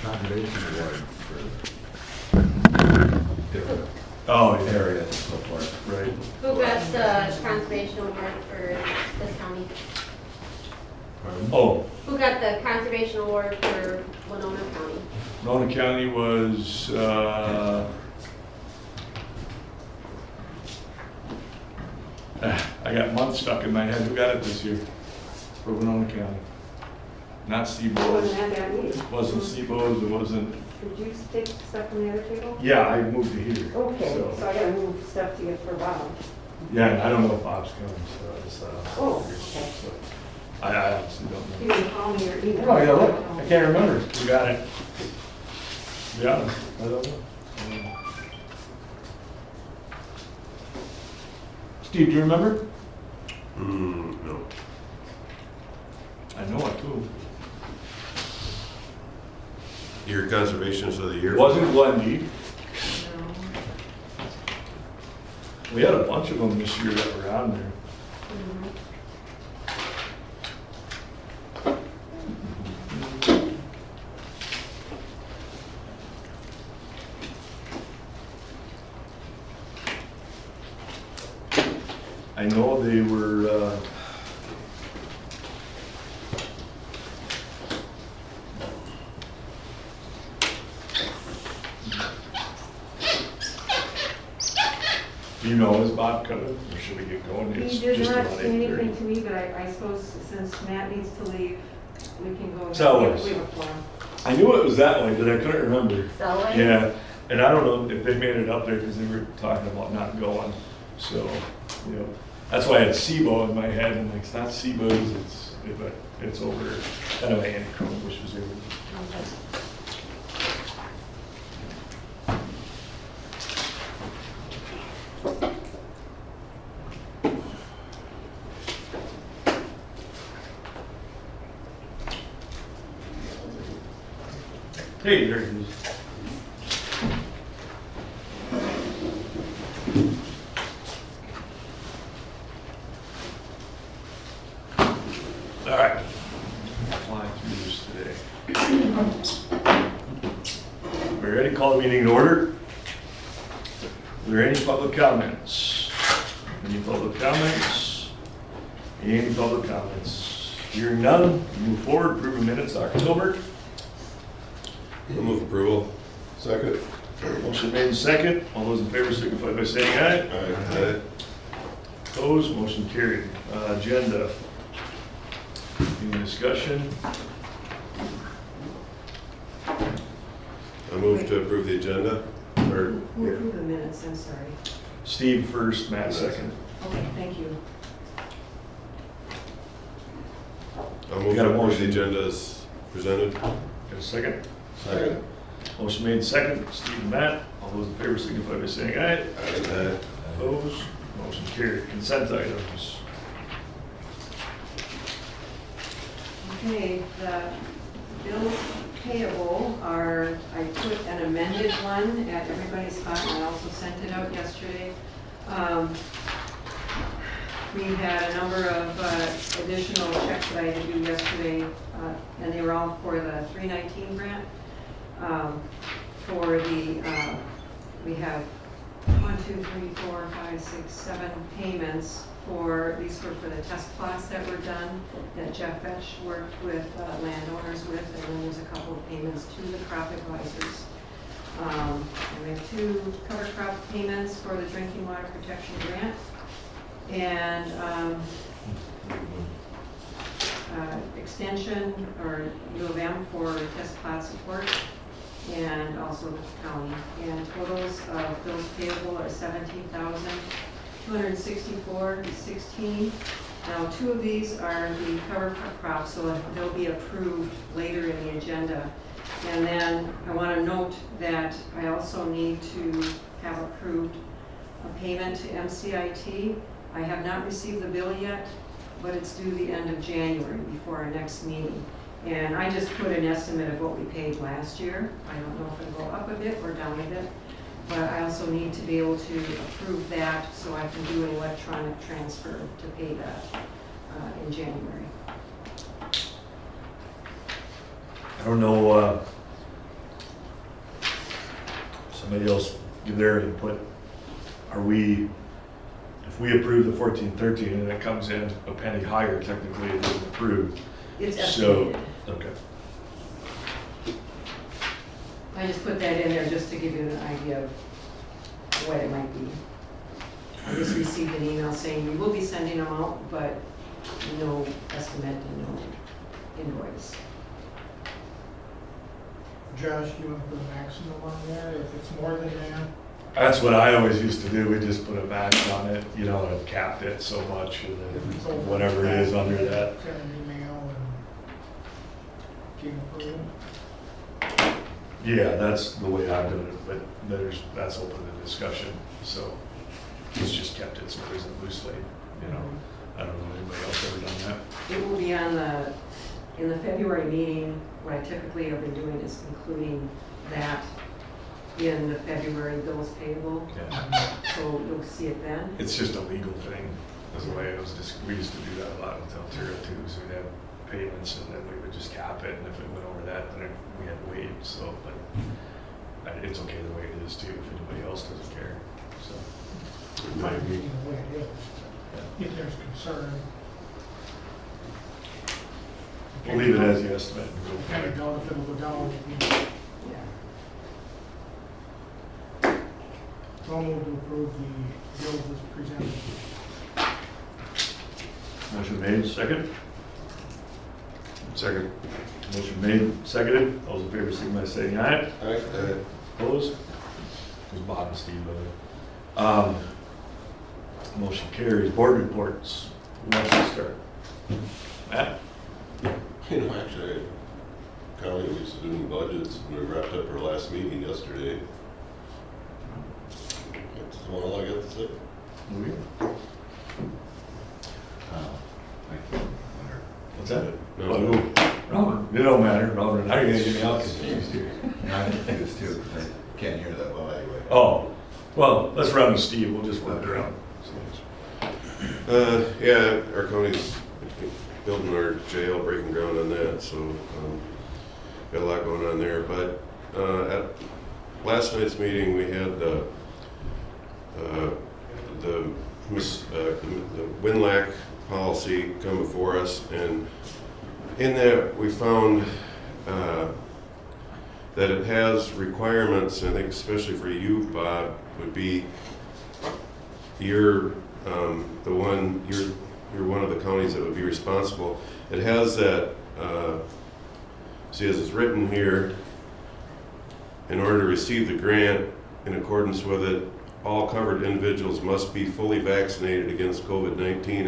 Conservation award for different Oh, yeah, areas and so forth. right. Who got the conservation award for this county? Oh, Who got the conservation award for Winona County? Winona County was, I got months stuck in my head. Who got it this year for Winona County? Not Wasn't Seabows. that bad either. It wasn't Seabows, it wasn't, Did you take stuff from the other table? yeah, I moved to here. Okay, So, so I gotta move stuff to get for Bob. yeah, and I don't know if Bob's coming, so it's, Oh, okay. so I honestly don't You know. can call me or email. Oh, yeah, look, I can't remember. You got it. Yeah, I don't know. Steve, do you remember? No. I know it too. Your conservations of the year? It wasn't Glendy. No. We had a bunch of them this year that were on there. Mhm. I know they were, you know, is Bob coming, or should we get going? It's He did just not about say anything 8:30. to me, but I suppose since Matt needs to leave, we can go. Tell We have- us. We have a forum. I knew it was that way, but I couldn't remember. Selway? Yeah, and I don't know if they made it up there because they were talking about not going, so, you know, that's why I had SIBO in my head, and like, it's not SIBO's, it's over, anyway, Andy Cronenbush was there. Hey, there he is. All right. Flying through this today. We ready? Call the meeting in order. Are there any public comments? Any public comments? Any public comments? Hearing none, move forward, approve the minutes, October. I'll move approval. Second. Motion made and second. All those in favor signify by saying aye. Aye. Opposed, motion carried. Agenda. Any discussion? I move to approve the agenda. Or, Who approved the minutes, I'm sorry. Steve first, Matt second. Okay, thank you. I'll move Got a to approve motion. the agenda as presented. Got a second? Second. Motion made second. Steve and Matt. All those in favor signify by saying aye. Aye. Opposed, motion carried. Consent items. Okay, the bills payable are, I put an amended one at everybody's spot, and I also sent it out yesterday. We had a number of additional checks that I had to do yesterday, and they were all for the 319 grant. For the, we have 1, 2, 3, 4, 5, 6, 7 payments for, these were for the test plots that were done, that Jeff Fetch worked with landowners with, and then there's a couple of payments to the crop advisors. And we have 2 cover crop payments for the drinking water protection grant, and extension or U of M for test plot support, and also the county. And totals of bills payable are $17,264.16. Now, 2 of these are the cover crops, so they'll be approved later in the agenda. And then I want to note that I also need to have approved a payment to MCIT. I have not received the bill yet, but it's due the end of January before our next meeting. And I just put an estimate of what we paid last year. I don't know if it'll go up a bit or down a bit, but I also need to be able to approve that so I can do an electronic transfer to pay that in January. I don't know, somebody else give their input. Are we, if we approve the 1413 and it comes in a penny higher, technically it isn't approved. It's So, estimated. okay. I just put that in there just to give you an idea of what it might be. I just received an email saying we will be sending them out, but no estimate and no invoice. Josh, you want to put a maximum on there? If it's more than that, That's what I always used to do. We just put a max on it, you know, and capped it so much, and if it's then over. whatever it is under that. Send an email and keep approving. Yeah, that's the way I've done it, but that's open to discussion, so it's just kept it so it isn't loosely, you know. I don't know if anybody else ever done that. It will be on in the February meeting. What I typically have been doing is including that in the February bills payable, Yeah. so you'll see it then. It's just a legal thing, is the way it was just, we used to do that a lot with Ontario too, so we'd have payments and then we would just cap it, and if it went over that, then we had to wait, so, but it's okay the way it is too, if anybody else doesn't care, so. Might be the way it is. If there's concern. We'll leave it as the estimate. and go from Kind of there. doubt if it'll go down. Yeah. So I'll move to approve the bills as presented. Motion made, second. Second. Motion made, seconded. All those in favor, signify by saying aye. Aye. Opposed? It was Bob and Steve, by the way. Motion carries. Board reports. Who wants to start? Matt? You know, actually, County was doing budgets, and we wrapped up our last meeting yesterday. That's all I got to say. What's that? No, Oh, Robin. It don't matter, Robin. How are you gonna get me all confused here? No, I didn't think this too, because I can't hear that well anyway. Oh, well, let's run with Steve. We'll just work around. Yeah, our county's building our jail, breaking ground on that, so got a lot going on there. But at last night's meeting, we had the WinLAC policy come before us, and in that we found that it has requirements. I think especially for you, Bob, would be you're one of the counties that would be responsible. It has that, see, as it's written here, in order to receive the grant, in accordance with it, all covered individuals must be fully vaccinated against COVID-19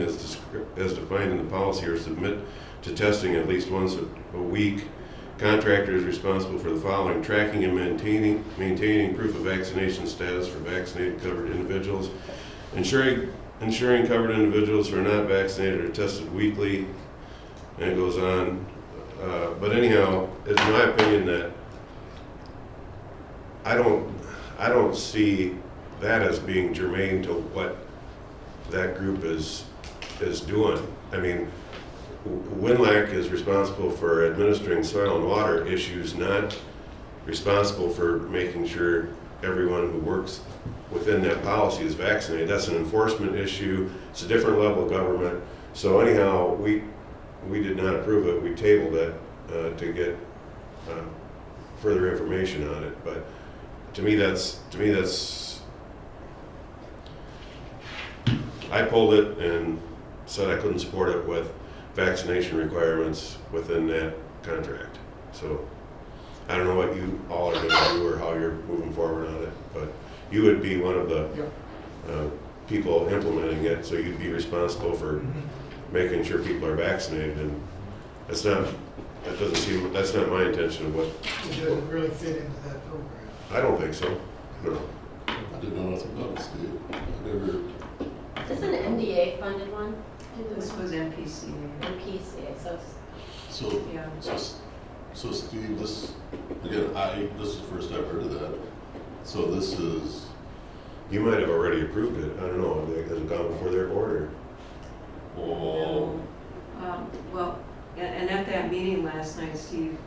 as defined in the policy, or submit to testing at least once a week. Contractor is responsible for the following: tracking and maintaining proof of vaccination status for vaccinated covered individuals, ensuring covered individuals who are not vaccinated are tested weekly, and it goes on. But anyhow, it's my opinion that I don't see that as being germane to what that group is doing. I mean, WinLAC is responsible for administering soil and water issues, not responsible for making sure everyone who works within that policy is vaccinated. That's an enforcement issue. It's a different level of government. So anyhow, we did not approve it. We tabled it to get further information on it. But to me that's I pulled it and said I couldn't support it with vaccination requirements within that contract. So I don't know what you all are going to do or how you're moving forward on it, but you would be one of the people implementing it, so you'd be responsible for making sure people are vaccinated, and that's not my intention of what. It doesn't really fit into that program. I don't think so. No. I didn't know nothing about it, Steve. I never, Is this an MDA funded one? This was NPC. NPCA, so it's, so, Yeah. so Steve, this is the first I've heard of that. So this is, You might have already approved it. I don't know. Has it gone before their board? oh, Well, and at that meeting last night, Steve,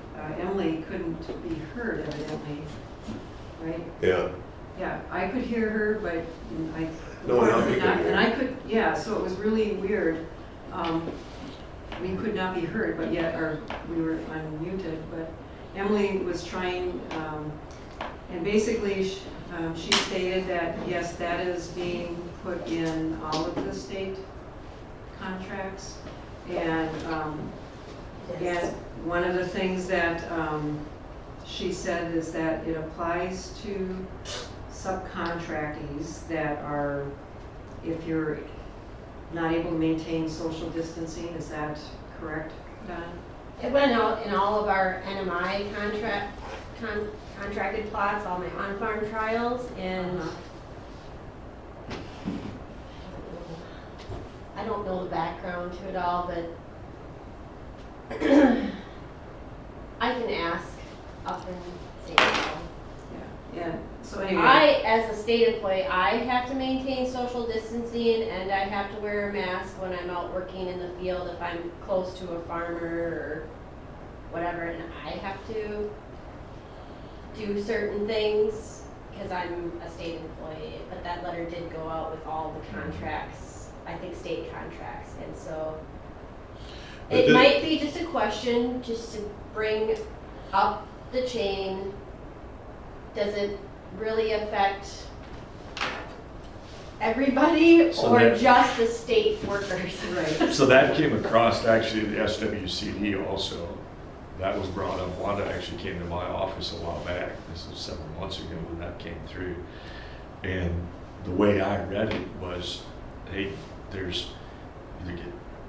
Emily couldn't be heard evidently, right? Yeah. Yeah, I could hear her, but I. No one else could hear. And I could, yeah, so it was really weird. We could not be heard, but yet, or we were unmuted, but Emily was trying, and basically she stated that, yes, that is being put in all of the state contracts. And one of the things that she said is that it applies to subcontractees that are, if you're not able to maintain social distancing, is that correct, Don? It went out in all of our NMI contracted plots, all my on-farm trials, and I don't know the background to it all, but I can ask up in St. Paul. Yeah, so anyway. I, as a state employee, I have to maintain social distancing and I have to wear a mask when I'm out working in the field if I'm close to a farmer or whatever, and I have to do certain things because I'm a state employee. But that letter did go out with all the contracts, I think state contracts, and so it might be just a question just to bring up the chain. Does it really affect everybody So or that- just the state workers? Right. So that came across actually the SWCD also. That was brought up. Wanda actually came to my office a while back. This was several months ago when that came through. And the way I read it was, hey, there's either get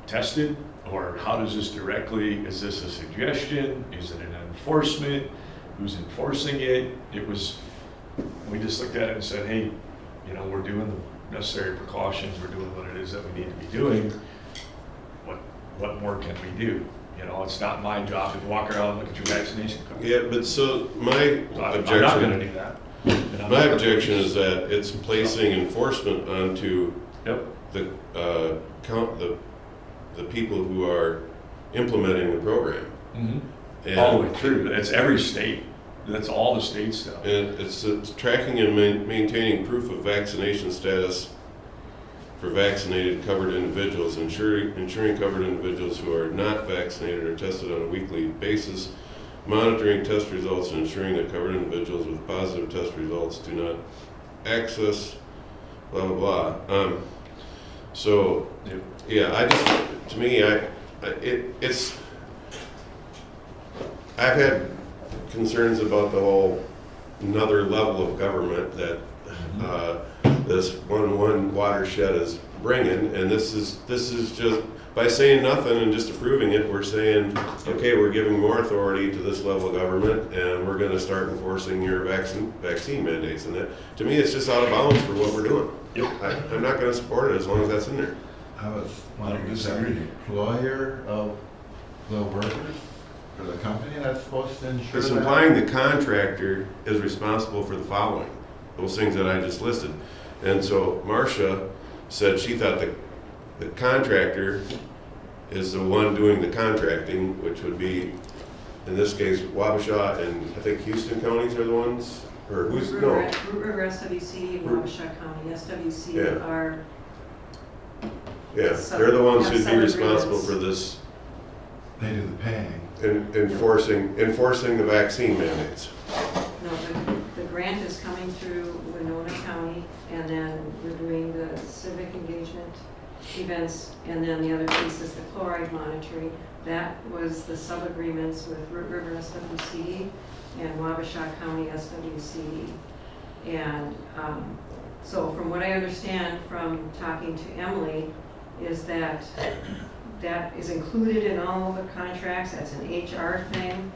tested or how does this directly, is this a suggestion? Is it an enforcement? Who's enforcing it? It was, we just looked at it and said, hey, you know, we're doing the necessary precautions, we're doing what it is that we need to be doing. What more can we do? You know, it's not my job to walk around and look at your vaccination card. Yeah, but so my So I'm not gonna objection, do that. And I'm my not- objection is that it's placing enforcement onto Yep, the the people who are implementing the program. And all the way through. It's every state. That's all the state stuff. And it's tracking and maintaining proof of vaccination status for vaccinated covered individuals, ensuring covered individuals who are not vaccinated are tested on a weekly basis, monitoring test results and ensuring that covered individuals with positive test results do not access, blah, blah, blah. So, Yep. yeah, to me, I've had concerns about the whole another level of government that this one watershed is bringing, and this is just by saying nothing and just approving it, we're saying, okay, we're giving more authority to this level of government, and we're going to start enforcing your vaccine mandates, and that to me it's just out of bounds for what we're doing. Yep. I'm not going to support it as long as that's in there. I was wondering, is that the employer of the workers or the company that's supposed to ensure It's that? implying the contractor is responsible for the following, those things that I just listed. And so Marcia said she thought the contractor is the one doing the contracting, which would be, in this case, Wabasha and I think Houston counties are the ones, or who's, Root no. River, SWC, Wabasha County, SWC Yeah. are, Yeah, So, they're the ones have who'd be some responsible agreements. for this, They do the paying. enforcing the vaccine mandates. no, the grant is coming through Winona County, and then we're doing the civic engagement events, and then the other piece is the chloride monitoring. That was the sub-agreements with Root River SWC and Wabasha County SWC. And so from what I understand from talking to Emily, is that that is included in all of the contracts, that's an HR thing.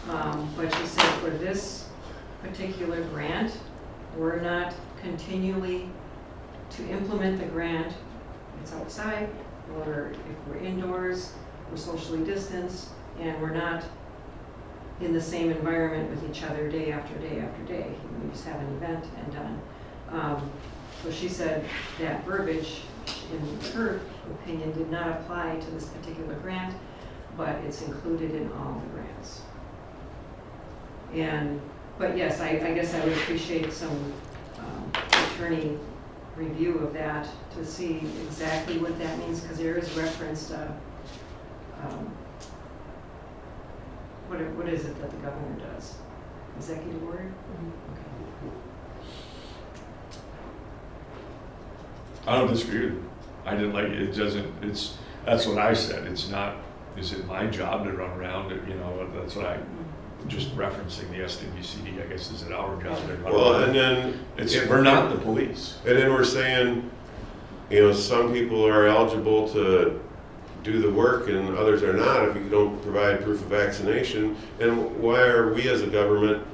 But she said for this particular grant, we're not continually to implement the grant. It's outside, or if we're indoors, we're socially distanced, and we're not in the same environment with each other day after day after day. We just have an event and done. So she said that verbiage, in her opinion, did not apply to this particular grant, but it's included in all the grants. But yes, I guess I would appreciate some attorney review of that to see exactly what that means, because there is referenced, what is it that the governor does? Executive order? I don't disagree with you. I didn't like it. It doesn't, that's what I said. It's not, is it my job to run around? You know, that's what I, just referencing the SWCD, I guess, is it our job to run Well, around? and then. We're not the police. And then we're saying, you know, some people are eligible to do the work and others are not if you don't provide proof of vaccination. And why are we as a government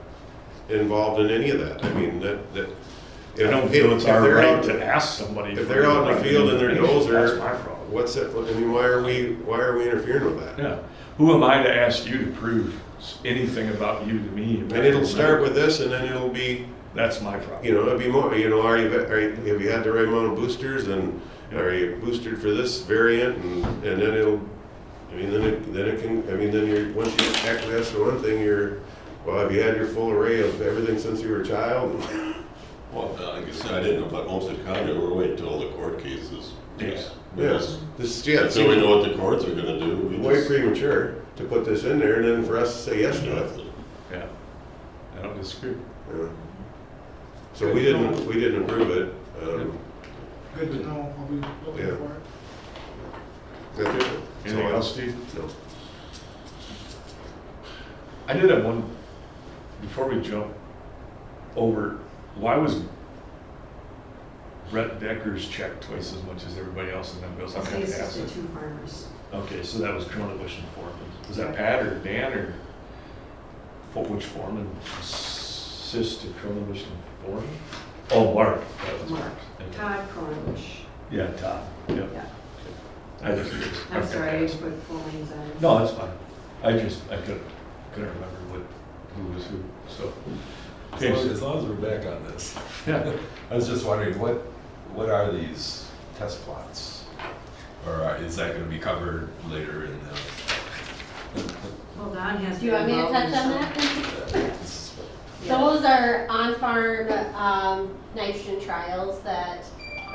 involved in any of that? I mean, I don't feel it's our they're right out- to ask somebody. If they're out in the field and their information, dozer, that's my problem. what's it, I mean, why are we interfering with that? Yeah. Who am I to ask you to prove anything about you to me? And it'll start with this and then it'll be, That's my problem. you know, it'll be more, you know, have you had the right amount of boosters and are you boosted for this variant and then it'll, I mean, then it can, I mean, then you're, once you acquiesce to one thing, well, have you had your full array of everything since you were a child? Well, like I said, I didn't know about Homestead County, we're waiting until the court cases. Yes. Yes. This, yeah, Until we know what the courts are gonna do. we way just- premature to put this in there and then for us to say yes to it. Yeah. I don't disagree. Yeah. So we didn't approve it. Good to know, I'll be looking Yeah. for it. That's it. Anything So, else, Steve? No. I did have one, before we jump over, why was Brett Decker's check twice as much as everybody else in them bills? I'm So gonna this is ask the it. two farmers. Okay, so that was Cronebush and Foreman. Was that Pat or Dan or which Foreman? Assist to Cronebush and Foreman? Oh, Mark. That was Mark. Okay. Todd Croninbush. Yeah, Todd. Yep. Yeah. I just. I'm sorry, I okay. didn't put full names on it. No, that's fine. I couldn't remember who was who, so. Okay, so- As long as we're back on this. Yeah, I was just wondering, what are these test plots? Or is that gonna be covered later in the? Well, Don has. Do you want me to been touch on involved that? this is- Yeah. Those are on-farm nitrogen trials that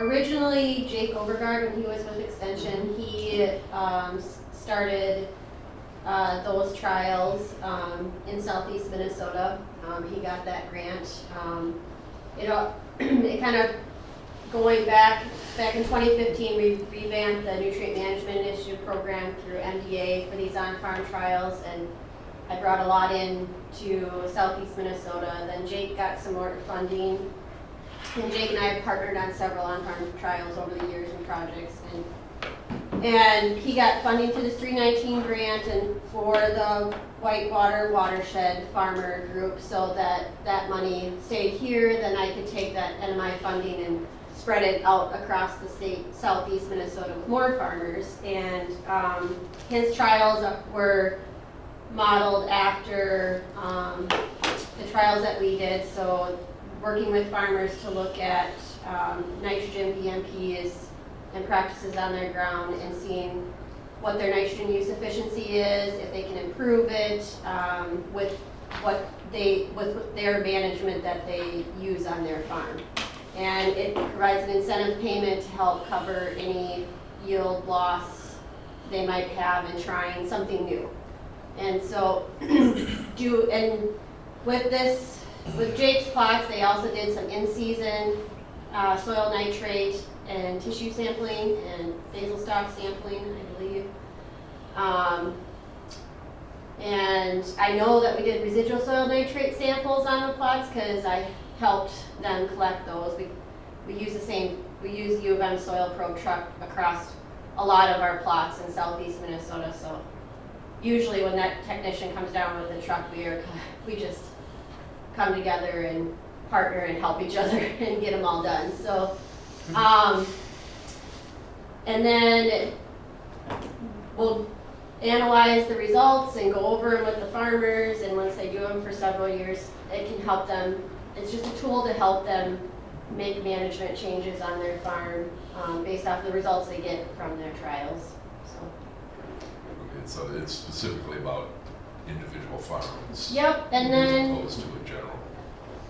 originally Jake Overgaard, when he was with Extension, he started those trials in southeast Minnesota. He got that grant. It kind of going back in 2015, we revamped the Nutrient Management Initiative program through MDA for these on-farm trials, and I brought a lot in to southeast Minnesota. Then Jake got some more funding, and Jake and I have partnered on several on-farm trials over the years and projects. And he got funding through this 319 grant and for the Whitewater watershed farmer group, so that money stayed here. Then I could take that NMI funding and spread it out across the state, southeast Minnesota, with more farmers. And his trials were modeled after the trials that we did. So working with farmers to look at nitrogen BMPs and practices on their ground and seeing what their nitrogen use efficiency is, if they can improve it with their management that they use on their farm. And it provides an incentive payment to help cover any yield loss they might have in trying something new. And so with Jake's plots, they also did some in-season soil nitrate and tissue sampling and basal stock sampling, I believe. And I know that we did residual soil nitrate samples on the plots because I helped them collect those. We use U of M soil probe truck across a lot of our plots in southeast Minnesota. So usually when that technician comes down with the truck, we just come together and partner and help each other and get them all done. So, and then we'll analyze the results and go over them with the farmers, and once they do them for several years, it can help them. It's just a tool to help them make management changes on their farm based off the results they get from their trials. So. Okay, so it's specifically about individual farms. Yep, and then Opposed to a general.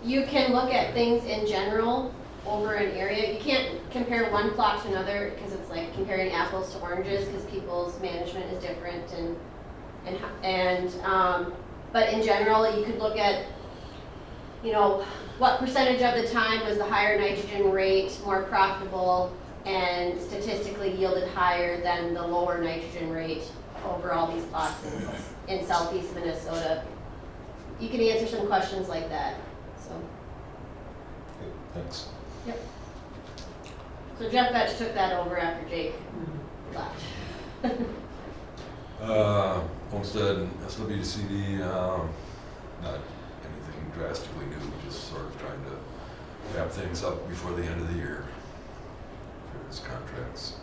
you can look at things in general, over an area. You can't compare one plot to another because it's like comparing apples to oranges because people's management is different but in general, you could look at, you know, what percentage of the time was the higher nitrogen rate more profitable and statistically yielded higher than the lower nitrogen rate over all these plots in southeast Minnesota. You can answer some questions like that. So. Okay, thanks. Yep. So Jeff Vetch took that over after Jake left. Homestead and SWCD, not anything drastically new, just sort of trying to wrap things up before the end of the year for his contracts.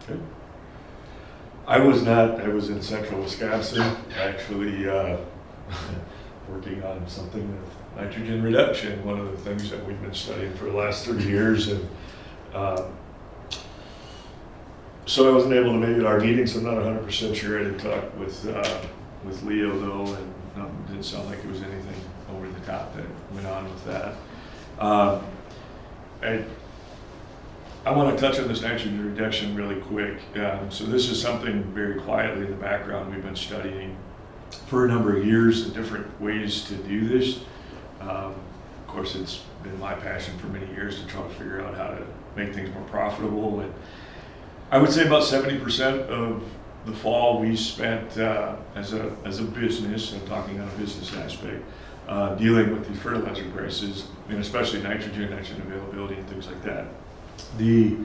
Okay. I was in central Wisconsin, actually working on something with nitrogen reduction, one of the things that we've been studying for the last 30 years. And so I wasn't able to make it our meeting, so I'm not 100% sure. I did talk with Leo though, and it didn't sound like it was anything over the top that went on with that. I want to touch on this nitrogen reduction really quick. So this is something very quietly in the background we've been studying for a number of years, the different ways to do this. Of course, it's been my passion for many years to try to figure out how to make things more profitable. And I would say about 70% of the fall we spent as a business, and talking on a business aspect, dealing with the fertilizer prices, and especially nitrogen availability and things like that. The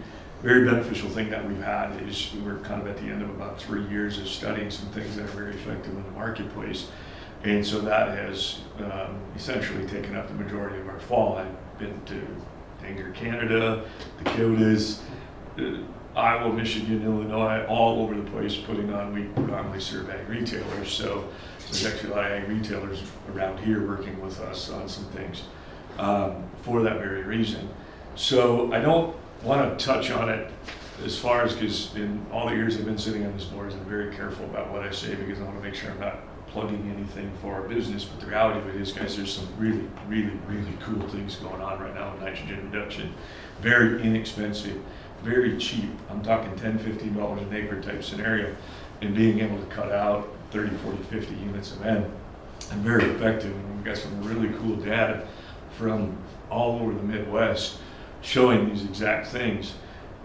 very beneficial thing that we've had is we're kind of at the end of about 3 years of studying some things that are very effective in the marketplace. And so that has essentially taken up the majority of our fall. I've been to Danger, Canada, the Dakotas, Iowa, Michigan, Illinois, all over the place putting on, we predominantly serve ag retailers. So there's actually a lot of ag retailers around here working with us on some things for that very reason. So I don't want to touch on it as far as, because in all the years I've been sitting on this board, I'm very careful about what I say because I want to make sure I'm not plugging anything for our business. But the reality of it is, guys, there's some really, really, really cool things going on right now with nitrogen reduction. Very inexpensive, very cheap. I'm talking $10, $15 an acre type scenario, and being able to cut out 30, 40, 50 units of N, and very effective. And we've got some really cool data from all over the Midwest showing these exact things.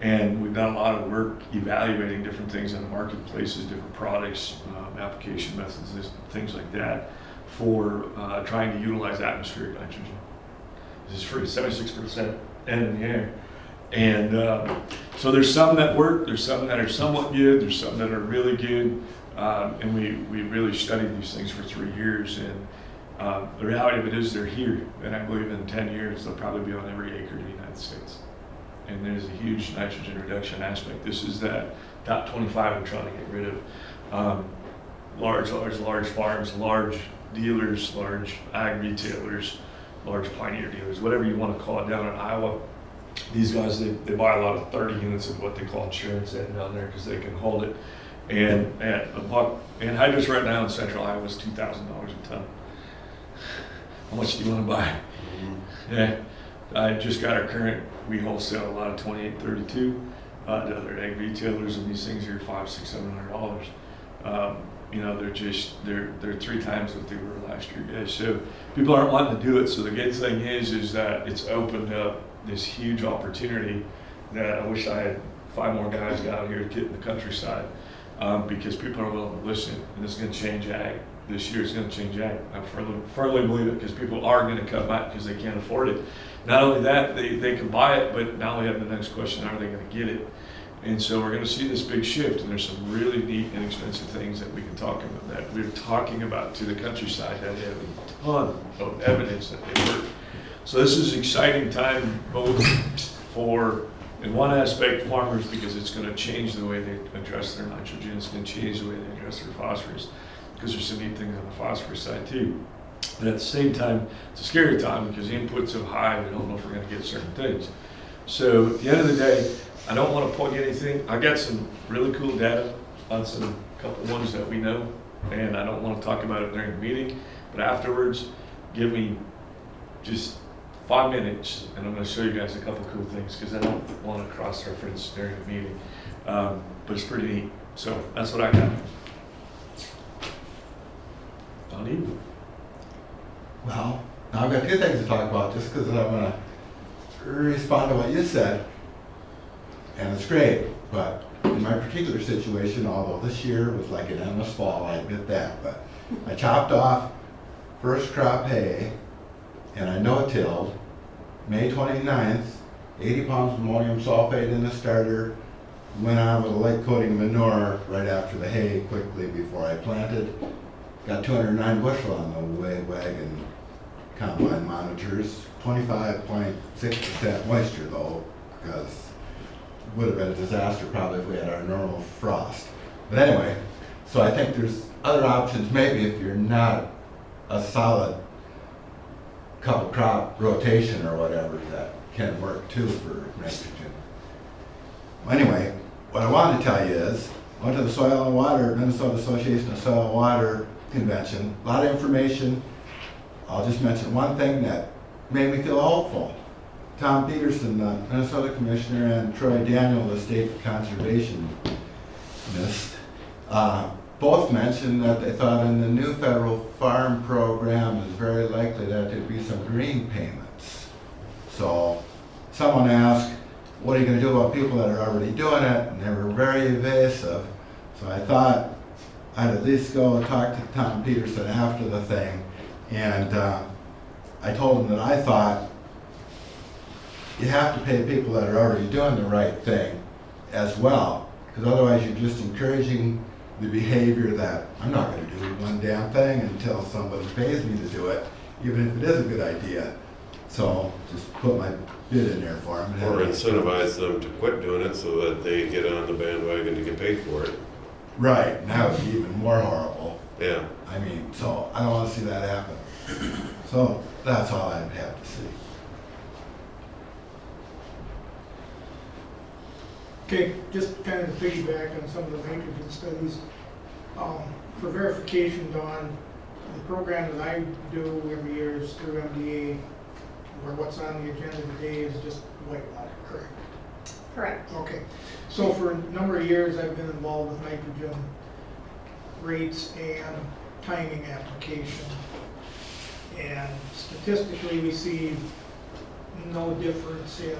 And we've done a lot of work evaluating different things in the marketplaces, different products, application methods, things like that, for trying to utilize atmospheric nitrogen. This is for 76% N in the air. And so there's some that work, there's some that are somewhat good, there's some that are really good. And we really studied these things for 3 years. And the reality of it is they're here. And I believe in 10 years, they'll probably be on every acre in the United States. And there's a huge nitrogen reduction aspect. This is that top 25 we're trying to get rid of. Large farms, large dealers, large ag retailers, large pioneer dealers, whatever you want to call it down in Iowa. These guys, they buy a lot of 30 units of what they call insurance N down there because they can hold it. And at $1, and hydrous right now in central Iowa is $2,000 a ton. How much do you want to buy? Yeah, I just got our current, we wholesale a lot of 2832 to other ag retailers, and these things are $500, $600, $700. You know, they're 3 times what they were last year, guys. So people aren't wanting to do it. So the good thing is that it's opened up this huge opportunity that I wish I had 5 more guys down here to get in the countryside, because people are willing to listen, and it's going to change ag. This year it's going to change ag. I firmly believe it, because people are going to come out because they can't afford it. Not only that, they can buy it, but now we have the next question: are they going to get it? And so we're going to see this big shift, and there's some really neat, inexpensive things that we can talk about, that we're talking about to the countryside, that have a ton of evidence that they work. So this is an exciting time, both for, in one aspect, farmers, because it's going to change the way they address their nitrogen. It's going to change the way they address their phosphorus, because there's some neat things on the phosphorus side too. But at the same time, it's a scary time because the input's so high, we don't know if we're going to get certain things. So at the end of the day, I don't want to plug anything. I got some really cool data on some couple ones that we know, and I don't want to talk about it during the meeting, but afterwards, give me just 5 minutes, and I'm gonna show you guys a couple cool things, because I don't want to cross-reference during the meeting. But it's pretty neat, so that's what I got. I'll need you. Well, now I've got two things to talk about, just because I'm gonna respond to what you said. And it's great, but in my particular situation, although this year was like an endless fall, I admit that, but I chopped off first crop hay, and I no-tilled May 29th, 80 pounds of ammonium sulfate in the starter, went on with a light coating of manure right after the hay quickly before I planted. Got 209 bushel on the wagon combine monitors, 25.6% moisture though, because it would have been a disaster probably if we had our normal frost. But anyway, so I think there's other options, maybe if you're not a solid couple crop rotation or whatever, that can work too for nitrogen. Anyway, what I wanted to tell you is, I went to the Soil and Water, Minnesota Association of Soil and Water Convention, a lot of information. I'll just mention one thing that made me feel hopeful. Tom Peterson, the Minnesota Commissioner, and Troy Daniel, the State Conservationist, both mentioned that they thought in the new federal farm program it's very likely that there'd be some green payments. So someone asked, what are you going to do about people that are already doing it? And they were very evasive. So I thought I'd at least go and talk to Tom Peterson after the thing. And I told him that I thought you have to pay people that are already doing the right thing as well. Because otherwise you're just encouraging the behavior that I'm not going to do one damn thing until somebody pays me to do it, even if it is a good idea. So just put my bid in there for them. Or incentivize them to quit doing it so that they get on the bandwagon to get paid for it. Right, and that would be even more horrible. Yeah. I mean, so I don't want to see that happen. So that's all I'd have to see. Okay, just kind of to piggyback on some of the nitrogen studies. For verification, Dawn, the program that I do every year is through MDA, where what's on the agenda today is just Whitewater, correct? Correct. Okay, so for a number of years, I've been involved with nitrogen rates and timing application. And statistically, we see no difference in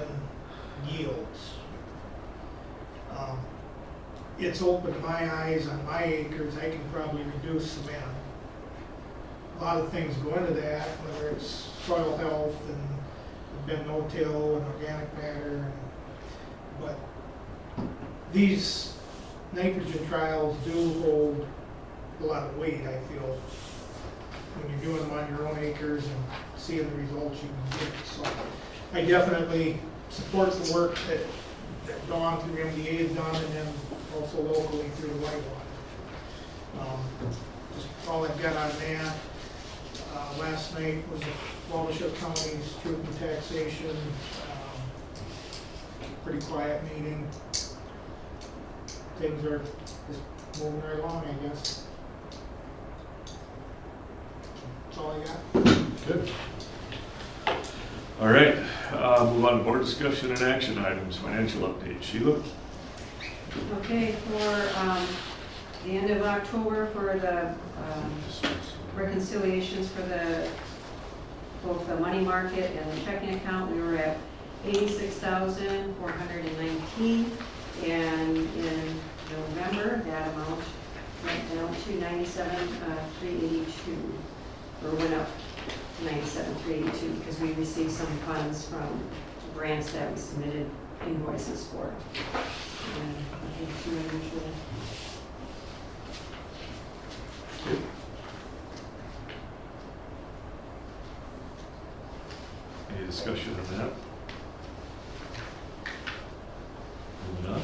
yields. It's opened my eyes on my acres. I can probably reduce cement. A lot of things go into that, whether it's soil health and been no-till and organic matter. But these nitrogen trials do hold a lot of weight, I feel, when you're doing them on your own acres and seeing the results you can get. So I definitely support the work that Dawn through MDA has done, and then also locally through Whitewater. Just all I've got on that. Last night was the Wabash County's truth and taxation. Pretty quiet meeting. Things are just moving right along, I guess. That's all I got. Good. All right, move on to board discussion and action items, financial update. Sheila? Okay, for the end of October, for the reconciliations for both the money market and the checking account, we were at $86,419, and in November, that amount went down to $97,382, or went up to $97,382 because we received some funds from grants that we submitted invoices for. And I think two usually. Any discussion on that? Moving on.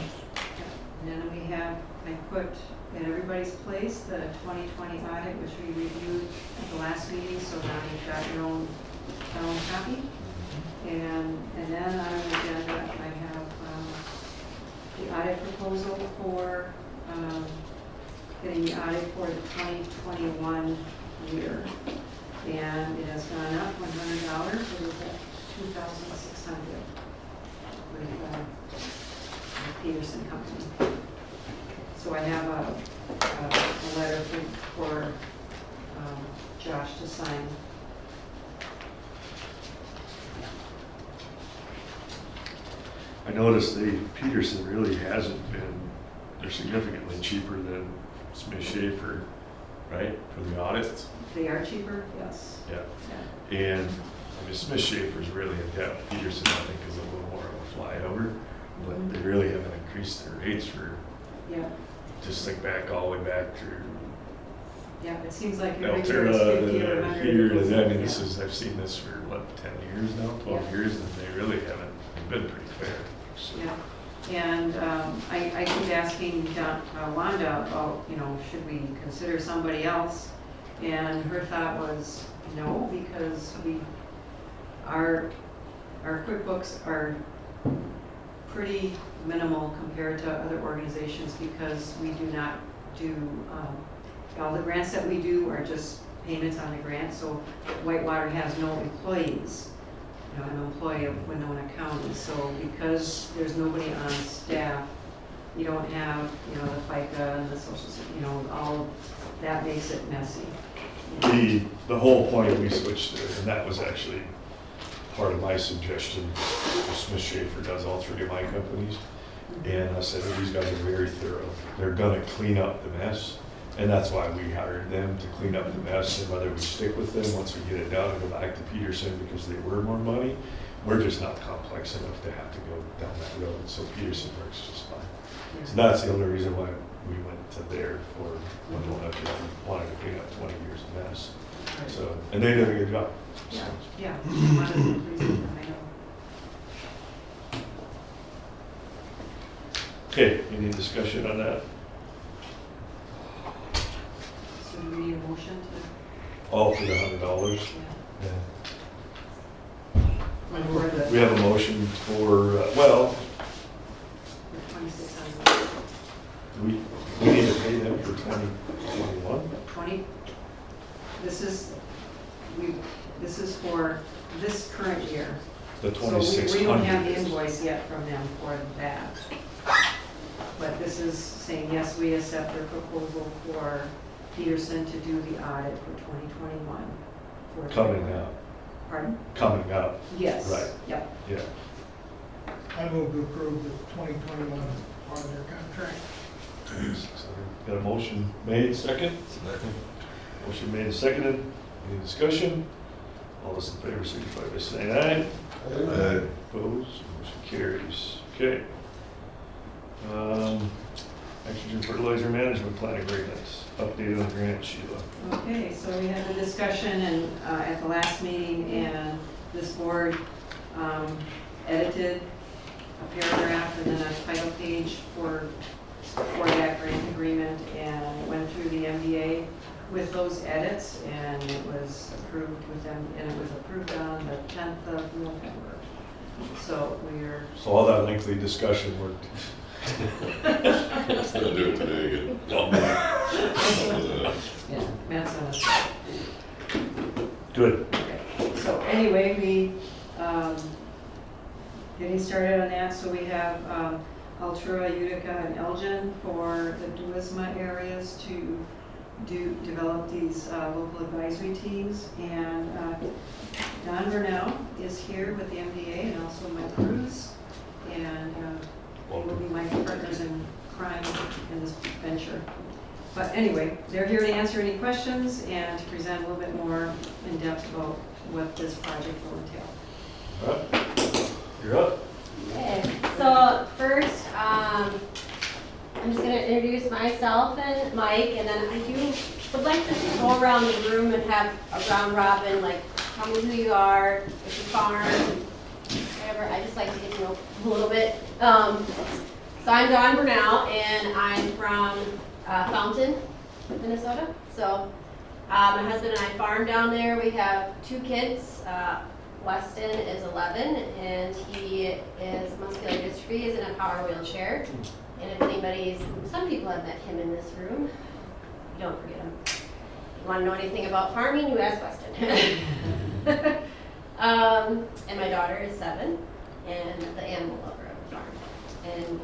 And then we have, I put in everybody's place the 2020 audit, which we reviewed at the last meeting, so now you've got your own copy. And then on the agenda, I have the audit proposal for getting the audit for the 2021 year. And it has gone up $100. What is that? $2,600 with Peterson Company. So I have a letter for Josh to sign. I noticed Peterson really hasn't been, they're significantly cheaper than Smith Schaefer, right, for the audits? They are cheaper, yes. Yeah. Yeah. And, I mean, Smith Schaefer's really in depth. Peterson, I think, is a little more of a flyover, but they really haven't increased their rates for, Yeah, just think back, all the way back through yeah, it seems like every year is Altura, 50 or 100. here, it goes and I up, mean, yeah. this is, I've seen this for, what, 10 years now, 12 Yeah. years, and they really haven't been pretty fair. So, Yeah, and I keep asking Wanda about, should we consider somebody else? And her thought was, no, because our QuickBooks are pretty minimal compared to other organizations because we do not do, all the grants that we do are just payments on the grant, so Whitewater has no employees. I'm an employee of Winona County, so because there's nobody on staff, you don't have, the FICA and the social, all of that makes it messy. The whole point we switched to, and that was actually part of my suggestion, Smith Schaefer does all three of my companies, and I said, oh, these guys are very thorough. They're gonna clean up the mess, and that's why we hired them to clean up the mess, and whether we stick with them, once we get it done, and go back to Peterson because they were more money, we're just not complex enough to have to go down that road, so Peterson works just fine. So that's the only reason why we went to there for Winona, because we wanted to clean up 20 years of mess. So, and they did a good job. So. Yeah, yeah. One of the reasons I know. Okay, any discussion on that? So do we need a motion to? All for the $100? Yeah. Yeah. For the- We have a motion for, well, For 2,600. we need to pay them for 2021? 20, this is for this current year. The So 2,600. we don't have the invoice yet from them for that. But this is saying, yes, we accept their proposal for Peterson to do the audit for 2021. for- Coming up, Pardon? coming up, Yes. Right. Yep. yeah. I move to approve the 2021 auditor contract. Got a motion made, second? Second. Motion made and seconded. Any discussion? All those in favor signify by saying aye. Opposed, motion carries. Okay. Nitrogen fertilizer management plan agreements, update on the grant, Sheila. Okay, so we had a discussion and, at the last meeting, and this board edited a paragraph and then a title page for that grant agreement, and it went through the MBA with those edits, and it was approved with them, and it was approved on the 10th of November. So we're, So all that lengthy discussion worked. Let's not do it today again. yeah, Matt's on us. Good. Okay, so anyway, we, getting started on that, so we have Altura, Utica, and Elgin for the Adwisma areas to develop these local advisory teams. And Don Burnell is here with the MDA and also Mike Cruz. And they will be my partners in crime in this venture. But anyway, they're here to answer any questions and to present a little bit more in depth about what this project will entail. All right. You're up. Okay, so first, I'm just gonna introduce myself and Mike, and then would like to go around the room and have a round robin, like tell me who you are, if you farm, whatever. I just like to get to know a little bit. So I'm Dawn Burnell, and I'm from Fountain, Minnesota. So my husband and I farm down there. We have 2 kids. Weston is 11, and he is muscular dystrophy, is in a power wheelchair. And if some people have met him in this room. Don't forget him. If you want to know anything about farming, you ask Weston. And my daughter is 7, and the animal lover of the farm. And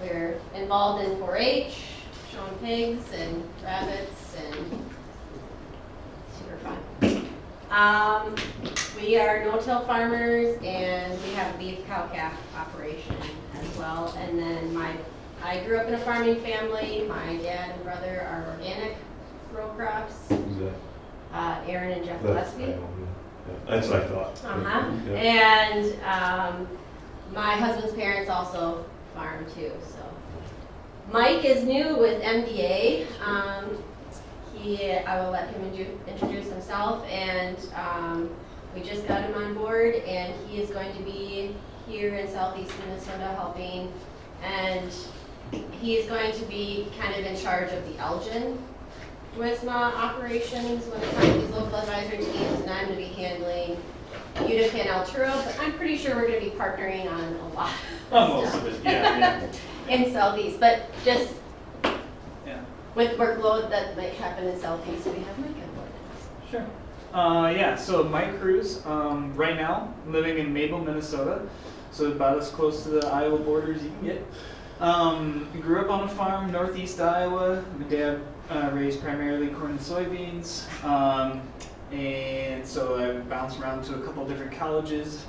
we're involved in 4-H, showing pigs and rabbits, and super fun. We are no-till farmers, and we have a beef cow-calf operation as well. And then I grew up in a farming family. My dad and brother are organic row crops. Who's that? Aaron and Jeff Gillespie. That's what I thought. Uh-huh. Yeah. And my husband's parents also farm too, so. Mike is new with MDA. I will let him introduce himself, and we just got him on board, and he is going to be here in southeast Minnesota helping, and he is going to be kind of in charge of the Elgin Adwisma operations when it comes to these local advisory teams, and I'm going to be handling Utica and Altura, but I'm pretty sure we're going to be partnering on a lot Most of it, yeah. in southeast, but just Yeah. with workload that might happen in southeast, we have Mike on board. Sure. Yeah, so Mike Cruz, right now, living in Mabel, Minnesota, so about as close to the Iowa border as you can get. Grew up on a farm, northeast Iowa. My dad raised primarily corn and soybeans. And so I bounced around to a couple of different colleges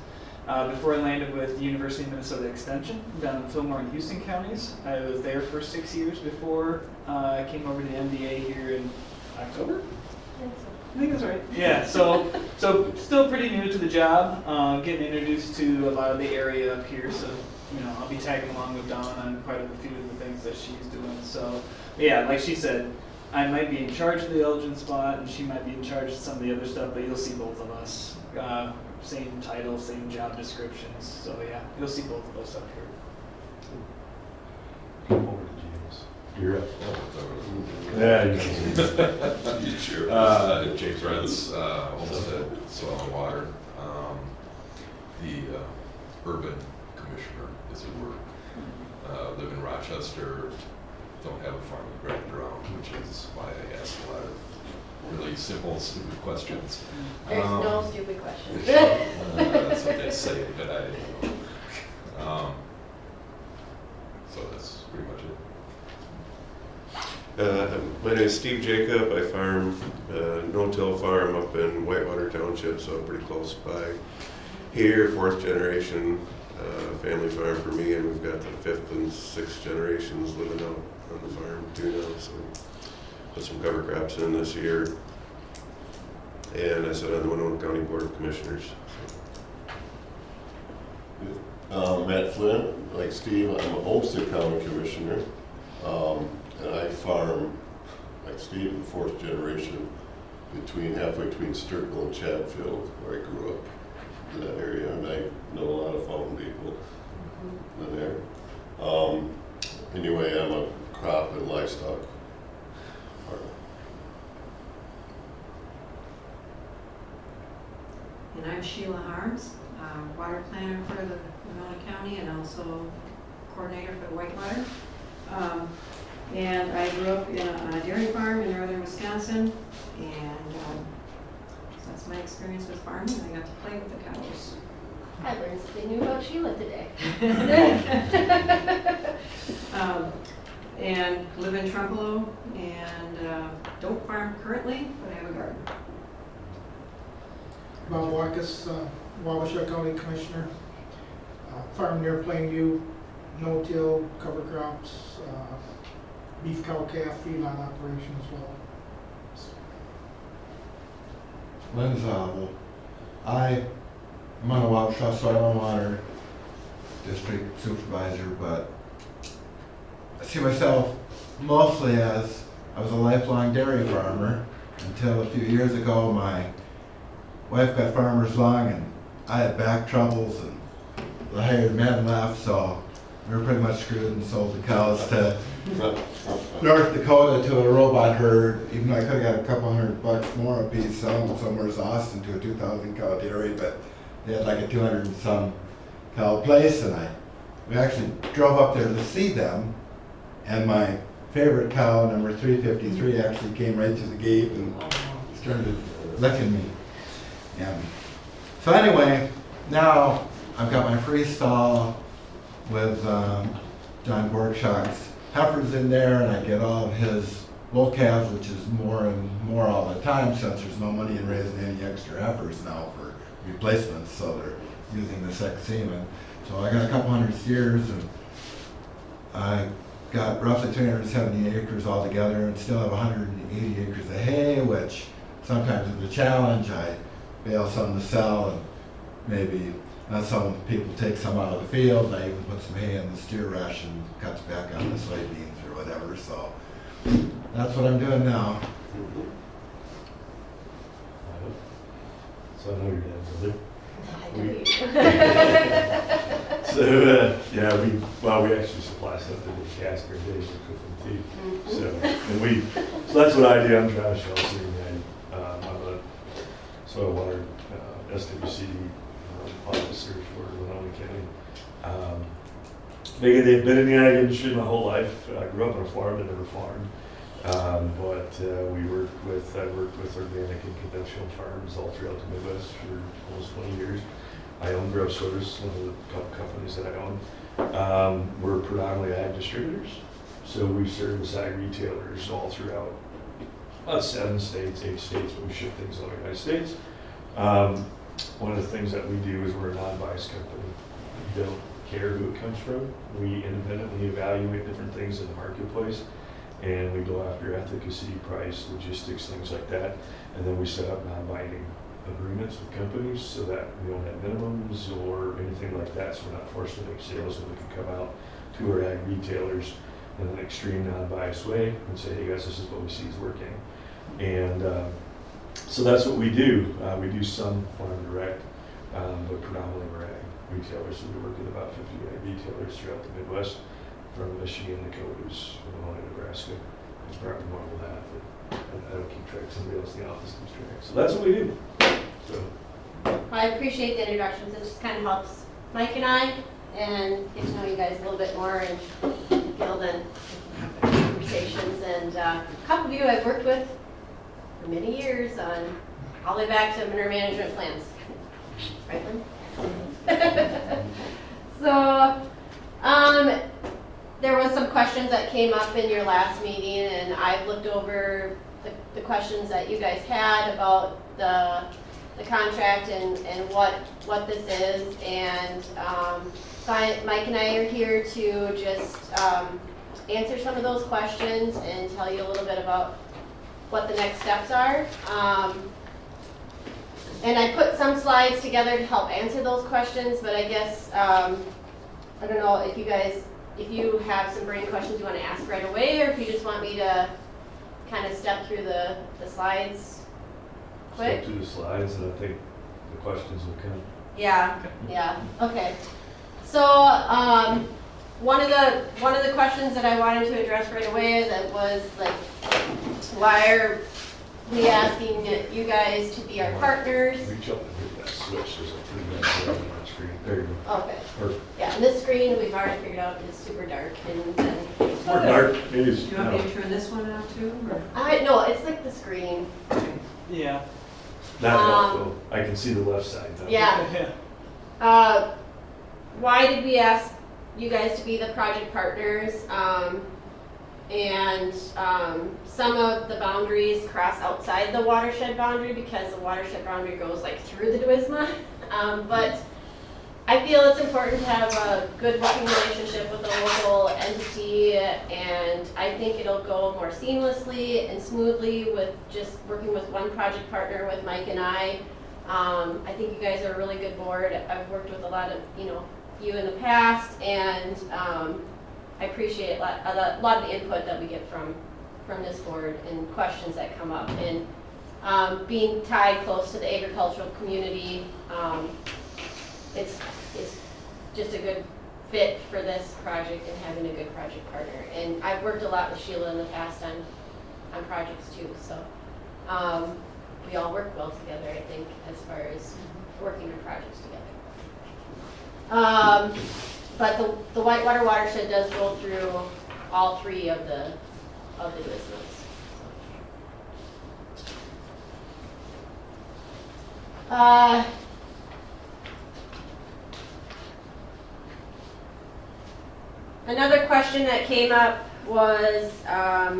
before I landed with the University of Minnesota Extension down in Fillmore and Houston counties. I was there for 6 years before I came over to the MDA here in October. I think that's right. Yeah, so still pretty new to the job, getting introduced to a lot of the area up here. So, I'll be tagging along with Dawn on quite a few of the things that she's doing. So, yeah, like she said, I might be in charge of the Elgin spot, and she might be in charge of some of the other stuff, but you'll see both of us. Same title, same job descriptions. So, yeah, you'll see both of us up here. Come over to James. You're up. Yeah, Yeah. Sure. James Rentz, Homestead, Soil and Water. The urban commissioner, as it were. Live in Rochester, don't have a farm to grind around, which is why I ask a lot of really simple, stupid questions. There's no stupid questions. That's what they say, but I don't know. So that's pretty much it. My name is Steve Jacob. I farm no-till farm up in Whitewater Township, so I'm pretty close by here. 4th generation family farm for me, and we've got the 5th and 6th generations living out on the farm too now. So put some cover crops in this year, and I sit on the Winona County Board of Commissioners. Matt Flynn, like Steve, I'm a Homestead County Commissioner, and I farm, like Steve, the 4th generation, halfway between Sturgill and Chatfield, where I grew up in that area, and I know a lot of farm people in there. Anyway, I'm a crop and livestock farmer. And I'm Sheila Harms, water planner for the Winona County and also coordinator for the Whitewater. And I grew up on a dairy farm in northern Wisconsin, and so that's my experience with farming. I got to play with the cows. I learned something new about Sheila today. And live in Trumpelow, and don't farm currently, but I have a garden. Bob Walkus, Wabasha County Commissioner, farm near Plainview, no-till, cover crops, beef cow-calf feedlot operation as well. Lynn Zabel. I am on the Wabasha Soil and Water District Supervisor, but I see myself mostly as I was a lifelong dairy farmer until a few years ago. My wife got farmer's lung and I had back troubles, and the hired men left, so we were pretty much screwed and sold the cows to North Dakota to a robot herd. Even though I could have got a couple $100 more a piece, selling them somewhere in Austin to a 2,000 cow dairy, but they had like a 200 and some cow place, and we actually drove up there to see them, and my favorite cow, number 353, actually came right to the gate and started licking me. And So anyway, now I've got my freestall with John Borchak's heifers in there, and I get all of his bull calves, which is more and more all the time since there's no money in raising any extra heifers now for replacements, so they're using the sex semen. So I got a couple hundred steers, and I got roughly 370 acres altogether, and still have 180 acres of hay, which sometimes is a challenge. I bale some to sell, and maybe not some people take some out of the field, and I even put some hay in the steer ration, cuts back on the soybeans or whatever, so that's what I'm doing now. So I know your dad's brother. I know you. So, yeah, we actually supply something to Casper and Davis with them too. So that's what I do. I'm Travis Chelsea, and I'm a soil water SWC officer for Winona County. They've been in the ag industry my whole life. I grew up on a farm that never farmed. But I worked with organic and conventional farms all throughout the Midwest for almost 20 years. I own Grow Service, one of the couple companies that I own. We're predominantly ag distributors, so we service ag retailers all throughout about 7 states, 8 states, but we ship things all over the United States. One of the things that we do is we're a non-biased company. We don't care who it comes from. We independently evaluate different things in the marketplace, and we go after efficacy, price, logistics, things like that. And then we set up non-binding agreements with companies so that we don't have minimums or anything like that, so we're not forced to make sales, and we can come out to our ag retailers in an extreme non-biased way and say, hey guys, this is what we see is working. And so that's what we do. We do some farm direct, but predominantly we're ag retailers. So we work with about 50 ag retailers throughout the Midwest, from Michigan, Dakotas, Illinois, Nebraska. It's probably more than that, but I don't keep track. Somebody else in the office keeps track. So that's what we do. So I appreciate the introductions. It just kind of helps Mike and I and get to know you guys a little bit more and build in conversations. And a couple of you I've worked with for many years on all the way back to manure management plans. Right, Lynn? So, there was some questions that came up in your last meeting, and I've looked over the questions that you guys had about the contract and what this is. And so Mike and I are here to just answer some of those questions and tell you a little bit about what the next steps are. And I put some slides together to help answer those questions, but I guess, I don't know if you have some burning questions you want to ask right away, or if you just want me to kind of step through the slides quick. step through the slides, and I think the questions will come. Yeah, okay. So, one of the questions that I wanted to address right away that was like, why are we asking you guys to be our partners? Reach up and hit that switch. There's a 3-minute delay on the screen. There you go. Okay. Perfect. Yeah, and this screen we've already figured out is super dark, and then It's more dark. Maybe it's, Do you want me to turn this one out too, or? no, it's like the screen. Yeah. not helpful. I can see the left side though. Yeah. Why did we ask you guys to be the project partners? Some of the boundaries cross outside the watershed boundary because the watershed boundary goes like through the Adwisma. But I feel it's important to have a good working relationship with the local entity, and I think it'll go more seamlessly and smoothly with just working with one project partner with Mike and I. I think you guys are a really good board. I've worked with a lot of you in the past, and I appreciate a lot of the input that we get from this board and questions that come up. And being tied close to the agricultural community, it's just a good fit for this project and having a good project partner. And I've worked a lot with Sheila in the past on projects too, so we all work well together, I think, as far as working on projects together. But the Whitewater watershed does go through all three of the Adwismas. Another question that came up was, I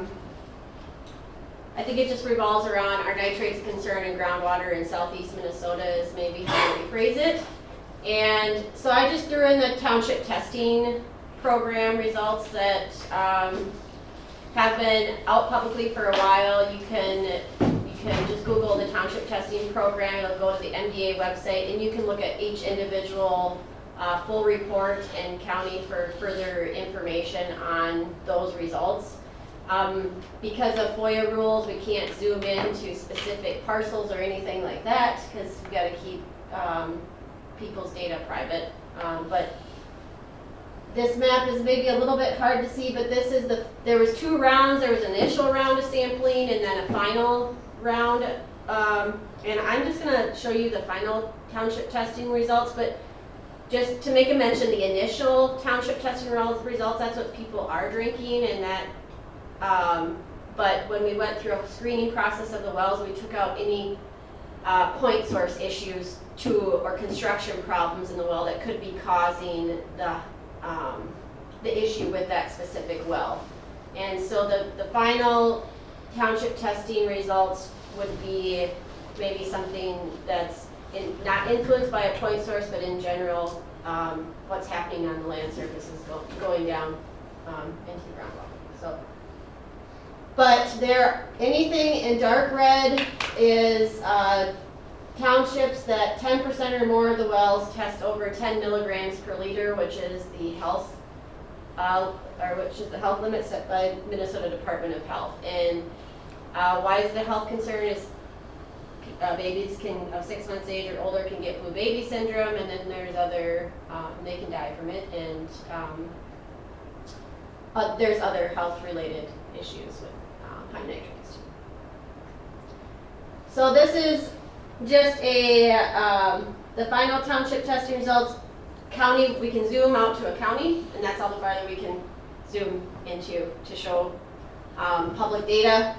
think it just revolves around our nitrates concern in groundwater in southeast Minnesota is maybe how to rephrase it. And so I just threw in the township testing program results that have been out publicly for a while. You can just Google the township testing program. It'll go to the MDA website, and you can look at each individual full report and county for further information on those results. Because of FOIA rules, we can't zoom in to specific parcels or anything like that because we've got to keep people's data private. But this map is maybe a little bit hard to see, but this is there was 2 rounds. There was an initial round of sampling and then a final round. And I'm just going to show you the final township testing results, but just to make a mention, the initial township testing results, that's what people are drinking, and that, but when we went through a screening process of the wells, we took out any point source issues or construction problems in the well that could be causing the issue with that specific well. And so the final township testing results would be maybe something that's not influenced by a point source, but in general, what's happening on the land surface is going down into the groundwater. So, but anything in dark red is townships that 10% or more of the wells test over 10 milligrams per liter, which is the health, which is the health limit set by Minnesota Department of Health. And why is it a health concern? Is babies of 6 months age or older can get blue baby syndrome, and then there's other, they can die from it, and there's other health-related issues with high nitrates. So this is just the final township testing results. County, we can zoom out to a county, and that's all the farther we can zoom into to show public data.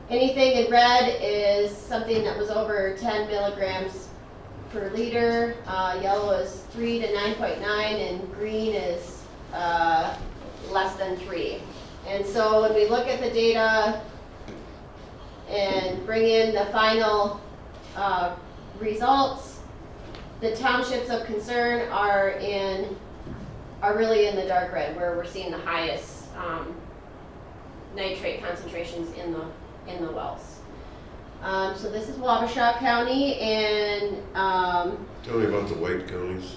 Anything in red is something that was over 10 milligrams per liter. Yellow is 3 to 9.9, and green is less than 3. And so when we look at the data and bring in the final results, the townships of concern are really in the dark red, where we're seeing the highest nitrate concentrations in the wells. So this is Wabasha County, and Tell me about the white counties.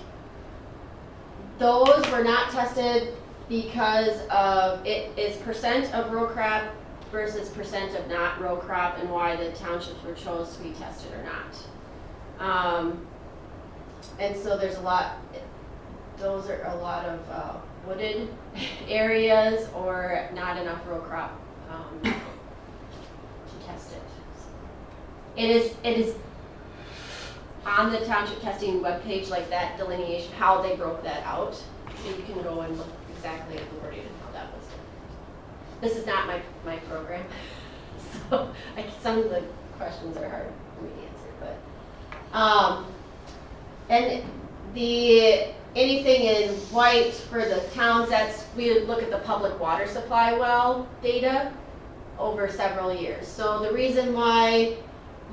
those were not tested because of it is percent of row crop versus percent of not row crop, and why the townships were chose to be tested or not. And so there's those are a lot of wooded areas or not enough row crop to test it. It is on the township testing webpage, like that delineation, how they broke that out. So you can go and look exactly at the wording and how that was done. This is not my program, so some of the questions are hard for me to answer, but and anything in white for the towns, we would look at the public water supply well data over several years. So the reason why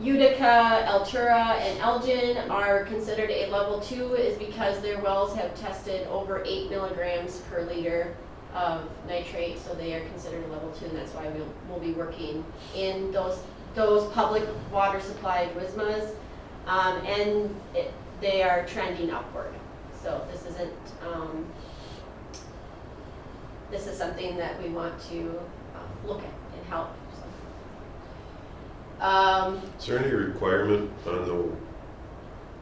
Utica, Altura, and Elgin are considered a level 2 is because their wells have tested over 8 milligrams per liter of nitrate, so they are considered a level 2, and that's why we'll be working in those public water supply Adwismas, and they are trending upward. So this isn't, this is something that we want to look at and help. Is there any requirement on the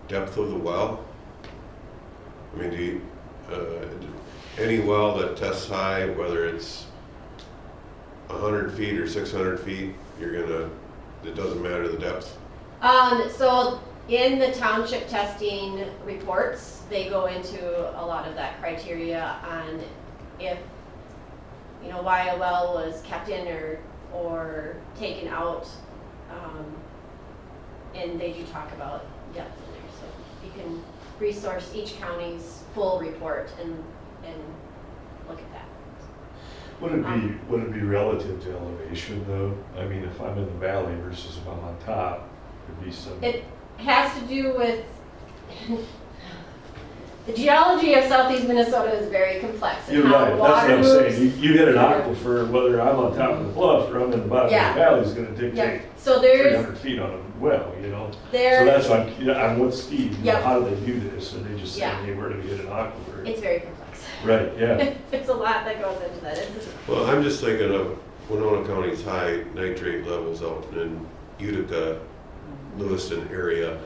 depth of the well? I mean, any well that tests high, whether it's 100 feet or 600 feet, it doesn't matter the depth? So in the township testing reports, they go into a lot of that criteria on if, why a well was kept in or taken out. And they do talk about depth in there, so you can resource each county's full report and look at that. Would it be relative to elevation though? I mean, if I'm in the valley versus if I'm on top, there'd be some. It has to do with, the geology of southeast Minnesota is very complex. and You're how right, that's water what I'm moves. saying. You hit an aquifer, whether I'm on top of the bluff or I'm in the bottom of Yeah. the valley is gonna Yep, dictate so there's, 300 feet on a well, you know? So there, that's why I'm with Steve, you know, Yep. how do they do this? And they just say, Yeah. hey, we're gonna hit an aquifer. it's very complex. Right, yeah. It's a lot that goes into that. It's, Well, I'm just thinking of Winona County's high nitrate levels out in Utica, Lewiston area.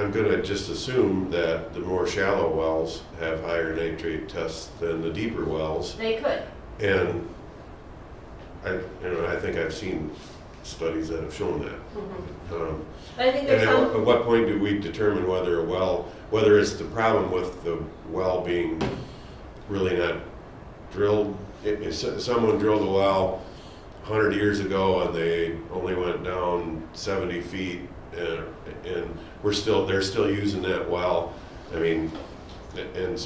I'm gonna just assume that the more shallow wells have higher nitrate tests than the deeper wells. they could. And I think I've seen studies that have shown that. Um, But I think And there's at some, what point do we determine whether a well, whether it's the problem with the well being really not drilled? If someone drilled a well 100 years ago and they only went down 70 feet and they're still using that well, I mean, and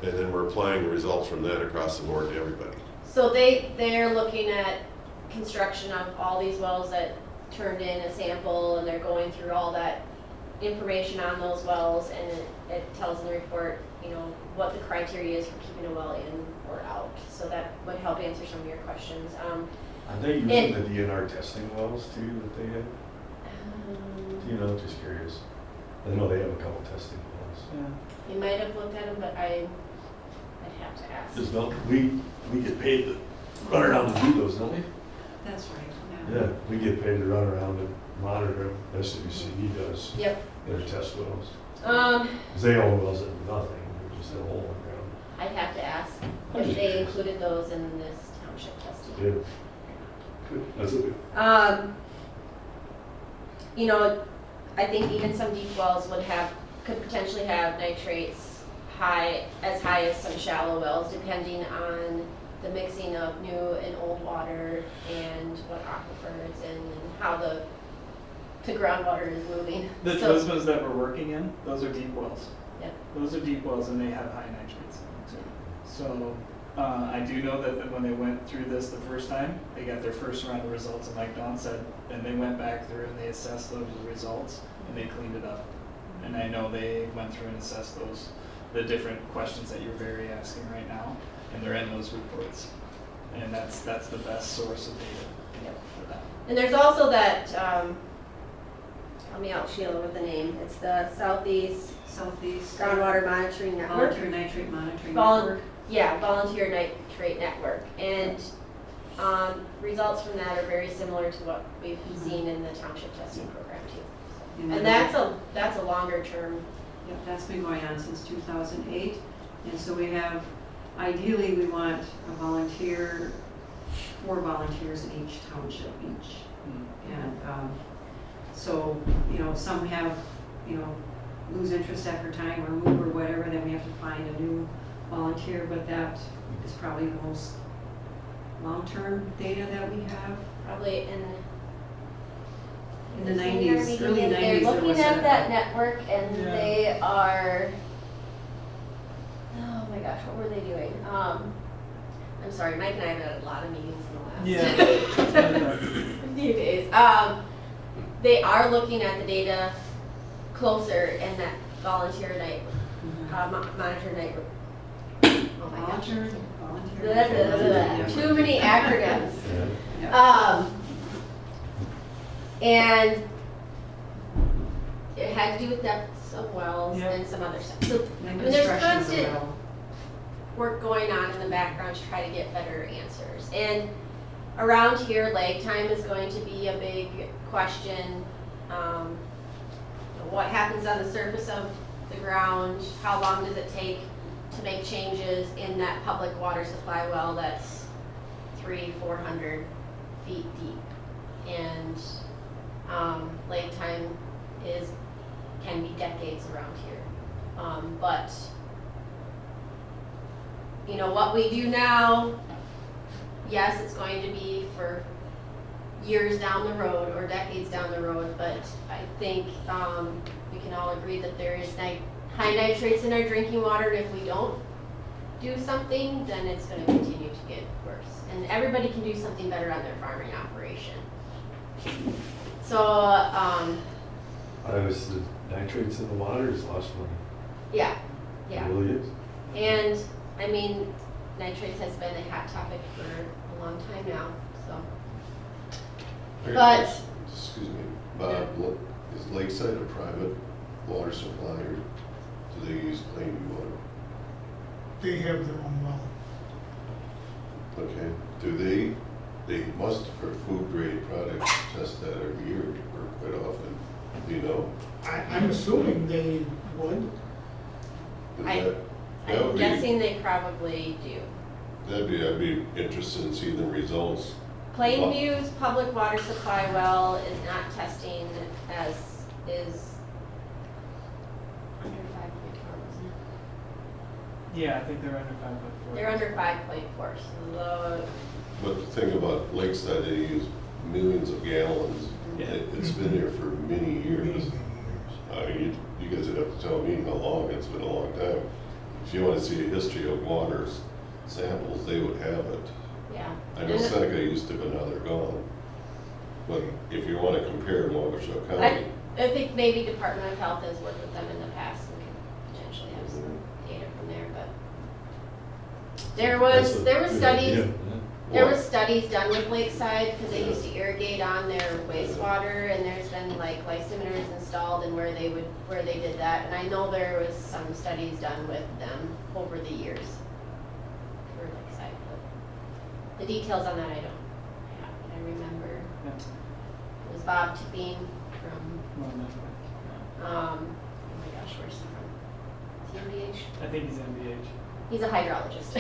then we're applying the results from that across the board to everybody. so they're looking at construction of all these wells that turned in a sample, and they're going through all that information on those wells, and it tells in the report, you know, what the criteria is for keeping a well in or out. So that would help answer some of your questions. Are they using the DNR testing wells too that they have? You know, just curious. I know they have a couple testing wells. Yeah. You might have looked at them, but I'd have to ask. Just don't, we get paid to run around to do those, don't we? That's right, Yeah, we get paid to run around and monitor them. SWCD does Yep. their test wells. 'Cause 'Cause they own wells that do nothing, they're just a hole in the ground. I'd have to ask I'm if just they curious. included those in this township testing. Yeah. Good, that's it. You know, I think even some deep wells could potentially have nitrates as high as some shallow wells, depending on the mixing of new and old water and what aquifer it's in and how the groundwater is moving. The So- Adwismas that we're working in, those are deep wells. Yep. Those are deep wells and they have high nitrates in them too. So, I do know that when they went through this the first time, they got their first round of results, and like Dawn said, and they went back through and they assessed those results and they cleaned it up. And I know they went through and assessed the different questions that you're very asking right now, and they're in those reports. And that's the best source of data Yep. for that. And there's also that, help me out, Sheila, with the name. It's the Southeast Southeast. Groundwater Monitoring Network. Volunteer Nitrate Monitoring Vol- Network. Yeah, Volunteer Nitrate Network. And results from that are very similar to what we've seen in the township testing program too. And that's a longer term. Yep, that's been going on since 2008. And so we have, ideally, we want a volunteer, 4 volunteers in each township each. And so, you know, some have, you know, lose interest after time or move or whatever, then we have to find a new volunteer, but that is probably the most long-term data that we have. Probably In the Is 90s, early 90s, They're there looking was at a- that network and Yeah. they are, oh my gosh, what were they doing? I'm sorry, Mike and I have had a lot of meetings in the last few days. They are looking at the data closer in that volunteer night, monitor night. Oh my gosh. Volunteer. Blah, blah, blah, blah. Too many acronyms. Yeah. And it had to do with depths of wells Yeah. and some other stuff. So And I mean, there's construction as constant well. work going on in the background to try to get better answers. And around here, lag time is going to be a big question. What happens on the surface of the ground? How long does it take to make changes in that public water supply well that's 300-400 feet deep? And lag time can be decades around here. But you know, what we do now, yes, it's going to be for years down the road or decades down the road, but I think we can all agree that there is high nitrates in our drinking water, and if we don't do something, then it's gonna continue to get worse. And everybody can do something better on their farming operation. So, I was, the nitrates in the water is lost money. yeah, It yeah. really is. And, I mean, nitrates has been a hot topic for a long time now, so. But, Excuse me, Bob, is Lakeside a private water supply or do they use plain water? They have their own well. Okay, they must for food grade products test that every year or quite often, do you know? I'm assuming they would. Is I- that- that I'm would be- guessing they probably do. I'd be interested in seeing the results. Plainview's public water supply well is not testing as is under 5.4, wasn't it? Yeah, I think they're under 5.4. They're under 5.4, so But the thing about Lakeside, they use millions of gallons. Yeah. It's been there for many years. I mean, you guys would have to tell me how long, it's been a long time. If you want to see a history of water samples, they would have it. yeah. I know Seneca used to, but now they're gone. But if you want to compare Waukesha I, County, I think maybe Department of Health has worked with them in the past and can potentially have some data from there, but there were studies. There were studies done with Lakeside, because they used to irrigate on their wastewater, and there's been like lysimeters installed and where they did that, and I know there was some studies done with them over the years for Lakeside, but the details on that I don't have, but I remember Yeah. it was Bob Tipping from, Well, no, no. oh my gosh, where's he from? Is he MBH? I think he's MBH. He's a hydrologist.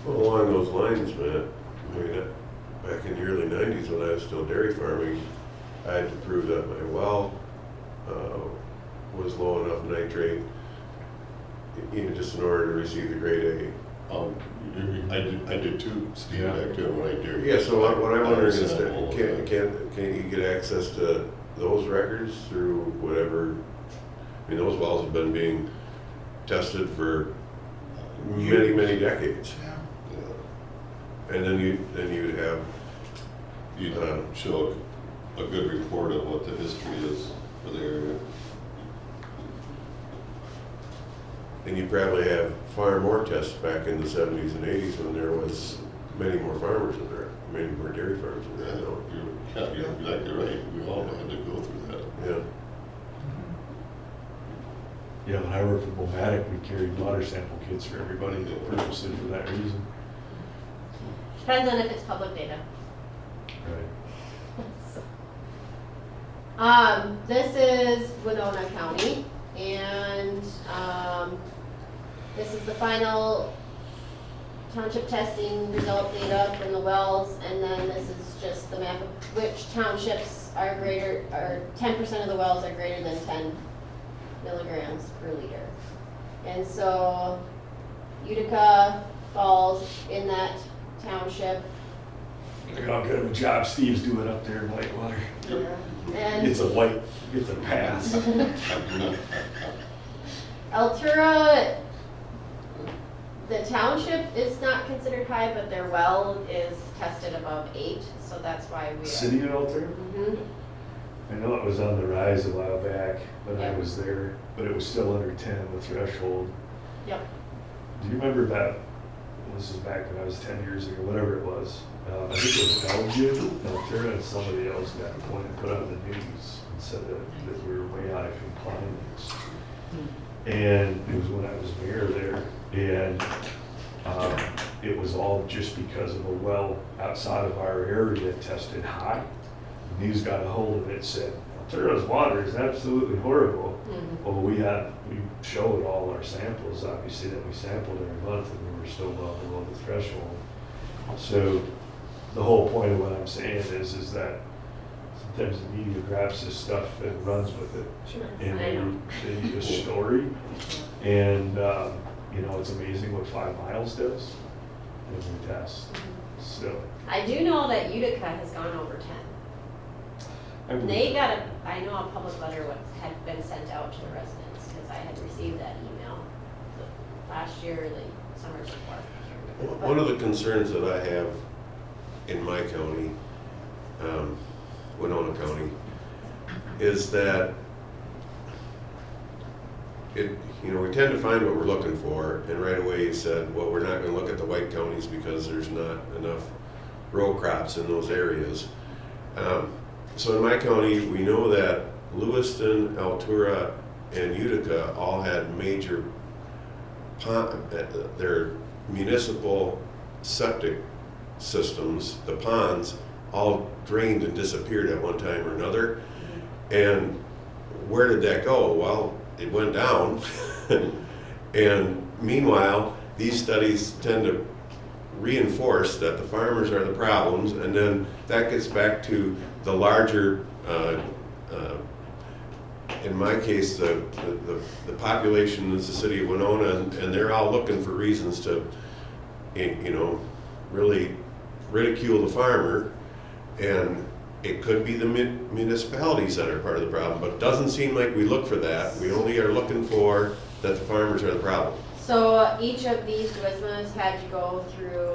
Well, along those lines, Matt, I mean, back in the early 90s when I was still dairy farming, I had to prove that my well was low enough nitrate, just in order to receive the grade I did too, Steve, Yeah. back then when I A. did. Yeah, so what I'm wondering is, Sample of that. can you get access to those records through whatever? I mean, those wells have been being tested for many, many decades. Yeah. Yeah. And then you'd have, You'd show a good report of what the history is for the area. and you probably have far more tests back in the 70s and 80s when there was many more farmers in there, many more dairy farms in there. You're exactly right, we all had to go through that. Yeah. Yeah, when I worked for Bomatic, we carried water sample kits for everybody purposely for that reason. Depends on if it's public data. Right. This is Winona County, and, this is the final township testing result data from the wells, and then this is just the map of which townships are greater, or 10% of the wells are greater than 10 milligrams per liter. And so Utica falls in that township. Look at how good of a job Steve's doing up there in Whitewater. And It's a pass. Altura, the township is not considered high, but their well is tested above 8, so that's why we are. City of Altair? Mhm. I know it was on the rise a while back when I Yep. was there, but it was still under 10, the threshold. Yep. Do you remember about, this is back when I was 10 years ago, whatever it was, I think it was Belgium, Altair, and somebody else got appointed, put on the news and said that we were way out of compliance. And it was when I was mayor there, and it was all just because of a well outside of our area tested high. The news got a hold of it, said, Altura's water is absolutely horrible. Mhm. Well, we showed all our samples, obviously, that we sampled every month, and we were still well below the threshold. So the whole point of what I'm saying is that sometimes the media grabs this stuff and runs with it. Sure. And I know. they do a story, and, it's amazing what 5 miles does in the test, so. I do know that Utica has gone over 10. I believe They that. I know a public letter had been sent out to the residents, because I had received that email last year, summers before. One of the concerns that I have in my county, Winona County, is that we tend to find what we're looking for, and right away you said, well, we're not gonna look at the white counties because there's not enough row crops in those areas. So in my county, we know that Lewiston, Altura, and Utica all had major their municipal septic systems, the ponds, all drained and disappeared at one time or another. And where did that go? Well, it went down. And meanwhile, these studies tend to reinforce that the farmers are the problems, and then that gets back to the larger, in my case, the population is the city of Winona, and they're all looking for reasons to, really ridicule the farmer, and it could be the municipalities that are part of the problem, but it doesn't seem like we look for that. We only are looking for that the farmers are the problem. So each of these Adwismas had to go through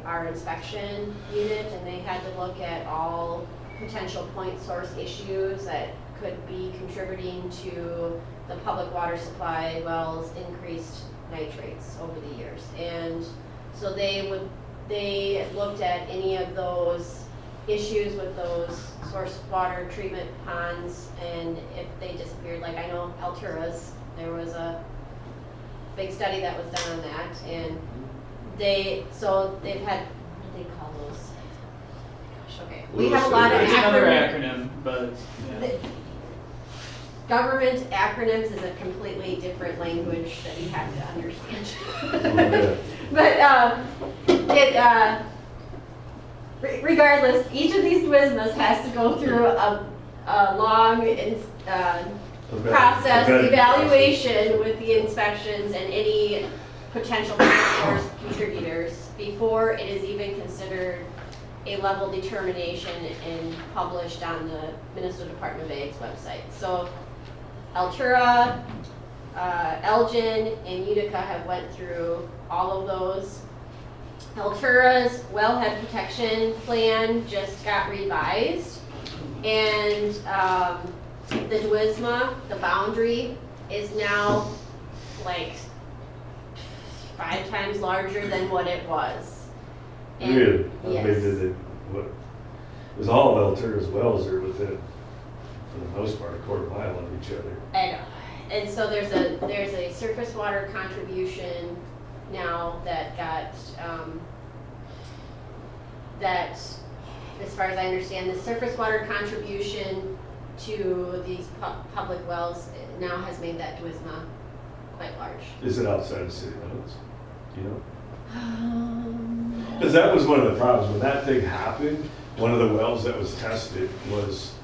our inspection unit, and they had to look at all potential point source issues that could be contributing to the public water supply wells' increased nitrates over the years. And so they looked at any of those issues with those source water treatment ponds, and if they disappeared, like I know Altura's, there was a big study that was done on that, and they've had, what do they call those? Gosh, okay. We have a lot of It's another acronyms. acronym, but yeah. Government acronyms is a completely different language that you have to understand. But regardless, each of these Adwismas has to go through a long process, evaluation with the inspections and any potential source contributors before it is even considered a level determination and published on the Minnesota Department of Ag's website. So Altura, Elgin, and Utica have went through all of those. Altura's wellhead protection plan just got revised, and the Adwisma, the boundary, is now like 5 times larger than what it was. And Really? How yes. big is it? Because all of Altura's wells are within, for the most part, a quarter mile of each other. And so there's a surface water contribution now that got, that, as far as I understand, the surface water contribution to these public wells now has made that Adwisma quite large. Is it outside the city limits? Do you know? Because that was one of the problems. When that thing happened, one of the wells that was tested was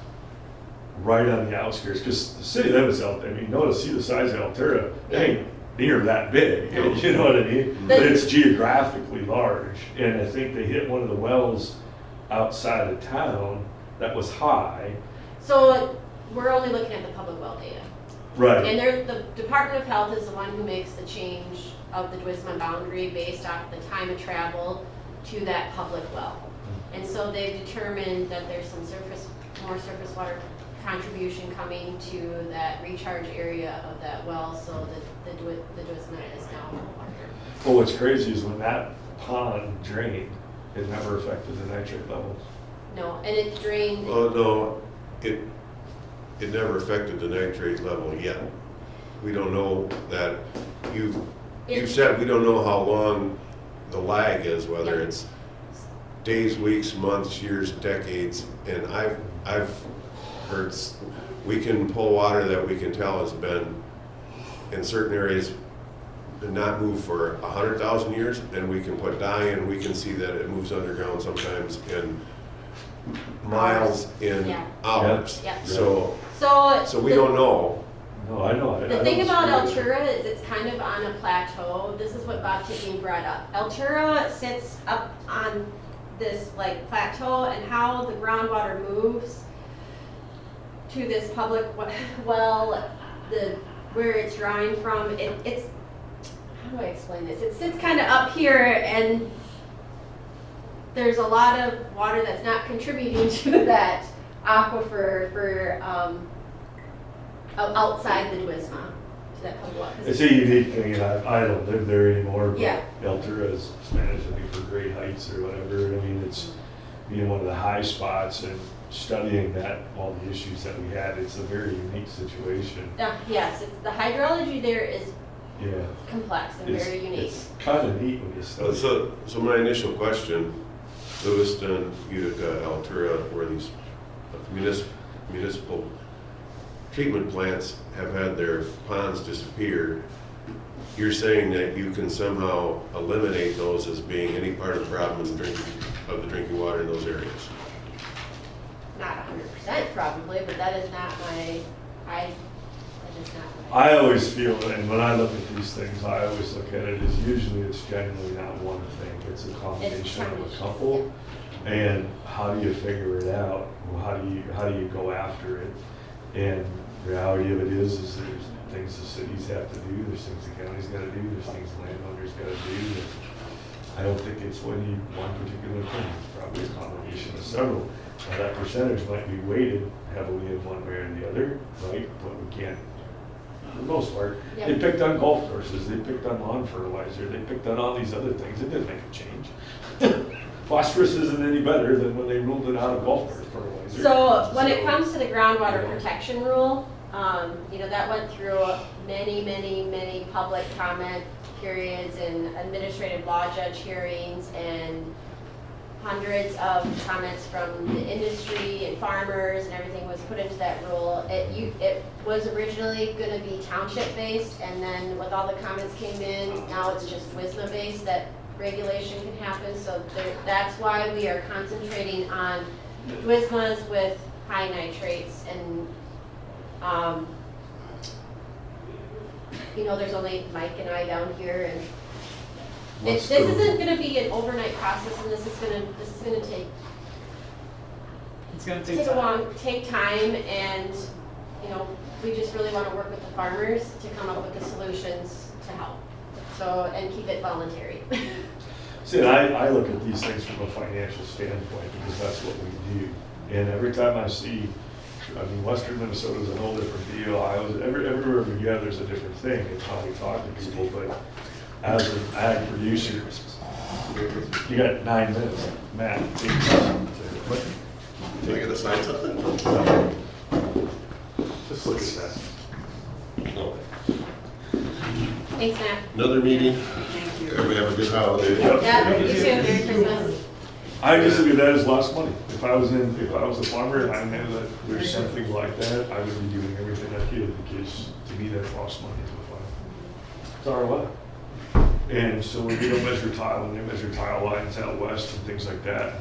right on the outskirts. Because the city limits out there, I mean, notice, see the size of Altura, it ain't near that big, you know what I mean? But it's geographically large. And I think they hit one of the wells outside of town that was high. So we're only looking at the public well data. Right. And the Department of Health is the one who makes the change of the Adwisma boundary based off the time of travel to that public well. And so they've determined that there's some more surface water contribution coming to that recharge area of that well, so the Adwisma is now larger. Well, what's crazy is when that pond drained, it never affected the nitrate levels. No, and it drained. Oh, no, it never affected the nitrate level yet. We don't know that. You've said we don't know how long the lag is, whether it's days, weeks, months, years, decades, and I've heard we can pull water that we can tell has been in certain areas not moved for 100,000 years, and we can put dye in, we can see that it moves underground sometimes in miles, in hours. Yeah. So we don't know. No, I know. The thing about Altura is it's kind of on a plateau. This is what Bob Tipping brought up. Altura sits up on this like plateau, and how the groundwater moves to this public well, where it's drawing from, it's how do I explain this? It sits kind of up here and there's a lot of water that's not contributing to that aquifer for, outside the Adwisma. Does that come up? It's a unique thing, and I don't live there anymore, but Yeah. Altura is managed, I think, for Great Heights or whatever. I mean, it's being one of the high spots and studying that, all the issues that we had, it's a very unique situation. Yes, the hydrology there is Yeah. complex and very unique. It's kind of neat when you study. So my initial question, Lewiston, Utica, Altura, where these municipal treatment plants have had their ponds disappear, you're saying that you can somehow eliminate those as being any part of the problem in the drinking water in those areas? Not 100% probably, but that is not my, that is not my. I always feel, and when I look at these things, I always look at it as usually it's generally not one thing, it's a combination of a couple. And how do you figure it out? Well, how do you go after it? And the reality of it is there's things the cities have to do, there's things the county's got to do, there's things the landowners got to do. I don't think it's one particular thing. It's probably a combination of several. Now that percentage might be weighted heavily in one way or the other, right? But we can't, for the most part. Yep. They picked on golf courses, they picked on lawn fertilizer, they picked on all these other things. It didn't make a change. Phosphorus isn't any better than when they ruled it out of golf course fertilizer. So when it comes to the groundwater protection rule, that went through many public comment periods and administrative law judge hearings and hundreds of comments from the industry and farmers and everything was put into that rule. It was originally going to be township based, and then with all the comments came in, now it's just Adwisma based that regulation can happen. So that's why we are concentrating on Adwismas with high nitrates and there's only Mike and I down here, and this isn't going to be an overnight process, and this is going to take It's gonna take time, and we just really want to work with the farmers to come up with the solutions to help. So and keep it voluntary. See, and I look at these things from a financial standpoint because that's what we do. And every time I see, Western Minnesota is a whole different deal. Everywhere we go, there's a different thing. It's how we talk to people. But as an ag producer, you got 9 minutes. Matt, take Am I gonna sign something? just look at that. No. Thanks, Matt. Another meeting. Thank you. Everybody have a good holiday. Yeah, you too. Merry Christmas. I just look at that as lost money. If I was a farmer and I knew that there's something like that, I would be doing everything I could because to me that's lost money to the farm. It's our land. And so when we don't measure tile, when they measure tile lines out west and things like that,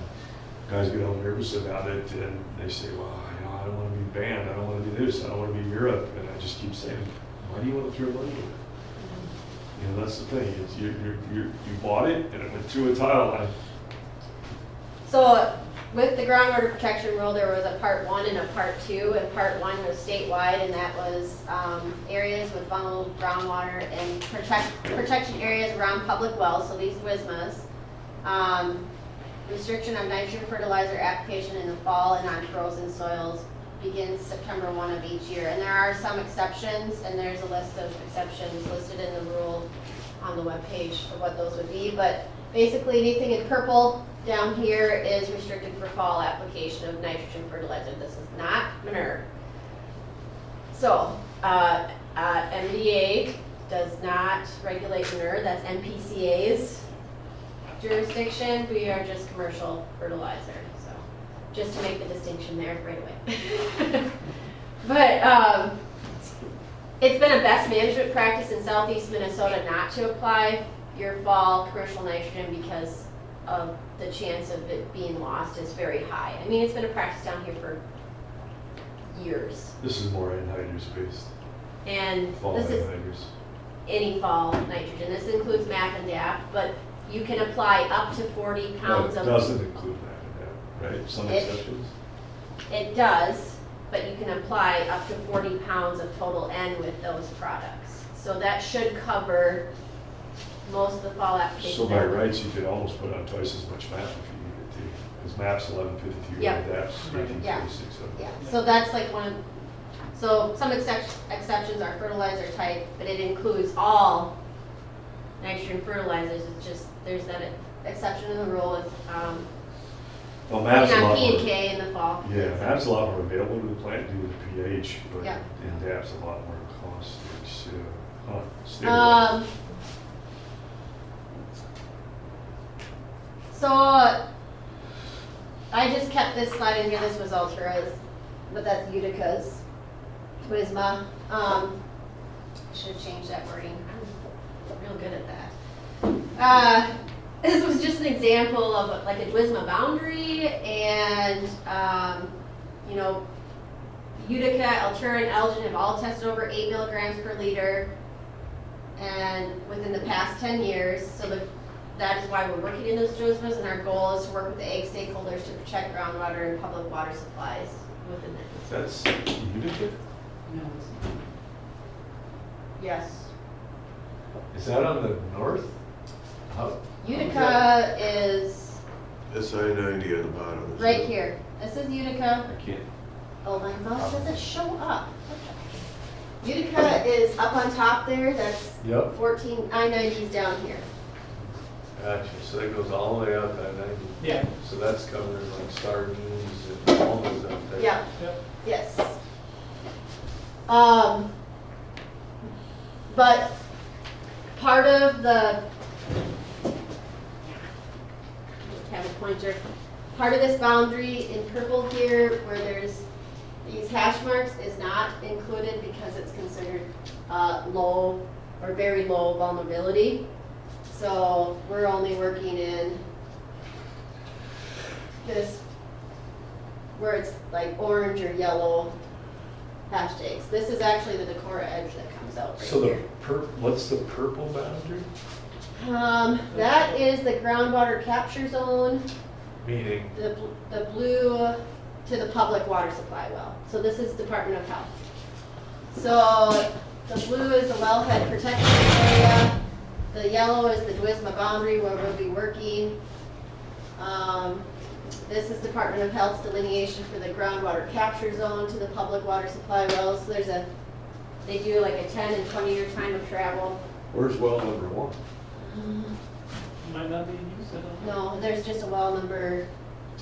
guys get all nervous about it and they say, well, I don't want to be banned, I don't want to do this, I don't want to be Europe. And I just keep saying, why do you want to throw money in it? That's the thing, is you bought it and it went through a tile line. So with the groundwater protection rule, there was a part 1 and a part 2, and part 1 was statewide, and that was areas with vulnerable groundwater and protection areas around public wells, so these WSMAs. Restriction of nitrogen fertilizer application in the fall and on frozen soils begins September 1 of each year. And there are some exceptions, and there's a list of exceptions listed in the rule on the webpage of what those would be. But basically anything in purple down here is restricted for fall application of nitrogen fertilizer. This is not manure. So MDA does not regulate manure. That's MPCA's jurisdiction. We are just commercial fertilizer. So just to make the distinction there right away. But it's been a best management practice in southeast Minnesota not to apply your fall commercial nitrogen because of the chance of it being lost is very high. I mean, it's been a practice down here for years. This is more anhydrous based. And Fall this is anhydrous. any fall nitrogen. This includes MAP and DAP, but you can apply up to 40 pounds No, it of... doesn't include that, right? Some exceptions? It does, but you can apply up to 40 pounds of total N with those products. So that should cover most of the fall applications. So by rights, you could almost put on twice as much map if you needed to, because map's 1152, Yeah. and that's 1946. Yeah, so that's like one, so some exceptions are fertilizer type, but it includes all nitrogen fertilizers. It's just, there's that exception in the rule with, Well, map's a on lot P and more, K in the fall. yeah, map's a lot more available to the plant due to the pH, but Yeah. in DAP's a lot more costly, so, stay So, I just kept this slide in here, this was Ultras, but that's Utica's, Adwisma. Should have changed that wording, I'm real good at that. This was just an example of like a Adwisma boundary, and, you know, Utica, Altura, and Elgin have all tested over 8 milligrams per liter, and within the past 10 years, so that is why we're working in those Adwismas, and our goal is to work with the ag stakeholders to protect groundwater and public water supplies within it. That's Utica? No, it's not. Yes. Is that on the north? How? Utica is It's I-90 on the bottom. isn't right it? here. This is Utica. I can't. Oh, my mouse doesn't show up. Utica is up on top there, that's Yep. 14, I-90's down here. Gotcha, so that goes all the way out that 90. Yeah. So that's covering like Star Dunes and all those out there. Yeah, Yep. yes. But part of the, have a pointer, part of this boundary in purple here where there's these hash marks is not included because it's considered low or very low vulnerability. So we're only working in this, where it's like orange or yellow hashtags. This is actually the Decorah edge that comes out right So the here. what's the purple boundary? That is the groundwater capture zone, Meaning? the blue to the public water supply well. So this is Department of Health. So the blue is the wellhead protection area. The yellow is the Adwisma boundary where we'll be working. This is Department of Health's delineation for the groundwater capture zone to the public water supply wells. So they do like a 10 and 20 year time of travel. Where's well number 1? Might not be used at all. No, there's just a well number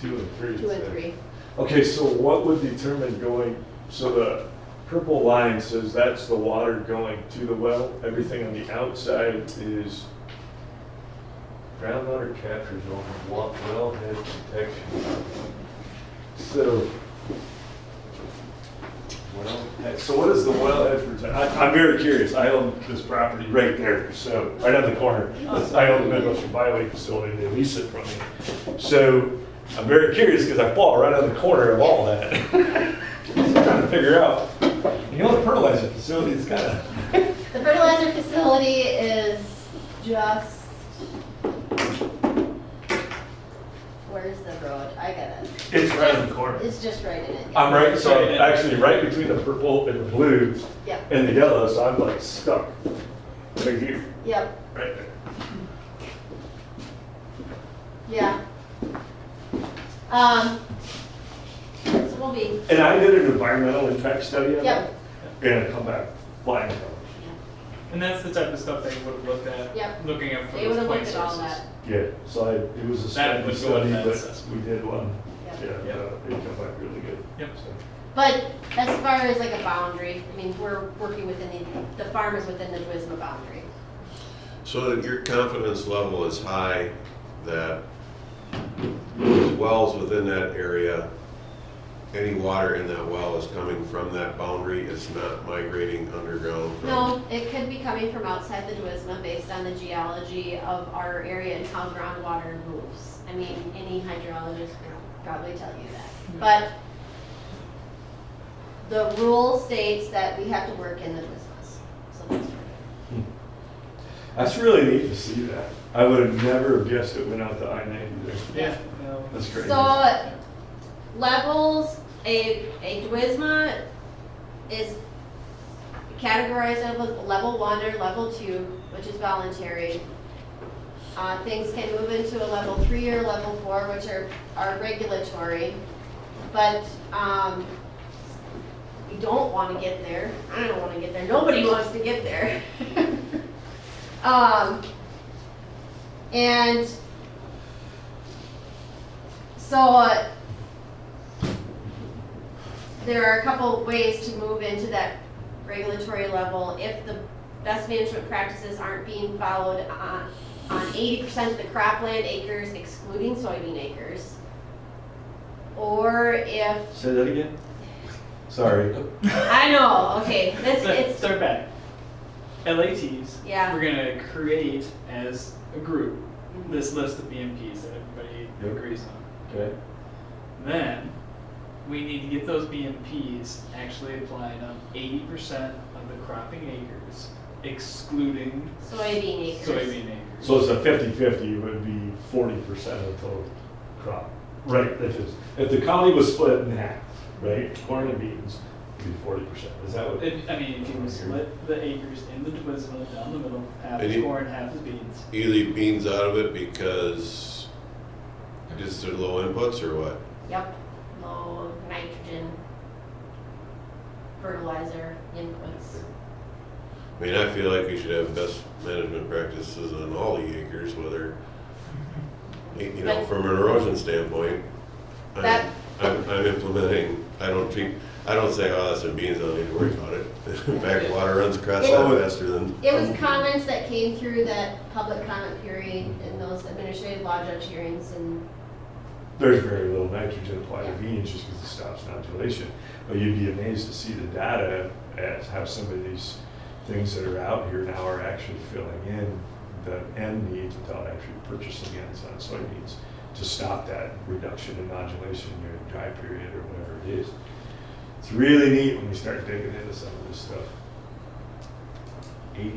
2 and 3. 2 and 3. Okay, so what would determine going, so the purple line says that's the water going to the well. Everything on the outside is groundwater capture zone, wellhead protection. So, so what is the wellhead protection? I'm very curious. I own this property right there, so right on the corner. I own the Midwestern Byway facility. They lease it from me. So I'm very curious because I fall right on the corner of all that. I'm trying to figure out. You know, the fertilizer facility is kind of. The fertilizer facility is just, where's the road? I got it. It's right on the corner. It's just right in it. I'm right, so I'm actually right between the purple and the blues Yep, and the yellow, so I'm like stuck right here, yep, right there. yeah. So we'll be, And I did an environmental impact study on yep, that, and I come back flying colors. And that's the type of stuff they would have looked at, Yep. looking at for they would those have point looked at all sources. that. Yeah, so it was a That study, would go in that but assessment. we did one, Yep. yeah, Yep. it came back really good. Yep. So. But as far as like a boundary, I mean, we're working within the farm is within the Adwisma boundary. So that your confidence level is high that those wells within that area, any water in that well is coming from that boundary, it's not migrating underground from? No, it could be coming from outside the Adwisma based on the geology of our area and how groundwater moves. I mean, any hydrologist can probably tell you that. But the rule states that we have to work in the Adwismas, so that's right. That's really neat to see that. I would have never have guessed it went out to I-90 there. Yeah. No. That's great. So levels, a Adwisma is categorized as level 1 or level 2, which is voluntary. things can move into a level 3 or level 4, which are regulatory. But you don't want to get there. I don't want to get there. Nobody wants to get there. And so there are a couple ways to move into that regulatory level if the best management practices aren't being followed on 80% of the cropland acres, excluding soybean acres. Or if, Say that again? Sorry. I know, okay, it's, Start back. LATs. Yeah. We're gonna create as a group this list of BMPs that everybody Yep. agrees on. Okay. Then we need to get those BMPs actually applied on 80% of the cropping acres, excluding soybean acres. soybean acres. So it's a 50-50, would be 40% of total crop. Right, if the county was split in half, right, corn and beans, it'd be 40%. Is that what? I mean, if you split the acres in the Adwisma down the middle, half And is you- corn, half is beans. You leave beans out of it because just they're low inputs or what? Yep, low nitrogen, fertilizer inputs. I mean, I feel like we should have best management practices on all the acres, whether, you know, But- from an erosion standpoint. That- I'm implementing, I don't say, oh, that's in beans, I don't need to worry about it. In fact, water runs across that faster than. It was comments that came through that public comment period in those administrative law judge hearings, and There's very little nitrogen applied to beans just because it stops nodulation. But you'd be amazed to see the data as how some of these things that are out here now are actually filling in the end needs without actually purchasing ends on soybeans to stop that reduction in nodulation during dry period or whatever it is. It's really neat when you start digging into some of this stuff. 80%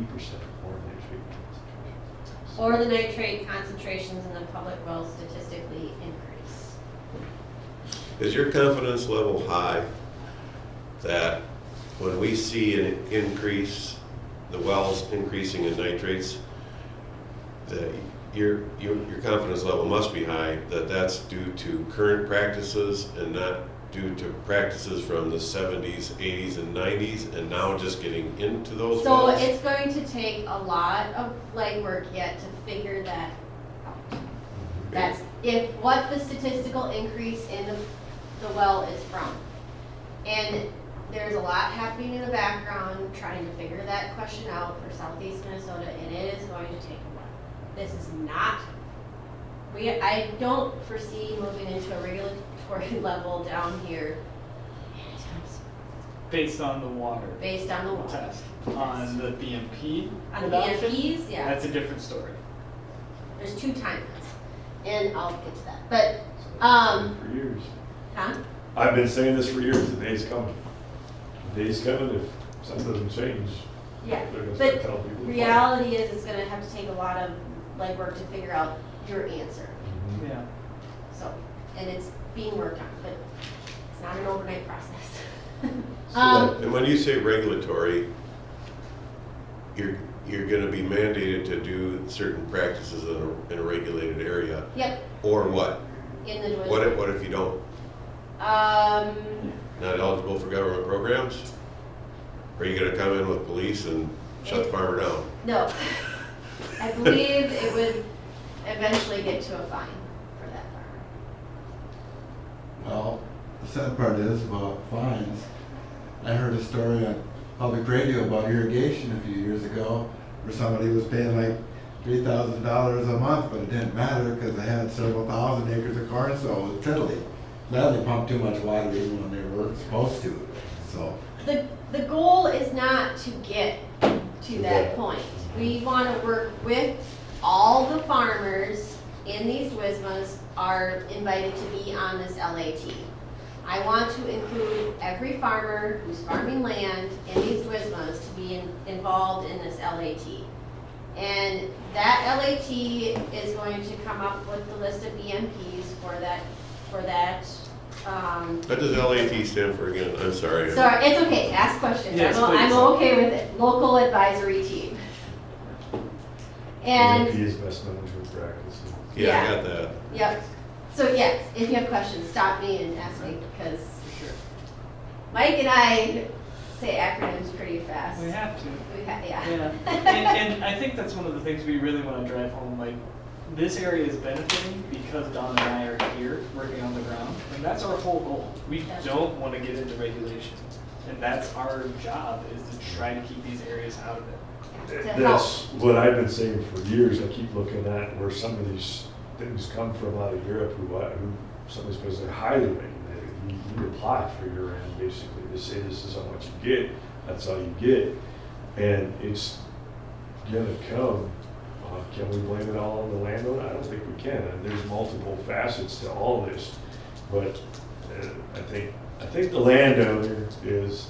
more nitrate concentration. or the nitrate concentrations in the public wells statistically increase. Is your confidence level high that when we see an increase, the wells increasing in nitrates, that your confidence level must be high, that that's due to current practices and not due to practices from the 70s, 80s, and 90s, and now just getting into those So wells? it's going to take a lot of legwork yet to figure that out. That's if what the statistical increase in the well is from. And there's a lot happening in the background trying to figure that question out for southeast Minnesota, and it is going to take a while. This is not, I don't foresee moving into a regulatory level down here anytime soon, Based on the water based on the water. test. On the BMP On the adoption, BMPs, yeah. that's a different story. There's 2 timelines, and I'll get to that. But, For years. huh? I've been saying this for years, the day's coming. The day's coming, if something doesn't change, Yeah, they're gonna start but telling people. to reality is it's gonna have to take a lot of legwork to figure out your answer. fly. Yeah. So, and it's being worked on, but it's not an overnight process. And when you say regulatory, you're gonna be mandated to do certain practices in a regulated area, Yep, or what? in the What Dwizzle. if you don't? Um, Not eligible for government programs? Or are you gonna come in with police and shut the farmer down? no. I believe it would eventually get to a fine for that farmer. Well, the sad part is about fines. I heard a story on public radio about irrigation a few years ago where somebody was paying like $3,000 a month, but it didn't matter because they had several thousand acres of corn, so it was piddly. Now they pump too much water even when they weren't supposed to, so. The goal is not to get to that point. We want to work with all the farmers in these WSMAs are invited to be on this LAT. I want to include every farmer who's farming land in these WSMAs to be involved in this LAT. And that LAT is going to come up with the list of BMPs for that. What does LAT stand for again? I'm sorry. Sorry, it's okay, ask questions. Yes, I'm please. okay with it. Local Advisory Team. And, Bmp is best management practice. Yeah, I Yeah. got that. yep. So yes, if you have questions, stop me and ask me, because Mike and I say acronyms pretty fast. We have to. Yeah. Yeah, and I think that's one of the things we really want to drive home. Like, this area is benefiting because Don and I are here working on the ground, and that's our whole goal. We don't want to get into regulations, and that's our job, is to try to keep these areas out of it. To help. That's what I've been saying for years. I keep looking at where some of these things come from out of Europe, who some of these places are highly regulated. You apply for your end, basically, to say this is how much you get, that's all you get. And it's gonna come. Can we blame it all on the landowner? I don't think we can. And there's multiple facets to all this. But I think the landowner is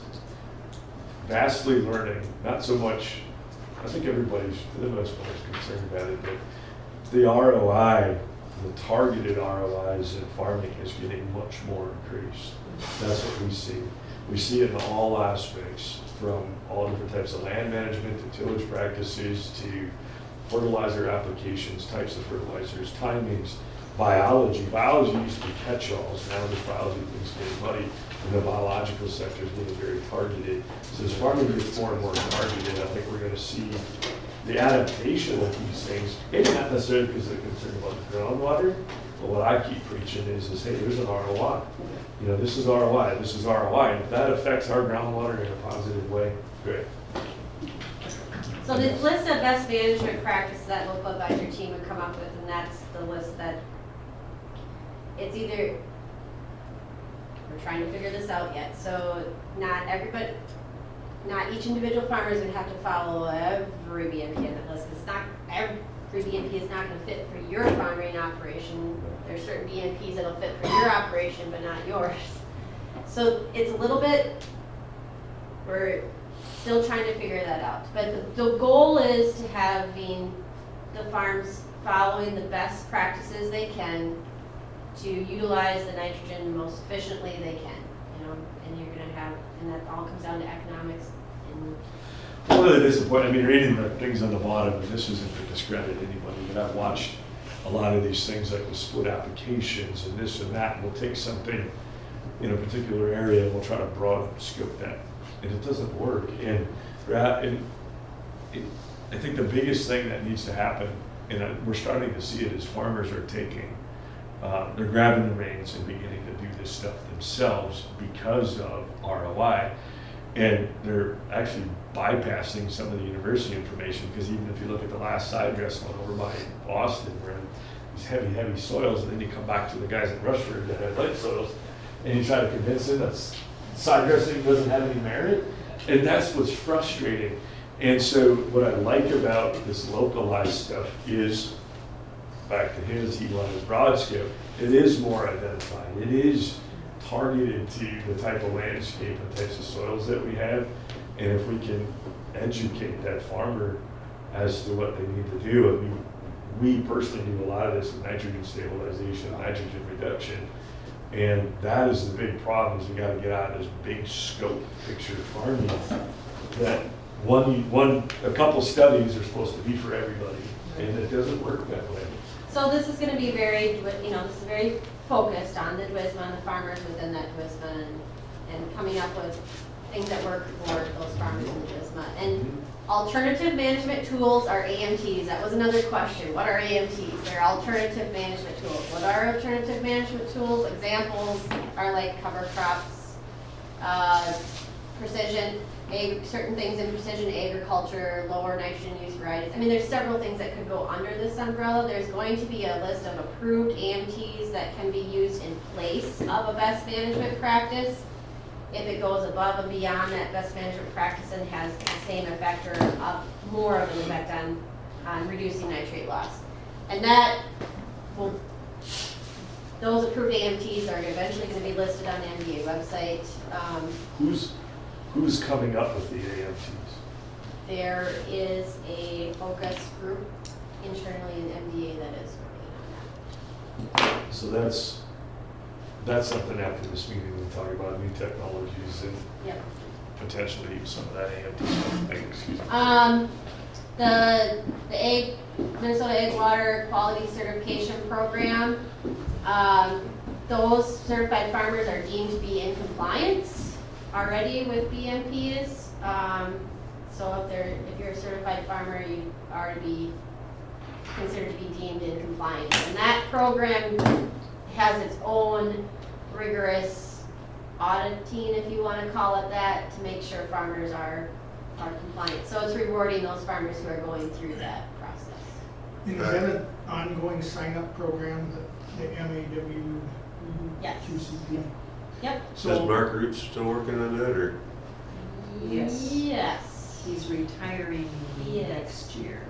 vastly learning, not so much, I think everybody's, for the most part, is concerned about it, but the ROI, the targeted ROIs in farming is getting much more increased. That's what we see. We see it in all aspects, from all different types of land management to tillage practices to fertilizer applications, types of fertilizers, timings, biology. Biology used to be catch-alls. Now there's biology things getting muddy, and the biological sector is getting very targeted. So as farming gets more and more targeted, I think we're going to see the adaptation of these things, maybe not necessarily because they're concerned about the groundwater, but what I keep preaching is hey, there's an ROI. You know, this is ROI, this is ROI, and if that affects our groundwater in a positive way, great. So this list of best management practices that local advisory team would come up with, and that's the list that, it's either, we're trying to figure this out yet, so not each individual farmer is gonna have to follow every BMP on that list. It's not, every BMP is not gonna fit for your farming operation. There's certain BMPs that'll fit for your operation, but not yours. So it's a little bit, we're still trying to figure that out. But the goal is to having the farms following the best practices they can to utilize the nitrogen most efficiently they can, you know, and you're gonna have, and that all comes down to economics. And One of the disappointing, I mean, reading the things on the bottom, and this isn't to discredit anybody, but I've watched a lot of these things like the split applications and this and that, and we'll take something in a particular area and we'll try to broad scope that, and it doesn't work. And I think the biggest thing that needs to happen, and we're starting to see it, is farmers are taking, they're grabbing the reins and beginning to do this stuff themselves because of ROI. And they're actually bypassing some of the university information, because even if you look at the last side dress one over by Boston, where these heavy soils, and then you come back to the guys in Rushford that had light soils, and you try to convince them that side dressing doesn't have any merit, and that's what's frustrating. And so what I like about this localized stuff is, back to his, he wanted broad scope, it is more identified. It is targeted to the type of landscape and types of soils that we have. And if we can educate that farmer as to what they need to do, I mean, we personally do a lot of this with nitrogen stabilization, nitrogen reduction. And that is the big problem, is we got to get out of this big scope picture farming. That a couple studies are supposed to be for everybody, and it doesn't work that way. so this is gonna be very, you know, this is very focused on the Adwisma and the farmers within that Adwisma, and coming up with things that work for those farmers in the Adwisma. And alternative management tools are AMTs. That was another question. What are AMTs? They're alternative management tools. What are alternative management tools? Examples are like cover crops, precision, certain things in precision agriculture, lower nitrogen use varieties. I mean, there's several things that could go under this umbrella. There's going to be a list of approved AMTs that can be used in place of a best management practice. If it goes above and beyond that best management practice and has the same effect or more of an effect on reducing nitrate loss. And that will, those approved AMTs are eventually going to be listed on the MDA website. Who's coming up with the AMTs? There is a focus group internally in MDA that is working on that. So that's something after this meeting, we'll talk about new technologies and Yep. potentially some of that AMT stuff. Excuse me. The Minnesota Egg Water Quality Certification Program, those certified farmers are deemed to be in compliance already with BMPs. So if you're a certified farmer, you are to be considered to be deemed in compliance. And that program has its own rigorous auditing, if you want to call it that, to make sure farmers are compliant. So it's rewarding those farmers who are going through that process. And is that an ongoing sign-up program, the MAW? Yes. QCP? Yep. Is So, Mark Root still working on that, or? Yes. Yes. He's retiring Yes. next year.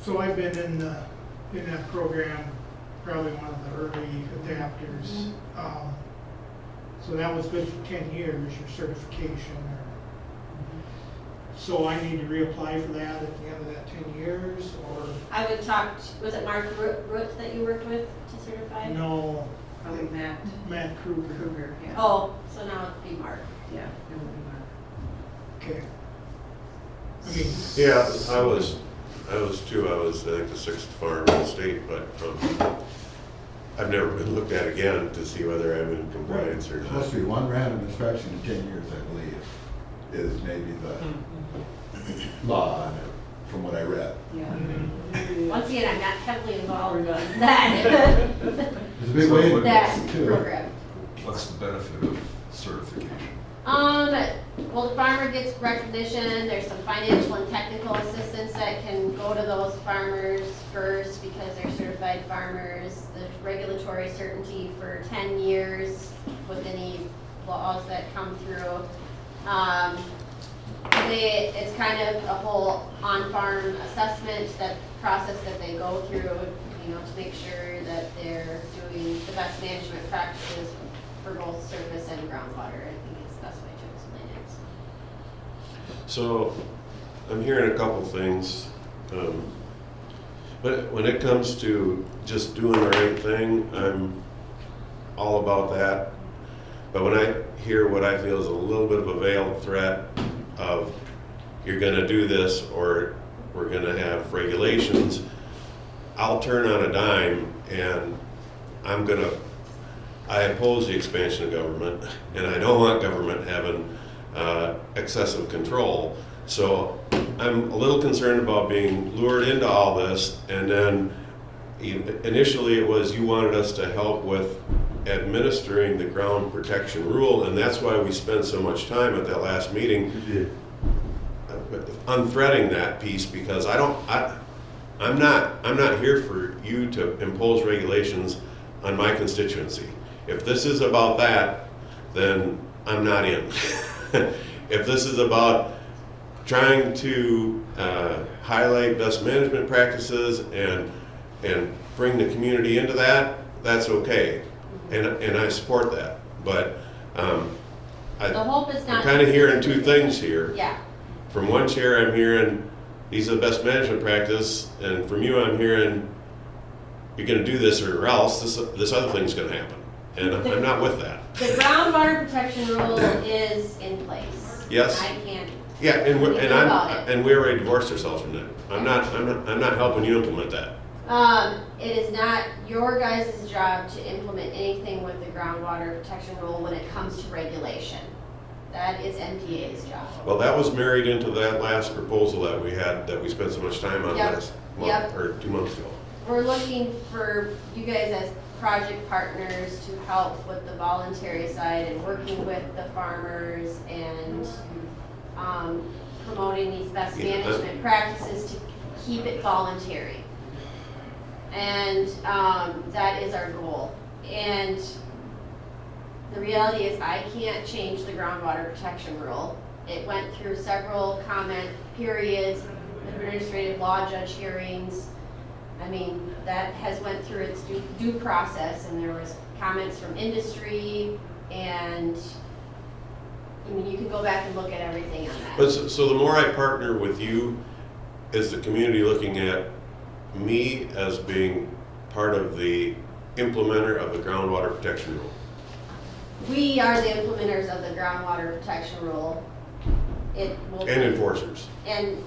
so I've been in that program, probably one of the early adapters. So that was good for 10 years, your certification. So I need to reapply for that at the end of that 10 years, or? I would talk, was it Mark Root that you worked with to certify? No, Probably Matt Matt Kruger. Kruger, yeah. Oh, so now it'd be Mark. Yeah, it will be Mark. Okay. I mean, Yeah, I was too. I was, I think, the 6th farm in the state, but I've never been looked at again to see whether I'm in compliance or There's not. supposed to be one random inspection in 10 years, I believe, is maybe the law on it, from what I read. Yeah. Once again, I'm not heavily involved in that, There's a big way to that too. program. What's the benefit of certification? Well, the farmer gets recognition, there's some financial and technical assistance that can go to those farmers first because they're certified farmers. There's regulatory certainty for 10 years with any laws that come through. It's kind of a whole on-farm assessment, that process that they go through, to make sure that they're doing the best management practices for both surface and groundwater. I think it's the best way to explain it. So I'm hearing a couple things, but when it comes to just doing the right thing, I'm all about that. But when I hear what I feel is a little bit of a veiled threat of you're going to do this or we're going to have regulations, I'll turn on a dime and I oppose the expansion of government, and I don't want government having excessive control. So I'm a little concerned about being lured into all this, and then initially it was you wanted us to help with administering the ground protection rule, and that's why we spent so much time at that last meeting unthreading that piece, because I'm not here for you to impose regulations on my constituency. If this is about that, then I'm not in. If this is about trying to highlight best management practices and bring the community into that, that's okay, and I support that. But The hope is not. I'm kind of hearing two things here. Yeah, From one chair, I'm hearing these are the best management practice, and from you, I'm hearing you're going to do this or else this other thing's going to happen, and I'm not with that. the groundwater protection rule is in place. Yes. I can't. Yeah, and Think about it. we already divorced ourselves from that. I'm not helping you implement that. It is not your guys' job to implement anything with the groundwater protection rule when it comes to regulation. That is MPA's job. Well, that was married into that last proposal that we had, that we spent so much time on Yep. last month, Yep. or 2 months ago. We're looking for you guys as project partners to help with the voluntary side and working with the farmers and promoting these best Yeah. management practices to keep it voluntary. And that is our goal. And the reality is I can't change the groundwater protection rule. It went through several comment periods, administrative law judge hearings. I mean, that has went through its due process, and there was comments from industry, and I mean, you can go back and look at everything on that. But so the more I partner with you, is the community looking at me as being part of the implementer of the groundwater protection rule? We are the implementers of the groundwater protection rule. It will And be- enforcers. And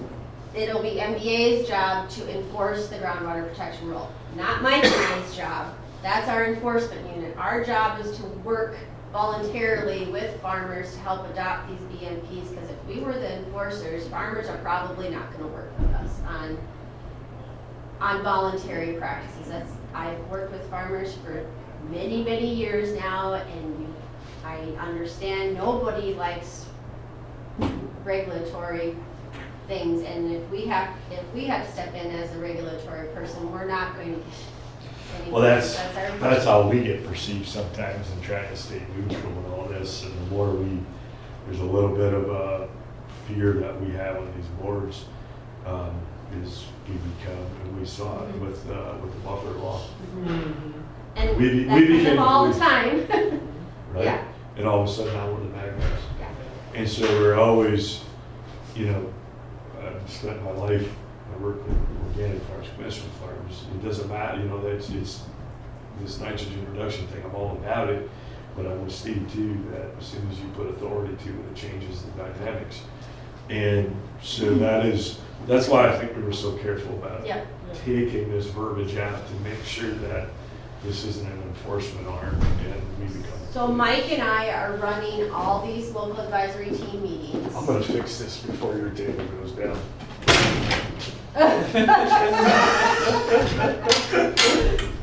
it'll be MBA's job to enforce the groundwater protection rule, not Mike and I's job. That's our enforcement unit. Our job is to work voluntarily with farmers to help adopt these BMPs, because if we were the enforcers, farmers are probably not gonna work with us on voluntary practices. I've worked with farmers for many, many years now, and I understand nobody likes regulatory things, and if we have to step in as a regulatory person, we're not going to get anywhere. Well, that's our how we get perceived sometimes in trying to stay neutral and all this, and the more there's a little bit of a fear that we have on these boards, is we become, and we saw it with the buffer law. And we that kind became of all the police. time. Right? Yeah. And all of a sudden now we're the bad guys. Yeah. And so we're always, I've spent my life, I work with organic farms, conventional farms. It doesn't matter, it's this nitrogen reduction thing, I'm all about it. But I would Steve too, that as soon as you put authority to it, it changes the dynamics. And so that's why I think we were so careful about Yep. taking this verbiage out to make sure that this isn't an enforcement arm and we become. So Mike and I are running all these local advisory team meetings. I'm gonna fix this before your table goes down.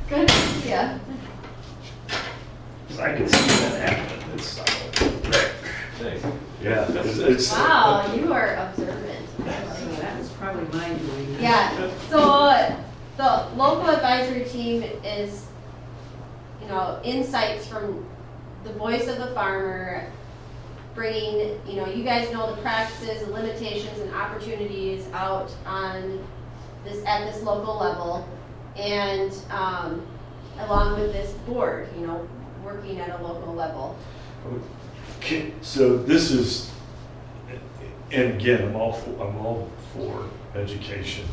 Good idea. I can see that happening. It's Thanks. yeah, it's Wow, you are observant. That's probably my doing. Yeah, so the local advisory team is, insights from the voice of the farmer, bringing, you guys know the practices and limitations and opportunities out on at this local level, and along with this board, working at a local level. Okay, so this is, and again, I'm all for education.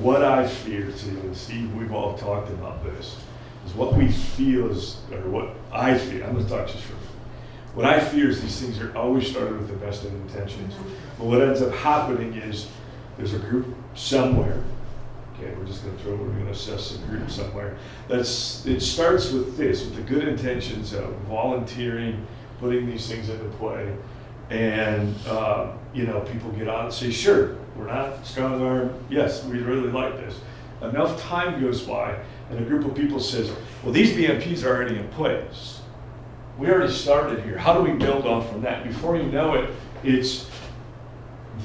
What I fear too, and Steve, we've all talked about this, is what we feel is, or what I fear, I'm gonna talk just for me. What I fear is these things are always started with the best of intentions. But what ends up happening is there's a group somewhere, okay, we're gonna assess a group somewhere. It starts with the good intentions of volunteering, putting these things into play. And, people get on and say, sure, we're not strong arm. Yes, we really like this. Enough time goes by and a group of people says, well, these BMPs are already in place. We already started here. How do we build on from that? Before you know it,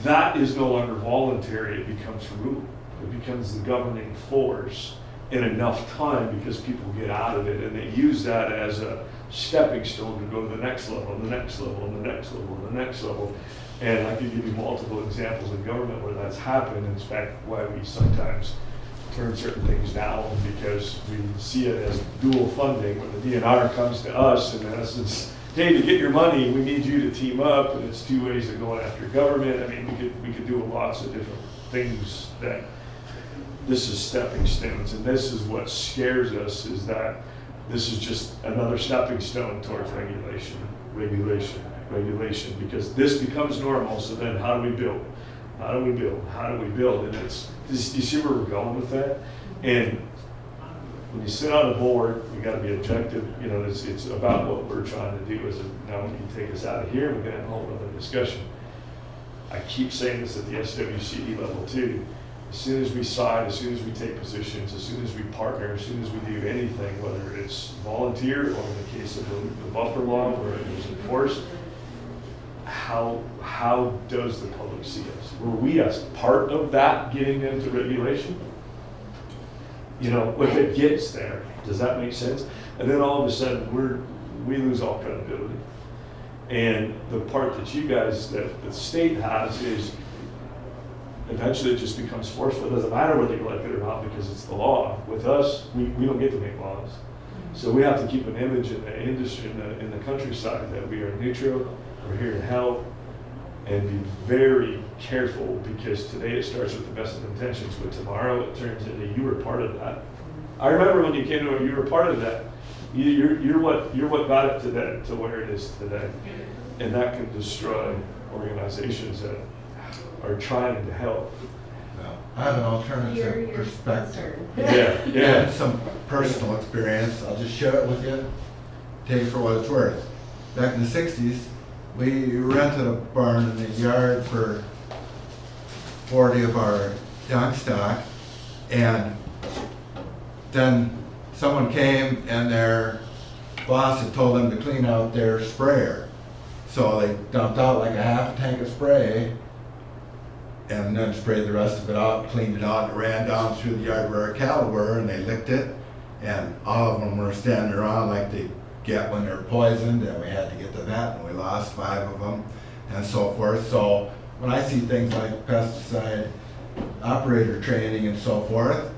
that is no longer voluntary. It becomes rule. It becomes the governing force in enough time because people get out of it and they use that as a stepping stone to go to the next level, and the next level, and the next level, and the next level. And I could give you multiple examples in government where that's happened. In fact, why we sometimes turn certain things down, because we see it as dual funding, when the DNR comes to us and in essence, hey, to get your money, we need you to team up, and it's two ways of going after government. I mean, we could do lots of different things. That this is stepping stones, and this is what scares us, is that this is just another stepping stone towards regulation, because this becomes normal. So then how do we build? How do we build? And you see where we're going with that? And when you sit on a board, you got to be objective. It's about what we're trying to do. Now when you take us out of here, we're going to have a whole other discussion. I keep saying this at the SWCD level too. As soon as we sign, as soon as we take positions, as soon as we partner, as soon as we do anything, whether it's volunteer or in the case of the buffer law where it was enforced, how does the public see us? Were we as part of that getting into regulation? If it gets there, does that make sense? And then all of a sudden we lose all credibility. And the part that you guys, that the state has, is eventually it just becomes forceful. It doesn't matter whether you like it or not because it's the law. With us, we don't get to make laws. So we have to keep an image in the industry, in the countryside, that we are neutral, we're here to help, and be very careful, because today it starts with the best of intentions, but tomorrow it turns into you were part of that. I remember when you came to it, you were part of that. You're what got it to where it is today. And that can destroy organizations that are trying to help. Well, I have an Your alternative perspective. concern. And some personal experience, I'll just share it with you, take it for what it's worth. Back in the 60s, we rented a barn in the yard for 40 of our young stock, and then someone came and their boss had told them to clean out their sprayer. So they dumped out like a half a tank of spray and then sprayed the rest of it out, cleaned it out, and ran down through the yard where our cattle were, and they licked it. And all of them were standing around like they get when they're poisoned, and we had to get to that, and we lost 5 of them, and so forth. So when I see things like pesticide operator training and so forth,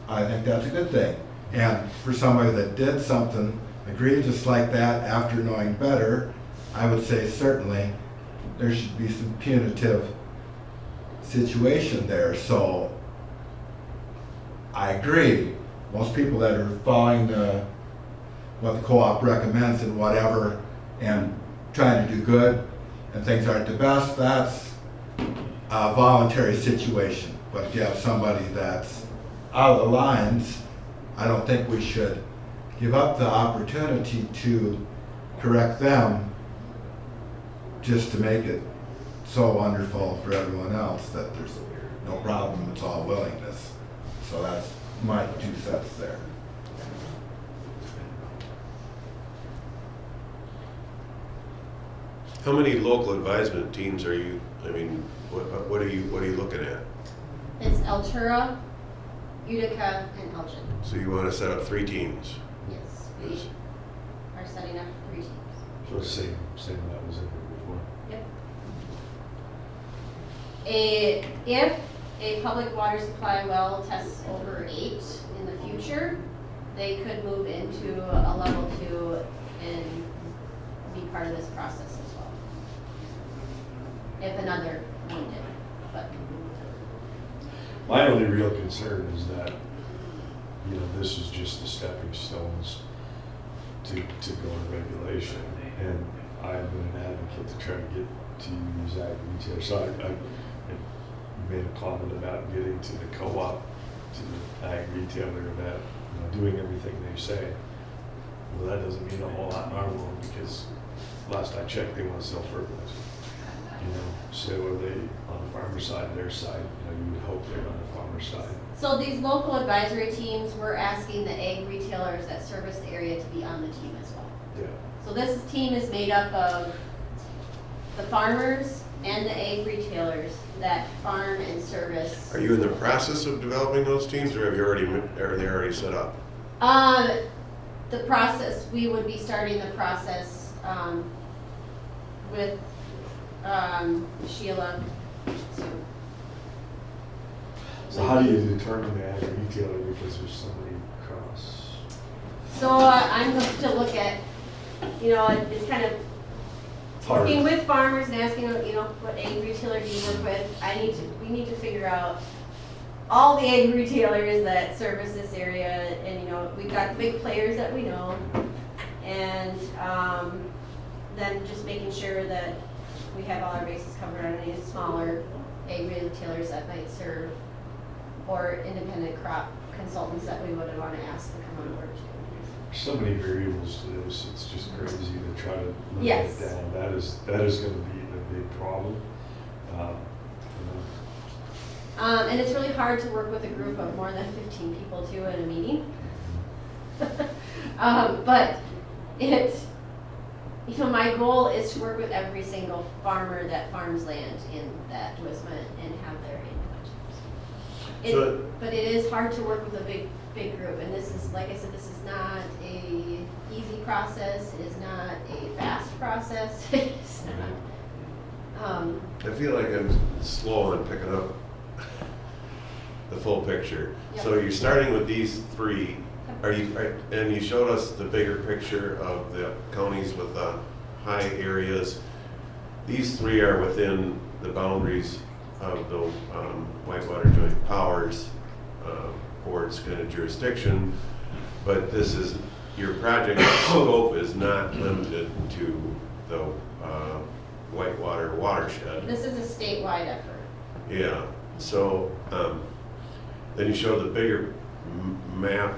I think that's a good thing. And for somebody that did something egregious like that after knowing better, I would say certainly there should be some punitive situation there. So I agree. Most people that are following what the co-op recommends and whatever, and trying to do good, and things aren't the best, that's a voluntary situation. But if you have somebody that's out of the lines, I don't think we should give up the opportunity to correct them just to make it so wonderful for everyone else that there's no problem, it's all willingness. So that's my 2 cents there. How many local advisement teams are you, I mean, what are you looking at? It's Altura, Utica, and Elgin. So you want to set up 3 teams? Yes, we Yes. are setting up 3 teams. So same that was in here before. Yep. If a public water supply well tests over 8 in the future, they could move into a level 2 and be part of this process as well. If another one did, but. My only real concern is that, you know, this is just the stepping stones to go to regulation. And I've been an advocate to try to get to use ag retail. So I made a comment about getting to the co-op, to the ag retailer, that, you know, doing everything they say. Well, that doesn't mean a whole lot in our world, because last I checked, they want to sell fertilizer. You know, so are they on the farmer side, their side? You know, you would hope they're on the farmer side. So these local advisory teams, we're asking the ag retailers that service the area to be on the team as well. Yeah. So this team is made up of the farmers and the ag retailers that farm and service. Are you in the process of developing those teams, or are they already set up? The process, we would be starting the process with Sheila soon. So how do you determine the ag retailer, because there's so many across? So I'm going to look at, you know, it's kind of Hard. working with farmers and asking, you know, what ag retailer do you work with? We need to figure out all the ag retailers that service this area, and, you know, we've got the big players that we know, and then just making sure that we have all our bases covered on any smaller ag retailers that might serve, or independent crop consultants that we would want to ask to come on board too. There's so many variables to this, it's just crazy to try to limit Yes. it down. That is going to be a big problem. And it's really hard to work with a group of more than 15 people too in a meeting. But you know, my goal is to work with every single farmer that farms land in that Adwisma and have their input. But it is hard to work with a big group, and this is, like I said, this is not a easy process. It is not a fast process. It's not, I feel like I'm slow on picking up the full picture. Yep. So you're starting with these 3. And you showed us the bigger picture of the counties with the high areas. These 3 are within the boundaries of the Whitewater Joint Powers Board's kind of jurisdiction, but this is, your project scope is not limited to the Whitewater watershed. this is a statewide effort. Yeah, So, then you show the bigger map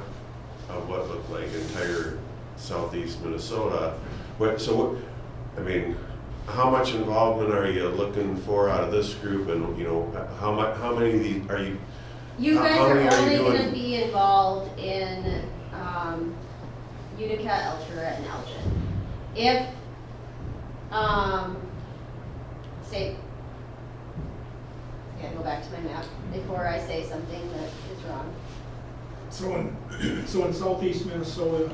of what looked like entire southeast Minnesota. I mean, how much involvement are you looking for out of this group, and, you know, how many of these are you? You guys How are many are you only doing? gonna be involved in, Utica, Altura, and Elgin. If, say, I gotta go back to my map before I say something that is wrong. So in southeast Minnesota,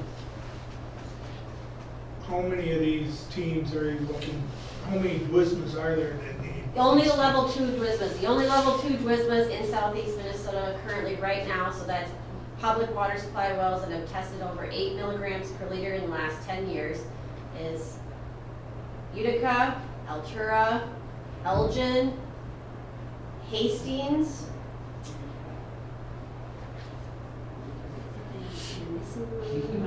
how many of these teams are you looking, how many Adwismas are there that need? Only the level 2 Adwismas. The only level 2 Adwismas in southeast Minnesota currently right now, so that's public water supply wells that have tested over 8 milligrams per liter in the last 10 years, is Utica, Altura, Elgin, Hastings.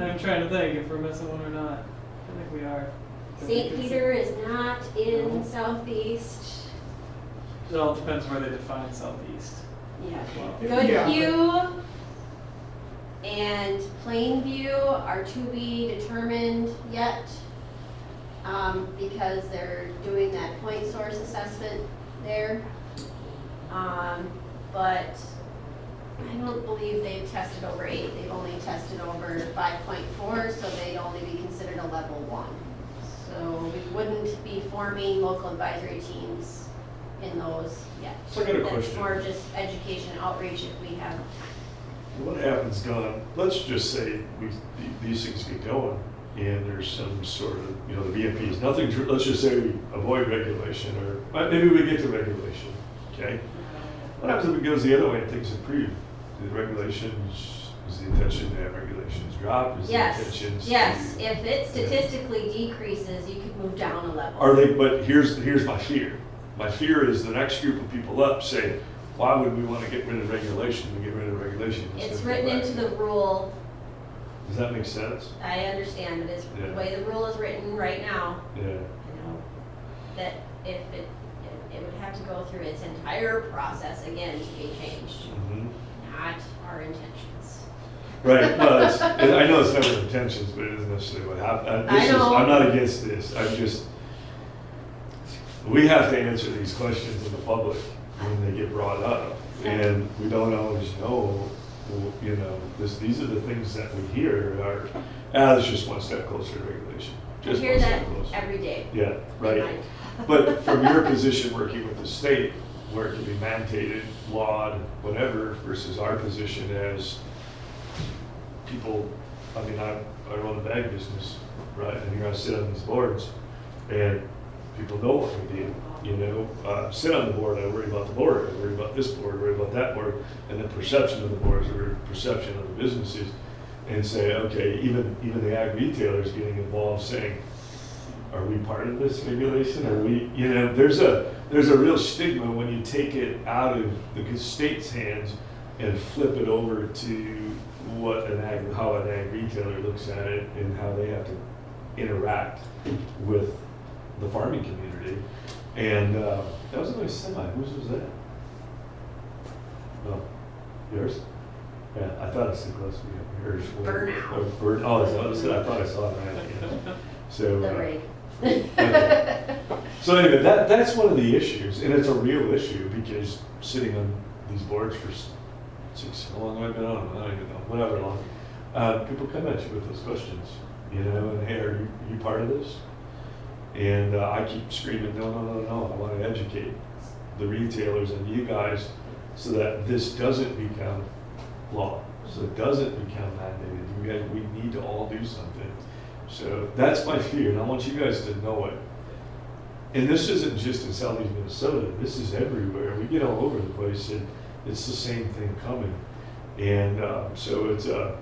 I'm trying to think if we're missing one or not. I think we are. St. Peter is not in southeast. It all depends where they define southeast. Yeah. Yeah, Goodhue and Plainview are to be determined yet, because they're doing that point source assessment there. But I don't believe they've tested over 8. They've only tested over 5.4, so they'd only be considered a level 1. So we wouldn't be forming local advisory teams in those yet. So I got a That's question. more just education outreach if we have time. What happens, Don, let's just say these things get going and there's some sort of, you know, the BMP is nothing, let's just say we avoid regulation, or maybe we get to regulation, okay? What happens if it goes the other way and things improve? Do the regulations, is the intention to have regulations drop? Is the Yes, intention yes, to- if it statistically decreases, you could move down a level. Are they, but here's my fear. My fear is the next group of people up say, why would we want to get rid of regulation? We get rid of regulation. It's gonna go written back. into the rule, Does that make sense? I understand, but it's Yeah. the way the rule is written right now, Yeah. you know, that if it would have to go through its entire process again to be changed, Mhm. not our intentions. Right, no, I know it's never intentions, but it isn't necessarily what happened. I know. I'm not against this, we have to answer these questions in the public when they get brought up. And we don't always know, you know, these are the things that we hear are, it's just one step closer to regulation. I Just hear one that step closer. every day. Yeah, right. Right. But from your position working with the state, where it can be mandated, lawed, whatever, versus our position as people, I mean, I run a bag business, right, and here I sit on these boards, and people know what we do, you know? Sit on the board, I worry about the board, I worry about this board, I worry about that board, and the perception of the boards, or perception of the businesses, and say, okay, even the ag retailers getting involved, saying, are we part of this regulation? Are we, you know, there's a real stigma when you take it out of the state's hands and flip it over to how an ag retailer looks at it and how they have to interact with the farming community. And that was a nice semi. Whose was that? Oh, yours? Yeah, I thought it said close to me. Yours. Burnout. Oh, is that what it said? I thought I saw it right. Yeah. So. The rig. Okay. So anyway, that's one of the issues, and it's a real issue because sitting on these boards for how long have I been on? I don't even know, whatever long. People come at you with those questions, you know, and hey, are you part of this? And I keep screaming, no, I want to educate the retailers and you guys so that this doesn't become law, so it doesn't become mandated. We need to all do something. So that's my fear, and I want you guys to know it. And this isn't just in southeast Minnesota, this is everywhere. We get all over the place, and it's the same thing coming. And so it's to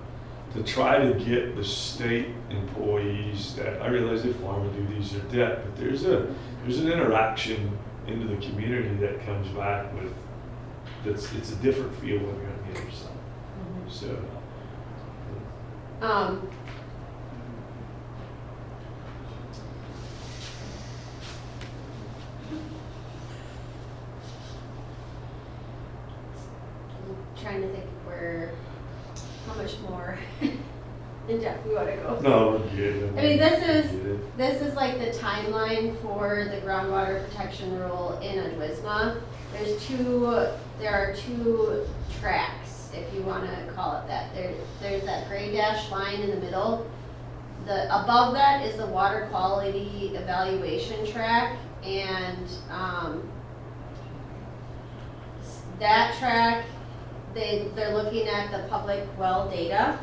try to get the state employees that, I realize they farm and do these, their debt, but there's an interaction into the community that comes back with, it's a different feel when you're on the other side. So. trying to think how much more in depth we wanna go. No, we're good. I mean, this is like the timeline for the groundwater protection rule in Adwisma. There are two tracks, if you wanna call it that. There's that gray dashed line in the middle. Above that is the water quality evaluation track, and that track, they're looking at the public well data,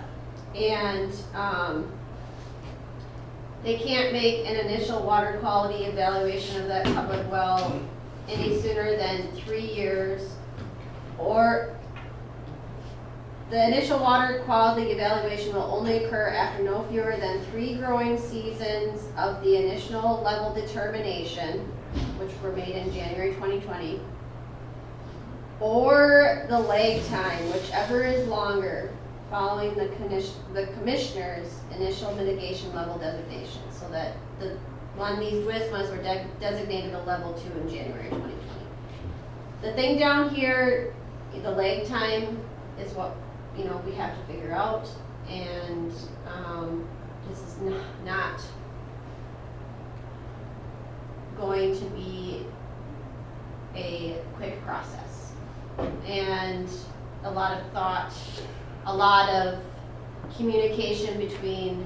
and they can't make an initial water quality evaluation of that public well any sooner than 3 years, or the initial water quality evaluation will only occur after no fewer than 3 growing seasons of the initial level determination, which were made in January 2020, or the lag time, whichever is longer, following the commissioner's initial mitigation level designation, so that these Adwismas were designated a level 2 in January 2020. The thing down here, the lag time is what, we have to figure out, and this is not going to be a quick process. And a lot of thought, a lot of communication between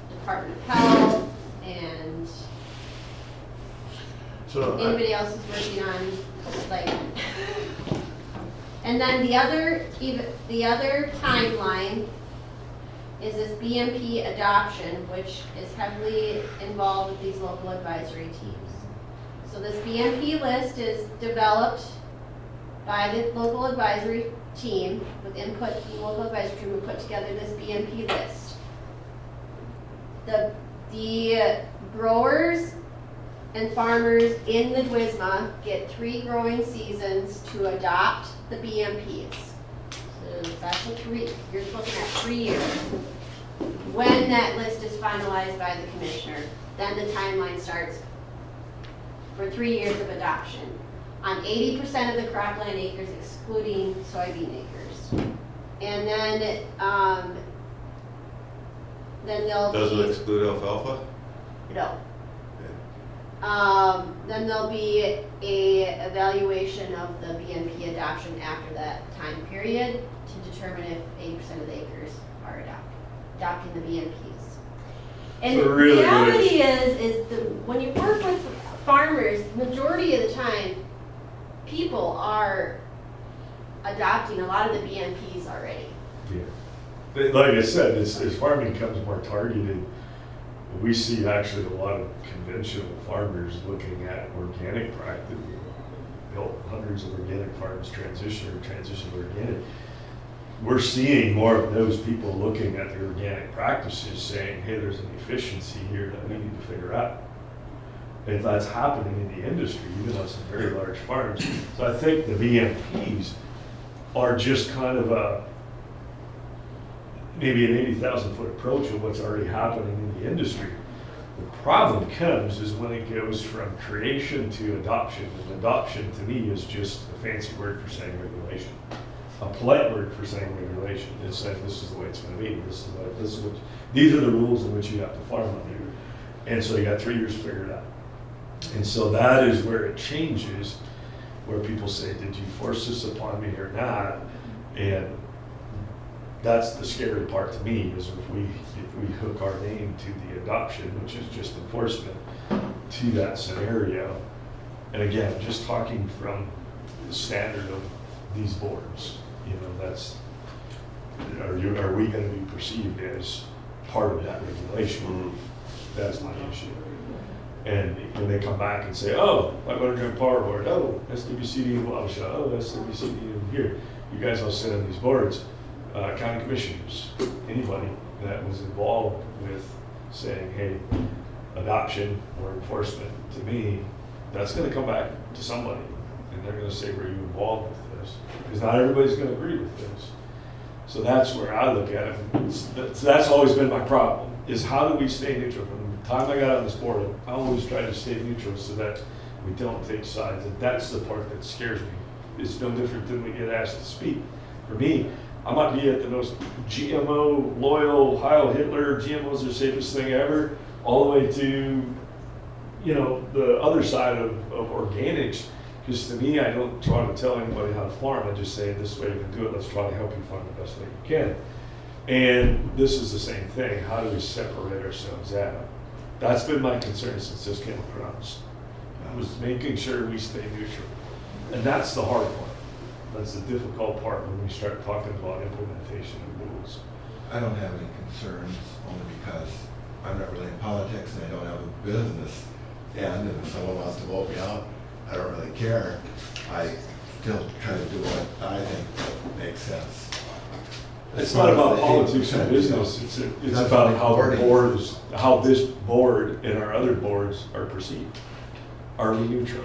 Department of Health and anybody else who's working on, like, and then the other timeline is this Bmp adoption, which is heavily involved with these local advisory teams. So this Bmp list is developed by the local advisory team with input from the local advisory team. We put together this Bmp list. The growers and farmers in the Adwisma get 3 growing seasons to adopt the BMPs. So that's you're looking at 3 years. When that list is finalized by the commissioner, then the timeline starts for 3 years of adoption on 80% of the cropland acres, excluding soybean acres. And then they'll Doesn't exclude alfalfa? No. Then there'll be a evaluation of the BMP adoption after that time period to determine if 80% of the acres are adopting the BMPs. And So the really reality is when you work with farmers, majority of the time, people are adopting a lot of the BMPs already. Yeah. Like I said, as farming becomes more targeted, we see actually a lot of conventional farmers looking at organic practice. Built hundreds of organic farms transition to organic. We're seeing more of those people looking at the organic practices saying, hey, there's an efficiency here that we need to figure out. If that's happening in the industry, even on some very large farms. So I think the BMPs are just kind of maybe an 80,000 foot approach of what's already happening in the industry. The problem comes is when it goes from creation to adoption. And adoption to me is just a fancy word for saying regulation. A polite word for saying regulation. It's saying this is the way it's going to be. These are the rules in which you have to farm under. And so you got 3 years to figure it out. And so that is where it changes, where people say, did you force this upon me or not? And that's the scary part to me, is if we hook our name to the adoption, which is just enforcement, to that scenario. And again, just talking from the standard of these boards, are we going to be perceived as part of that regulation? That's my issue. And when they come back and say, oh, Whitewater Joint Power Board, oh, SWCD in Waukesha, oh, SWCD in here, you guys all sit on these boards. County commissioners, anybody that was involved with saying, hey, adoption or enforcement, to me, that's going to come back to somebody. And they're going to say, were you involved with this? Because not everybody's going to agree with this. So that's where I look at it. That's always been my problem, is how do we stay neutral? From the time I got on this board, I always try to stay neutral so that we don't take sides. And that's the part that scares me is no different than we get asked to speak. For me, I might be at the most GMO loyal Heil Hitler, GMOs are the safest thing ever, all the way to, you know, the other side of organics. Because to me, I don't try to tell anybody how to farm. I just say, this is the way you can do it. Let's try to help you farm the best way you can. And this is the same thing. How do we separate ourselves out? That's been my concern since this came across. Was making sure we stay neutral. And that's the hard part. That's the difficult part when we start talking about implementation of rules. I don't have any concerns, only because I'm not really in politics and I don't have a business. And if someone wants to vote me out, I don't really care. I still try to do what I think makes sense. It's not about politics and business, it's about how the board is, how this board and our other boards are perceived. Are we neutral?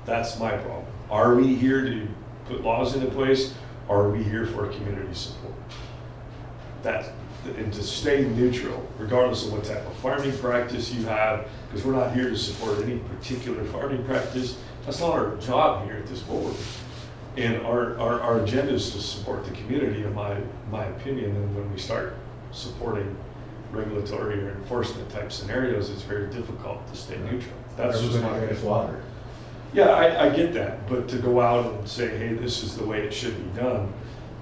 That's my problem. Are we here to put laws into place, or are we here for community support? And to stay neutral, regardless of what type of farming practice you have, because we're not here to support any particular farming practice. That's not our job here at this board. And our agenda is to support the community, in my opinion. And when we start supporting regulatory or enforcement type scenarios, it's very difficult to stay neutral. That's just my Everybody drinks water. Yeah, I get that, but to go out and say, hey, this is the way it should be done,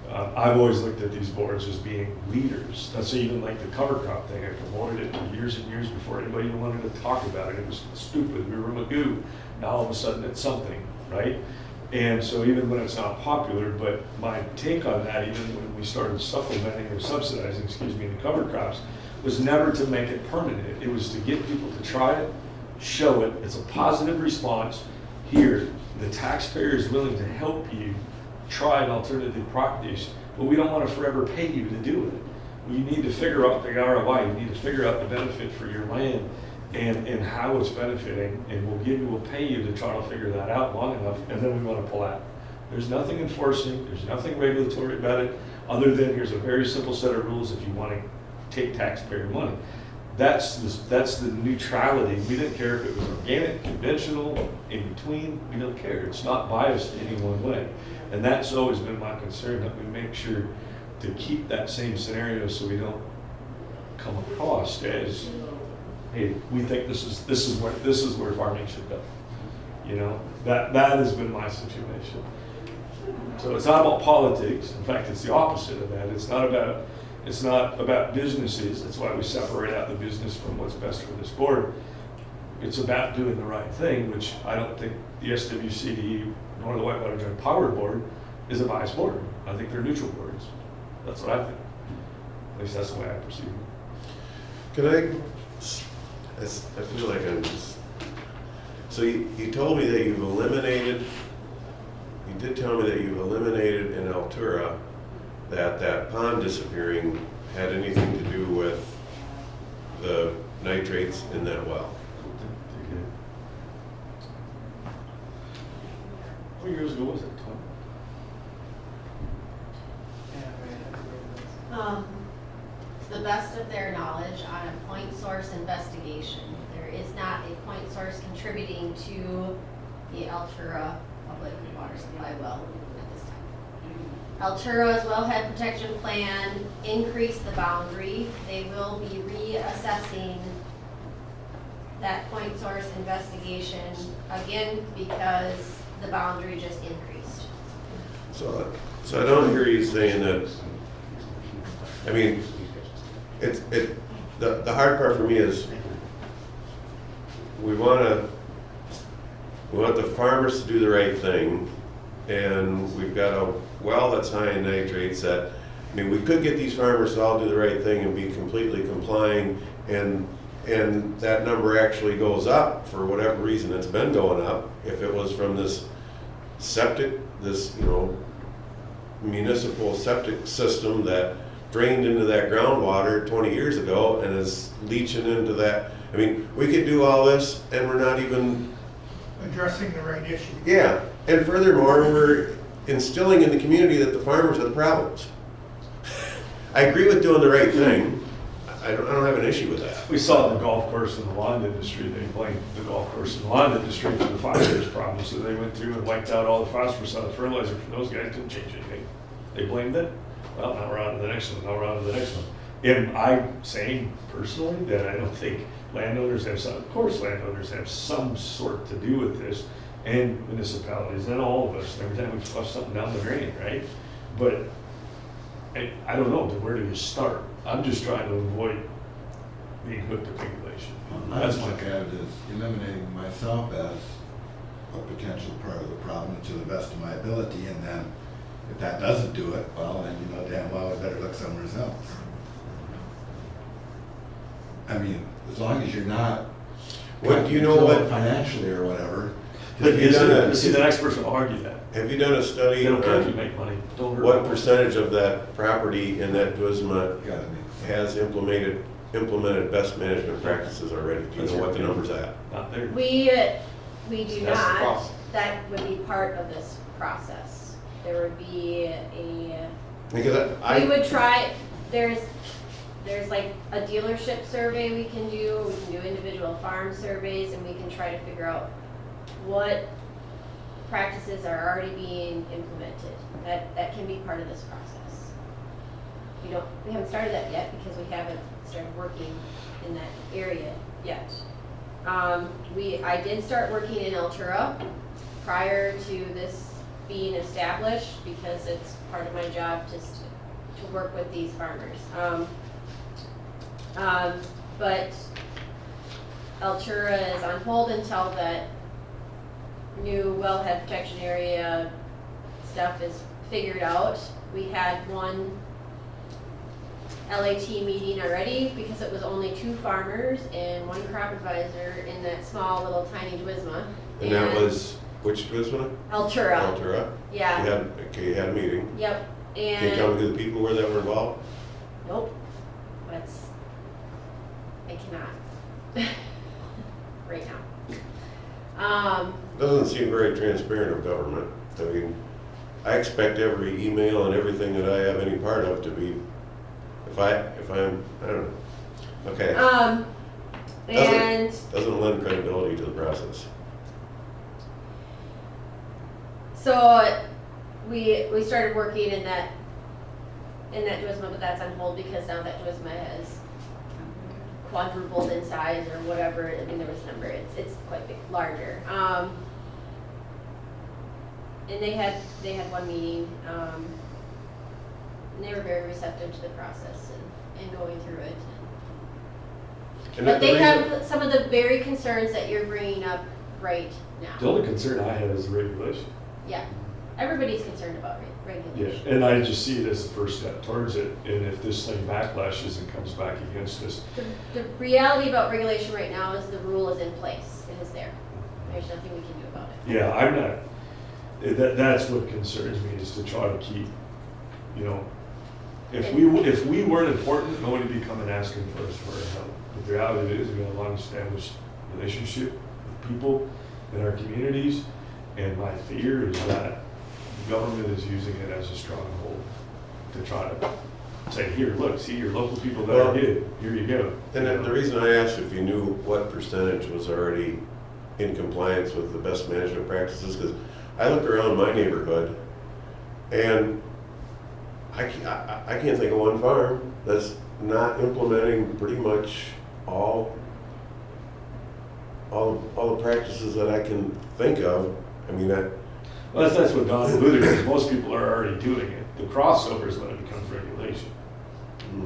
I've always looked at these boards as being leaders. That's even like the cover crop thing. I promoted it for years and years before anybody even wanted to talk about it. It was stupid. We were Magoo. Now all of a sudden it's something, right? And so even when it's not popular, but my take on that, even when we started supplementing or subsidizing, the cover crops, was never to make it permanent. It was to get people to try it, show it. It's a positive response. Here, the taxpayer is willing to help you try an alternative practice, but we don't want to forever pay you to do it. You need to figure out the ROI. You need to figure out the benefit for your land and how it's benefiting, and we'll pay you to try to figure that out long enough, and then we want to pull out. There's nothing enforcing, there's nothing regulatory about it, other than here's a very simple set of rules if you want to take taxpayer money. That's the neutrality. We didn't care if it was organic, conventional, in between. We don't care. It's not biased in any one way. And that's always been my concern, that we make sure to keep that same scenario so we don't come across as, hey, we think this is where farming should go. You know, that has been my situation. So it's not about politics. In fact, it's the opposite of that. It's not about businesses. That's why we separate out the business from what's best for this board. It's about doing the right thing, which I don't think the SWCD nor the Whitewater Joint Power Board is a biased board. I think they're neutral boards. That's what I think. At least that's the way I perceive it. Can I feel like I'm just, so you told me that you've eliminated, you did tell me that you've eliminated in Altura that pond disappearing had anything to do with the nitrates in that well. How many years ago was it, Tom? To the best of their knowledge, on a point source investigation, there is not a point source contributing to the Altura public water supply well at this time. Altura's wellhead protection plan increased the boundary. They will be reassessing that point source investigation again because the boundary just increased. So I don't hear you saying that. I mean, the hard part for me is we want the farmers to do the right thing, and we've got a well that's high in nitrates that, I mean, we could get these farmers to all do the right thing and be completely complying, and that number actually goes up for whatever reason. It's been going up. If it was from this septic, this, municipal septic system that drained into that groundwater 20 years ago and is leaching into that. I mean, we could do all this and we're not even Addressing the right issue. Yeah, and furthermore, we're instilling in the community that the farmers are the problems. I agree with doing the right thing. I don't have an issue with that. We saw the golf course and the lawn industry, they blamed the golf course and the lawn industry for the phosphorus problem, so they went through and wiped out all the phosphorus out of the fertilizer from those guys, didn't change anything. They blamed it, well, now we're on to the next one, now we're on to the next one. And I'm saying personally that I don't think landowners have some, of course landowners have some sort to do with this, and municipalities, and all of us, every time we flush something down the drain, right? But I don't know, where do you start? I'm just trying to avoid being hooked to regulation. I That's just my look at it as eliminating myself as a potential part of the problem to the best of my ability, and then if that doesn't do it, well, then you know damn well I better look somewhere else. I mean, as long as you're not. What, do you know what? Financially or whatever. But Have you done that? see, the next person will argue that. Have you done a study They don't care if you on make money, don't hurt. what them. percentage of that property in that Adwisma You gotta make. has implemented best management practices already? Do you know what the number's at? Not there. We do That's the not, process. that would be part of this process. There would be Because we would try, there's like a dealership survey we can do individual farm surveys, and we can try to figure out what practices are already being implemented. That can be part of this process. We haven't started that yet because we haven't started working in that area yet. I did start working in Altura prior to this being established because it's part of my job just to work with these farmers. But Altura is on hold until that new wellhead protection area stuff is figured out. We had one LAT meeting already because it was only 2 farmers and 1 crop advisor in that small little tiny Adwisma. And that was, which Adwisma? Altura. Altura? Yeah. You had a meeting. Yep. Can you tell me who the people were that were involved? Nope. I cannot. Right now. Doesn't seem very transparent of government. I mean, I expect every email and everything that I have any part of to be, I don't know. Okay. And Doesn't lend credibility to the process. so we started working in that Adwisma, but that's on hold because now that Adwisma has quadrupled in size or whatever. I mean, there was a number. It's quite big, larger. And they had one meeting, and they were very receptive to the process and going through it. And But the they reason- have some of the very concerns that you're bringing up right The now. only concern I have is the regulation. Yeah, everybody's concerned about Yeah, regulation. and I just see it as the first step towards it, and if this thing backlashes and comes back against us, The reality about regulation right now is the rule is in place. It is there. There's nothing we can do about it. yeah, I'm not, that's what concerns me, is to try to keep, if we weren't important, nobody would be coming asking for us for our help. But the reality is, we have a long-established relationship with people in our communities, and my fear is that the government is using it as a stronghold to try to say, here, look, see your local people that are good, here you go. And the reason I asked if you knew what percentage was already in compliance with the best management practices, because I look around my neighborhood and I can't think of one farm that's not implementing pretty much all the practices that I can think of. I mean, Well, that's what Don alluded to. Most people are already doing it. The crossover is when it becomes regulation.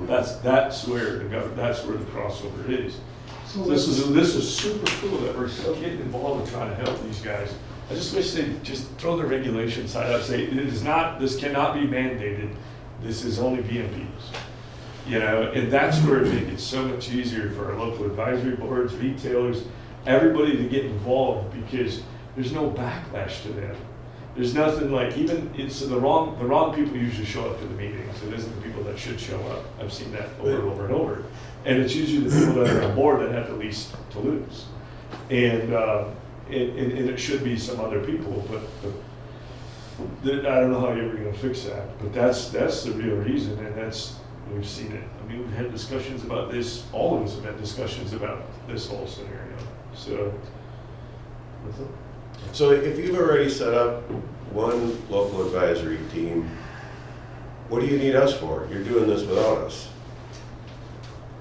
That's where the crossover is. So this is super cool that we're still getting involved in trying to help these guys. I just wish they'd just throw the regulation side out, say this cannot be mandated. This is only BMPs. And that's where it makes it so much easier for our local advisory boards, retailers, everybody to get involved, because there's no backlash to them. There's nothing like, so the wrong people usually show up to the meetings. It isn't the people that should show up. I've seen that over and over and over. And it's usually the people that are on board that have the least to lose. And it should be some other people, but I don't know how you're ever gonna fix that. But that's the real reason, and that's, We've seen it. I mean, we've had discussions about this, all of us have had discussions about this whole scenario. So, what's up? So if you've already set up one local advisory team, what do you need us for? You're doing this without us.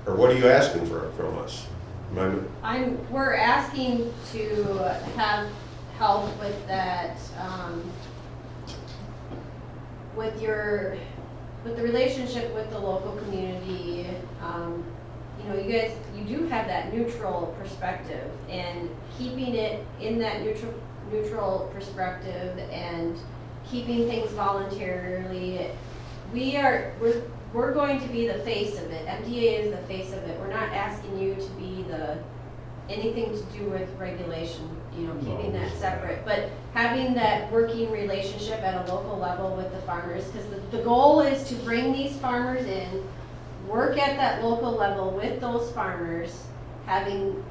Or what are you asking from us? We're asking to have help with that, with the relationship with the local community. You know, you guys, you do have that neutral perspective, and keeping it in that neutral perspective and keeping things voluntarily. We're going to be the face of it. MDA is the face of it. We're not asking you to be anything to do with regulation, you know, keeping that separate. But having that working relationship at a local level with the farmers, because the goal is to bring these farmers in, work at that local level with those farmers, having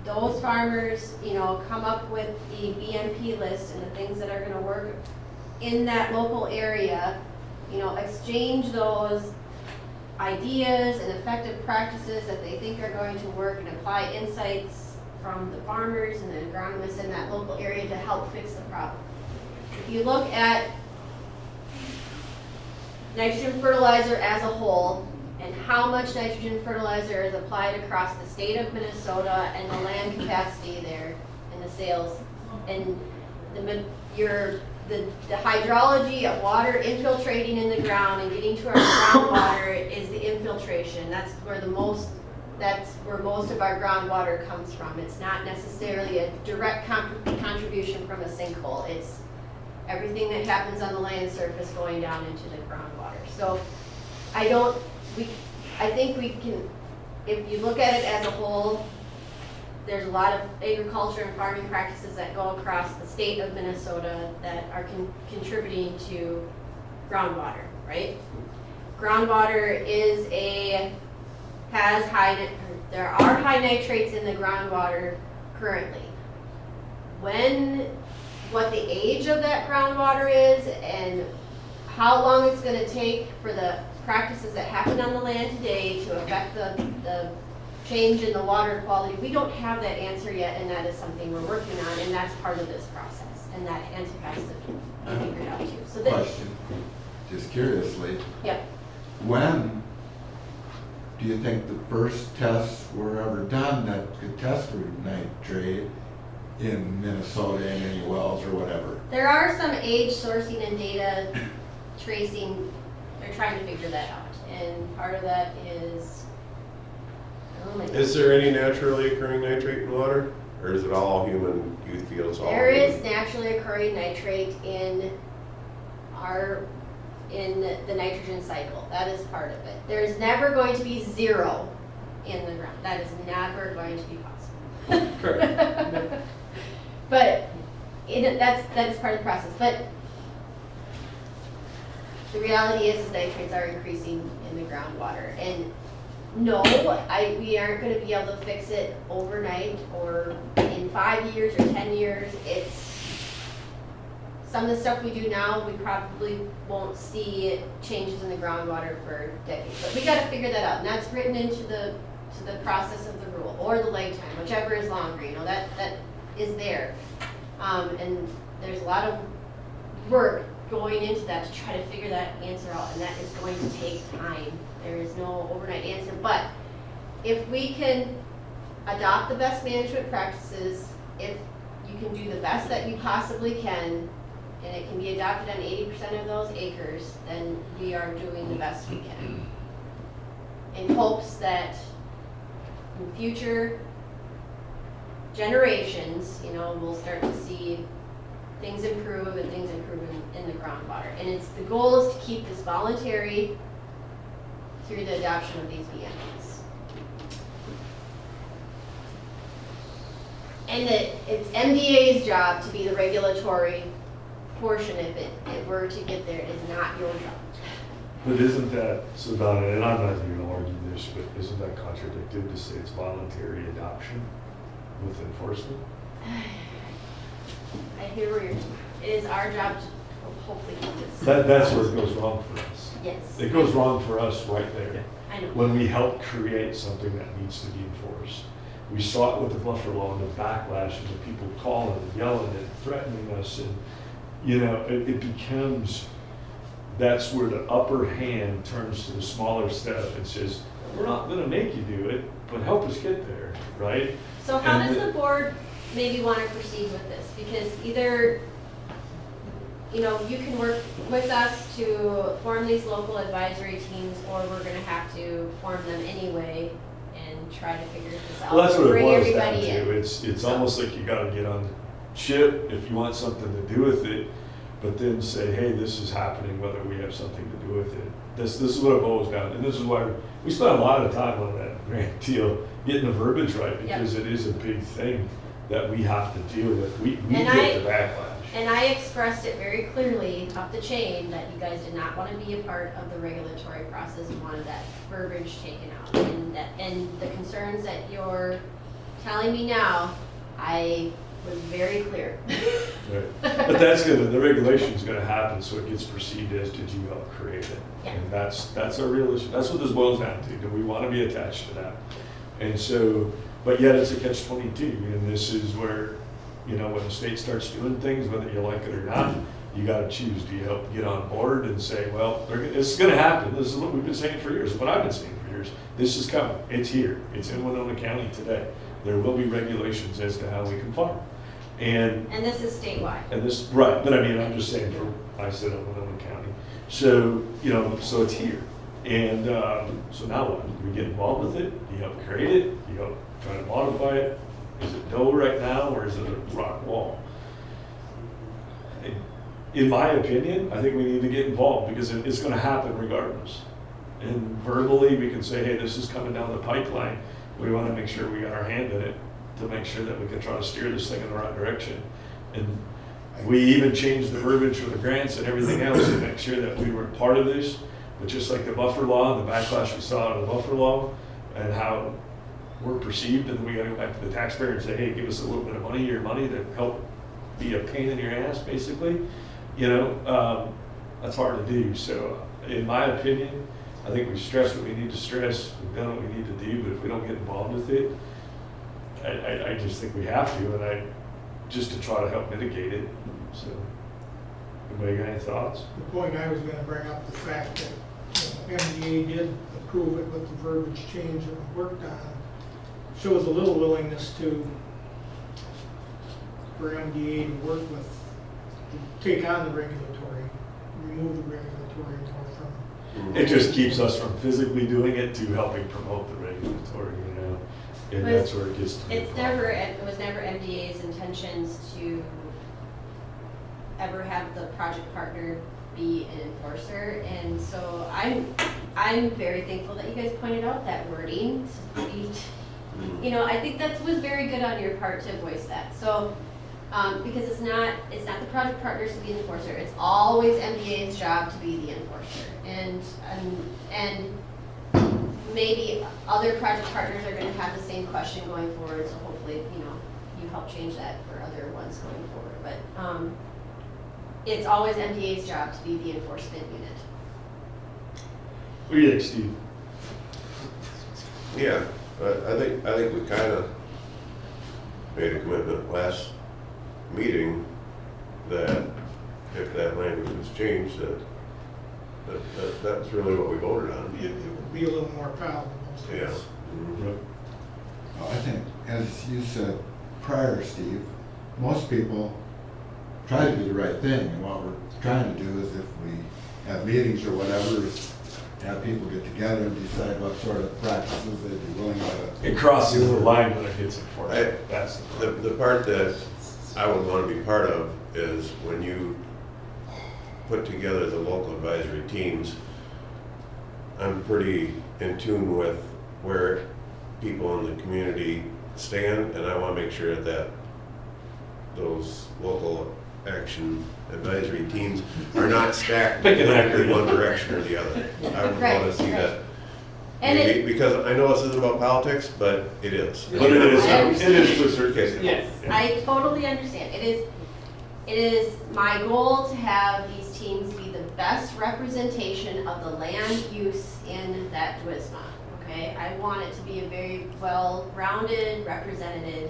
those farmers, you know, come up with the BMP list and the things that are gonna work in that local area, you know, exchange those ideas and effective practices that they think are going to work, and apply insights from the farmers and the agronomists in that local area to help fix the problem. If you look at nitrogen fertilizer as a whole, and how much nitrogen fertilizer is applied across the state of Minnesota, and the land capacity there, and the sales, and the hydrology of water infiltrating in the ground and getting to our groundwater is the infiltration. That's where most of our groundwater comes from. It's not necessarily a direct contribution from a sinkhole. It's everything that happens on the land surface going down into the groundwater. So I think we can, if you look at it as a whole, there's a lot of agriculture and farming practices that go across the state of Minnesota that are contributing to groundwater, right? Groundwater there are high nitrates in the groundwater currently. What the age of that groundwater is and how long it's gonna take for the practices that happen on the land today to affect the change in the water quality, we don't have that answer yet, and that is something we're working on, and that's part of this process, and that has to be figured out too. So Question, just curiously. Yep. When do you think the first tests were ever done that could test for nitrate in Minnesota in any wells or whatever? There are some age sourcing and data tracing. They're trying to figure that out, and part of that is. Is there any naturally occurring nitrate in water, or is it all human youth fields? There is naturally occurring nitrate in the nitrogen cycle. That is part of it. There's never going to be zero in the ground. That is never going to be possible. Correct. But that is part of the process. But the reality is nitrates are increasing in the groundwater, and no, we aren't going to be able to fix it overnight or in 5 years or 10 years. Some of the stuff we do now, we probably won't see changes in the groundwater for decades. But we got to figure that out, and that's written into the process of the rule, or the lag time, whichever is longer. You know, that is there, and there's a lot of work going into that to try to figure that answer out, and that is going to take time. There is no overnight answer, but if we can adopt the best management practices, if you can do the best that you possibly can, and it can be adopted on 80% of those acres, then we are doing the best we can. In hopes that in future generations, you know, we'll start to see things improve and things improve in the groundwater. And the goal is to keep this voluntary through the adoption of these BMPs. And it's MDA's job to be the regulatory portion if it were to get there. It is not your job. But isn't that, so Donna, and I'm not even gonna argue this, but isn't that contradictive to say it's voluntary adoption with enforcement? I hear where it is our job to hopefully do this. That's where it goes wrong for us. Yes. It goes wrong for us right there. I know. When we help create something that needs to be enforced. We saw it with the buffer law and the backlash of the people calling and yelling and threatening us, and, you know, it becomes, that's where the upper hand turns to the smaller stuff and says, we're not gonna make you do it, but help us get there, right? So how And does the board maybe want to proceed with this? Because either, you know, you can work with us to form these local advisory teams, or we're gonna have to form them anyway and try to figure this out. Well, that's what it Bring boils down everybody in. to. It's almost like you gotta get on the ship if you want something to do with it, but then say, hey, this is happening, whether we have something to do with it. This is what it boils down to, and this is why we spent a lot of time on that grant deal, getting the verbiage right, because it is a big thing that we have to deal with. We And get the backlash. And I expressed it very clearly up the chain that you guys did not want to be a part of the regulatory process and wanted that verbiage taken out. And the concerns that you're telling me now, I was very clear. Right. But that's the regulation's gonna happen, so it gets perceived as, did you help create it? Yeah. And that's a real issue. That's what this boils down to. Do we wanna be attached to that? And so, but yet it's a catch-22, and this is where, you know, when the state starts doing things, whether you like it or not, you gotta choose. Do you help get on board and say, well, this is gonna happen. This is what we've been saying for years, what I've been saying for years. This is coming. It's here. It's in Winona County today. There will be regulations as to how we can farm. And this is statewide. and this, right, but I mean, I'm just saying, I said in Winona County. So, you know, so it's here. And so now what? Do we get involved with it? Do you help create it? Do you help try to modify it? Is it no right now, or is it a rock wall? In my opinion, I think we need to get involved, because it's gonna happen regardless. And verbally, we can say, hey, this is coming down the pipeline. We wanna make sure we got our hand in it, to make sure that we can try to steer this thing in the right direction. And we even changed the verbiage for the grants and everything else to make sure that we were part of this. But just like the buffer law, the backlash we saw out of the buffer law, and how we're perceived, and then we gotta go back to the taxpayer and say, hey, give us a little bit of money, your money, to help be a pain in your ass, basically. You know, that's hard to do. So in my opinion, I think we've stressed what we need to stress, we've done what we need to do, but if we don't get involved with it, I just think we have to, and just to try to help mitigate it. So, anybody got any thoughts? The point I was gonna bring up, the fact that, you know, MDA did approve it with the verbiage change that we worked on, shows a little willingness for MDA to work with, to take on the regulatory, remove the regulatory more from. It just keeps us from physically doing it to helping promote the regulatory, you know, and But that's where it gets to be. It was never MDA's intentions to ever have the project partner be an enforcer, and so I'm very thankful that you guys pointed out that wording. You know, I think that was very good on your part to voice that. So, because it's not the project partners to be the enforcer. It's always MDA's job to be the enforcer, and maybe other project partners are going to have the same question going forward. So hopefully, you know, you help change that for other ones going forward. But it's always MDA's job to be the enforcement unit. What do you think, Steve? Yeah, I think we kind of made a commitment last meeting that if that language was changed, that's really what we voted on. It would be a little more palatable. Yeah. Well, I think, as you said prior, Steve, most people try to do the right thing, and what we're trying to do is, if we have meetings or whatever, is have people get together and decide what sort of practices they'd be willing to. It crosses the line when it gets enforced. That's The part that I would want to be part of is when you put together the local advisory teams, I'm pretty in tune with where people in the community stand, and I want to make sure that those local action advisory teams are not stacked in one direction or the other. I would want to see that. And Maybe, because I know this isn't about politics, but it is. But it is to a certain extent. Yes, I totally understand. It is my goal to have these teams be the best representation of the land use in that Adwisma, okay? I want it to be a very well-rounded, represented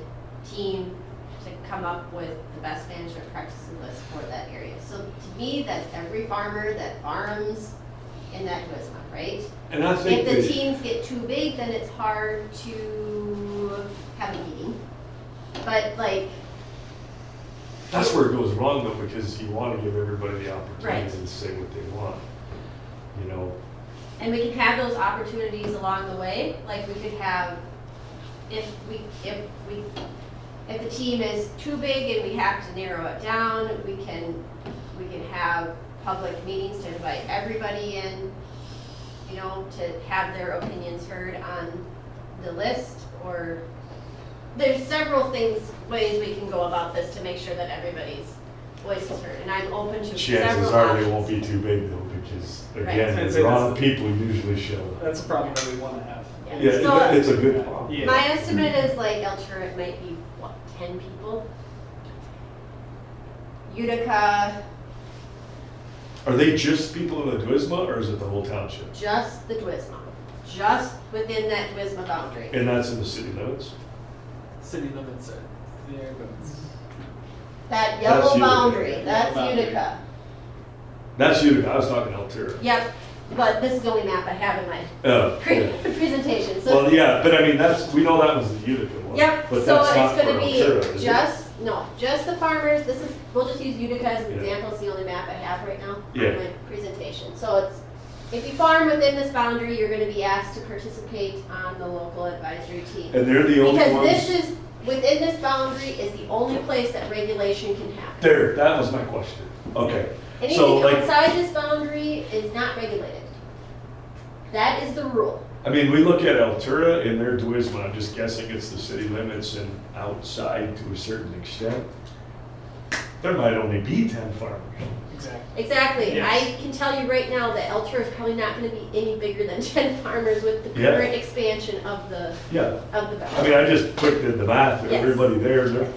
team to come up with the best management practices list for that area. So to me, that's every farmer that farms in that Adwisma, right? And I think If the that- teams get too big, then it's hard to have a meeting. But like, That's where it goes wrong though, because you want to give everybody the opportunity Right. to say what they want, you know? and we can have those opportunities along the way, like we could have, if the team is too big and we have to narrow it down, we can have public meetings to invite everybody in, you know, to have their opinions heard on the list, or there's several ways we can go about this to make sure that everybody's voice is heard, and I'm open to several Chances are they options. won't be too big though, because Right. again, I'd the say wrong that's- people usually show up. That's a problem that we want to have. Yeah, So, it's a good problem. Yeah. my estimate is like Altura might be, what, 10 people? Utica, Are they just people in Adwisma, or is it the whole township? just the Adwisma, just within that Adwisma boundary. And that's in the city limits? City limits are the area limits. That That's yellow Utica. boundary, that's Yellow boundary. Utica. That's Utica, I was talking Altura. Yep, but this is the only map I have in my Yeah. presentation, so. Well, yeah, but I mean, we know that was the Utica one. Yep, But so that's not it's for gonna be Altura, is it? just the farmers, we'll just use Utica as an Yeah. example, it's the only map I have right now Yeah. on my presentation. So if you farm within this boundary, you're gonna be asked to participate on the local advisory team. And they're the only Because ones? this is, within this boundary is the only place that regulation can happen. There, that was my question. Okay. So Anything like, outside this boundary is not regulated. That is the rule. I mean, we look at Altura and their Adwisma, I'm just guessing it's the city limits and outside to a certain extent. There might only be 10 farmers. Exactly. Exactly. Yes. I can tell you right now that Altura is probably not gonna be any bigger than 10 farmers with the Yeah. current expansion of the Yeah. boundary. I mean, I just quick did the math, Yes. everybody there, they're-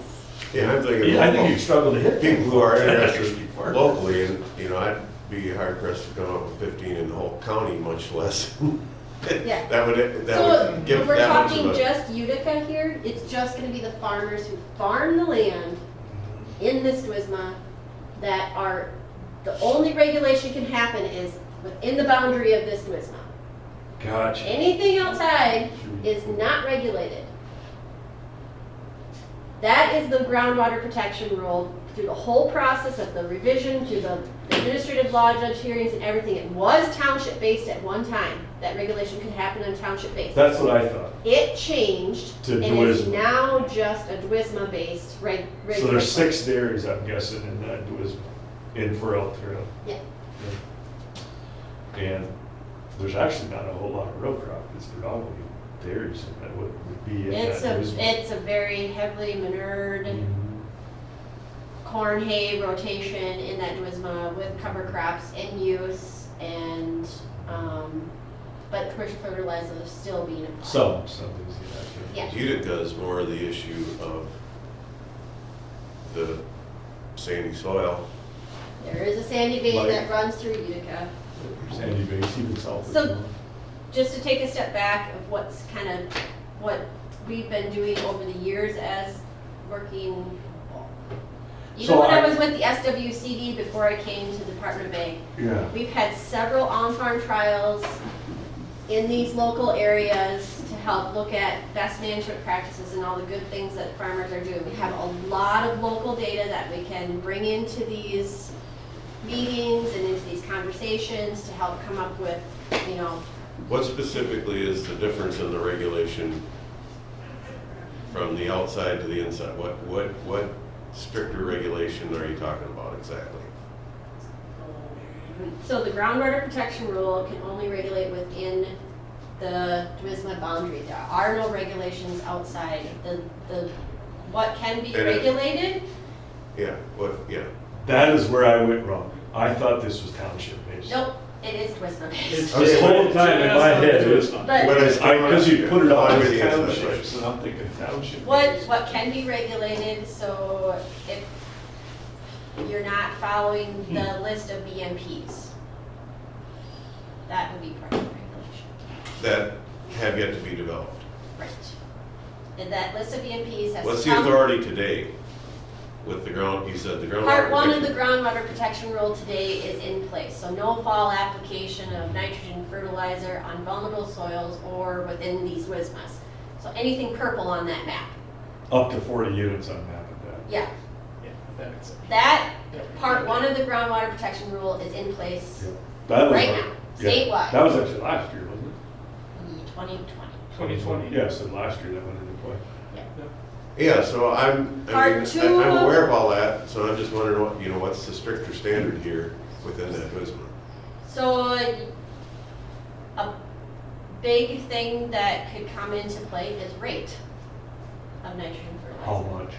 Yeah, I'm thinking. I think you'd struggle to hit. People who are interested locally, and, you know, I'd be hard pressed to come up with 15 in the whole county, much less. Yeah. That would So give if we're that much talking of a. just Utica here, it's just gonna be the farmers who farm the land in this Adwisma that are, the only regulation can happen is within the boundary of this Adwisma. Gotcha. Anything outside is not regulated. That is the groundwater protection rule through the whole process of the revision, through the administrative law judge hearings and everything. It was township based at one time. That regulation could happen on township basis. That's what I thought. It changed To and is Adwisma. now just a Adwisma based regulation. So there's 6 dairies, I'm guessing, in that Adwisma, in for Altura. Yeah. And there's actually not a whole lot of row crop, it's predominantly dairies that would be in It's that Adwisma. it's a very heavily manured Mhm. corn hay rotation in that Adwisma with cover crops in use and, but commercial fertilizer is still being applied. Some things, yeah. Yeah, Utica is more the issue of the sandy soil. there is a sandy vein Like- that runs through Utica. Sandy base, even south of So- town. Just to take a step back of what's kind of, what we've been doing over the years as working, even So when I I- was with the SWCD before I came to the Department of Ag, Yeah. we've had several on-farm trials in these local areas to help look at best management practices and all the good things that farmers are doing. We have a lot of local data that we can bring into these meetings and into these conversations to help come up with, you know, What specifically is the difference in the regulation from the outside to the inside? What stricter regulation are you talking about exactly? so the groundwater protection rule can only regulate within the Adwisma boundary. There are no regulations outside. What can be And it- regulated, Yeah, yeah. That is where I went wrong. I thought this was township based. nope, it is Adwisma based. This whole time in my head, it was, But because you put it on I'm as with you, it's not townships, and I'm thinking township. what can be regulated, so if you're not following the list of BMPs, That would be part of the regulation. that have yet to be developed. Right. And that list of BMPs has. What's the come- authority today with the ground, you said the groundwater? Part one of the protection? groundwater protection rule today is in place, so no fall application of nitrogen fertilizer on vulnerable soils or within these WISMAs. So anything purple on that map, Up to 40 units on map of that. yeah. Yeah, that makes sense. That, part one of the groundwater protection rule is in place That was right our- now, yeah. statewide. That was actually last year, wasn't 2020. 2020. Yes, and last year that went into play. Yeah, so I'm Part two I'm of- aware of all that, so I'm just wondering what, what's the stricter standard here within that Adwisma? So a big thing that could come into play is rate of nitrogen fertilizer. How much?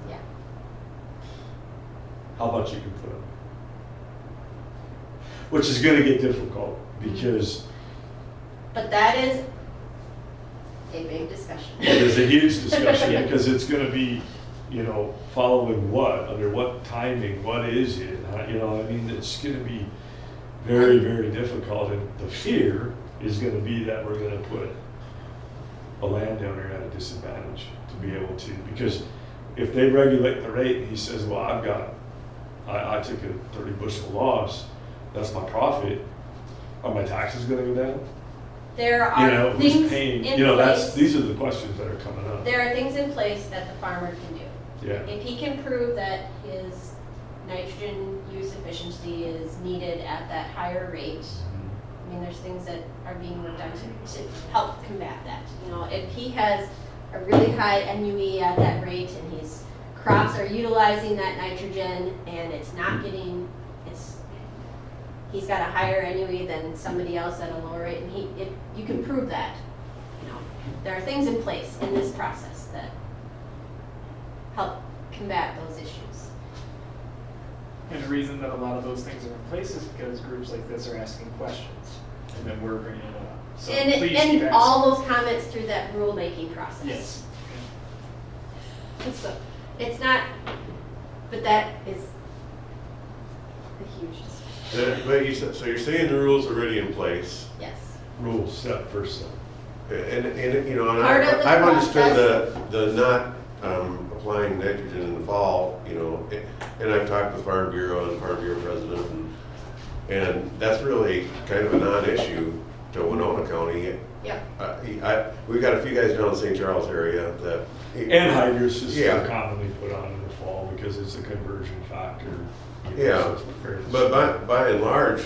Yeah. How much you can put on. Which is gonna get difficult because But that is a big discussion. it is a huge discussion because it's gonna be, following what, under what timing, what is it? It's gonna be very, very difficult. And the fear is gonna be that we're gonna put a landowner at a disadvantage to be able to, because if they regulate the rate and he says, well, I took a 30 bushel loss, that's my profit, are my taxes gonna go down? There are Who's things paying, in place. these are the questions that are coming up. There are things in place that the farmer can do. Yeah, If he can prove that his nitrogen use efficiency is needed at that higher rate, there's things that are being worked on to help combat that. If he has a really high NUE at that rate and his crops are utilizing that nitrogen and it's not getting, he's got a higher NUE than somebody else at a lower rate, and if you can prove that, there are things in place in this process that help combat those issues. And the reason that a lot of those things are in place is because groups like this are asking questions, and then we're bringing it up. So please keep And asking. all those comments through that rulemaking process. Yes. So, it's not, but that is a huge discussion. But so you're saying the rule's already in place, Yes. rules set first step. and Part of the I've understood process- the not applying nitrogen in the fall, and I've talked with Farm Bureau and Farm Bureau president, and that's really kind of a non-issue to Winona County. Yep. We've got a few guys down in the St. Charles area that. Anhydrous is Yeah. still commonly put on in the fall because it's a conversion factor. Yeah, so it's fairly but by and large,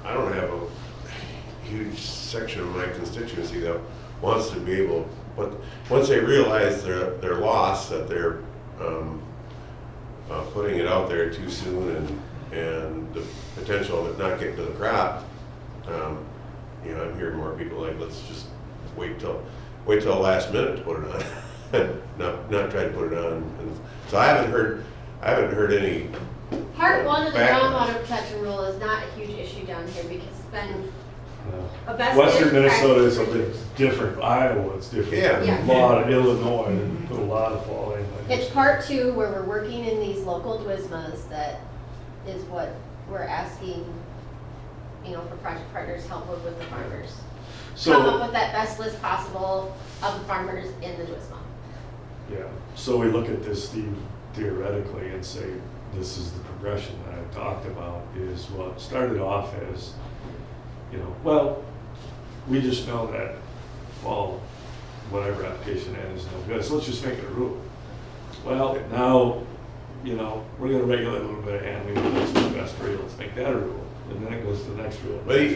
I don't have a huge section of my constituency that wants to be able, but once they realize their loss, that they're putting it out there too soon and the potential of it not getting to the crop, I'm hearing more people like, let's just wait till the last minute to put it on, not try to put it on. And so I haven't heard any. Part one of the Backlash. groundwater protection rule is not a huge issue down here because it's been a best. Western practice Minnesota is a for bit years. different. Iowa is different. Yeah. Yeah. A lot of Illinois and put a lot of fall in. It's part two where we're working in these local Adwismas that is what we're asking, for project partners, help with the farmers. Come up So, with that best list possible of the farmers in the Adwisma. yeah, so we look at this, Steve, theoretically and say, this is the progression that I've talked about, is what started off as, we just know that fall, whatever application that is no good, so let's just make it a rule. Well, now, we're gonna regulate a little bit of handling, but that's the best rate, let's make that a rule, and then it goes to the next rule. But you're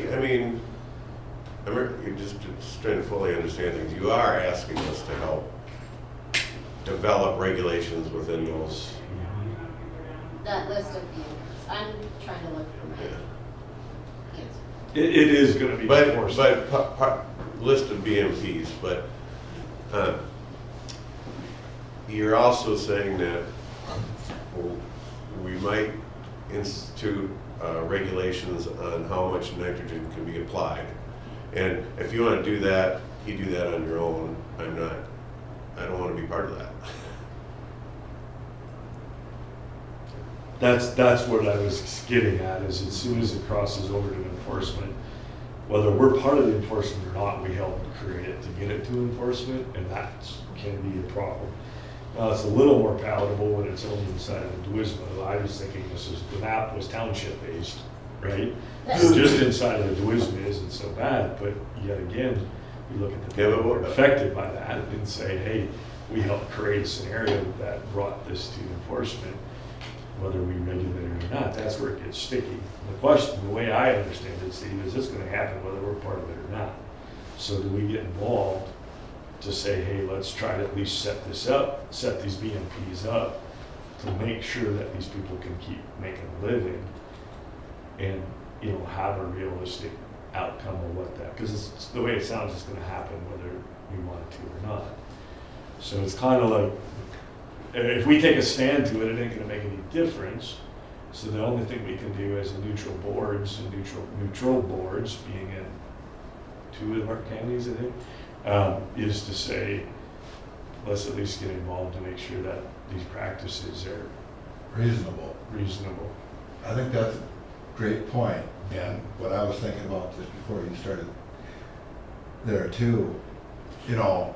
just trying to fully understand things. You are asking us to help develop regulations within those. That list of BMPs. I'm trying to look for my Yeah. answer. It is gonna be But enforced. list of BMPs, but you're also saying that we might institute regulations on how much nitrogen can be applied. And if you want to do that, you do that on your own. I don't want to be part of that. That's what I was getting at, is as soon as it crosses over to enforcement, whether we're part of the enforcement or not, we help create it to get it to enforcement, and that can be a problem. Now, it's a little more palatable when it's only inside of Adwisma. I was thinking the map was township based, right? So just inside of Adwisma isn't so bad, but yet again, you look at the Yeah, people but who are affected by that and say, hey, we helped create a scenario that brought this to enforcement, whether we regulate it or not. That's where it gets sticky. The question, the way I understand it, Steve, is this going to happen whether we're part of it or not? So do we get involved to say, hey, let's try to at least set this up, set these BMPs up to make sure that these people can keep making a living and, you know, have a realistic outcome of what that, because it's the way it sounds, it's going to happen whether we want it to or not. So it's kind of like, if we take a stand to it, it ain't going to make any difference. So the only thing we can do as a neutral boards, and neutral boards being in 2 of our counties, I think, is to say, let's at least get involved to make sure that these practices are Reasonable. reasonable. I think that's a great point, and what I was thinking about just before you started there too, you know,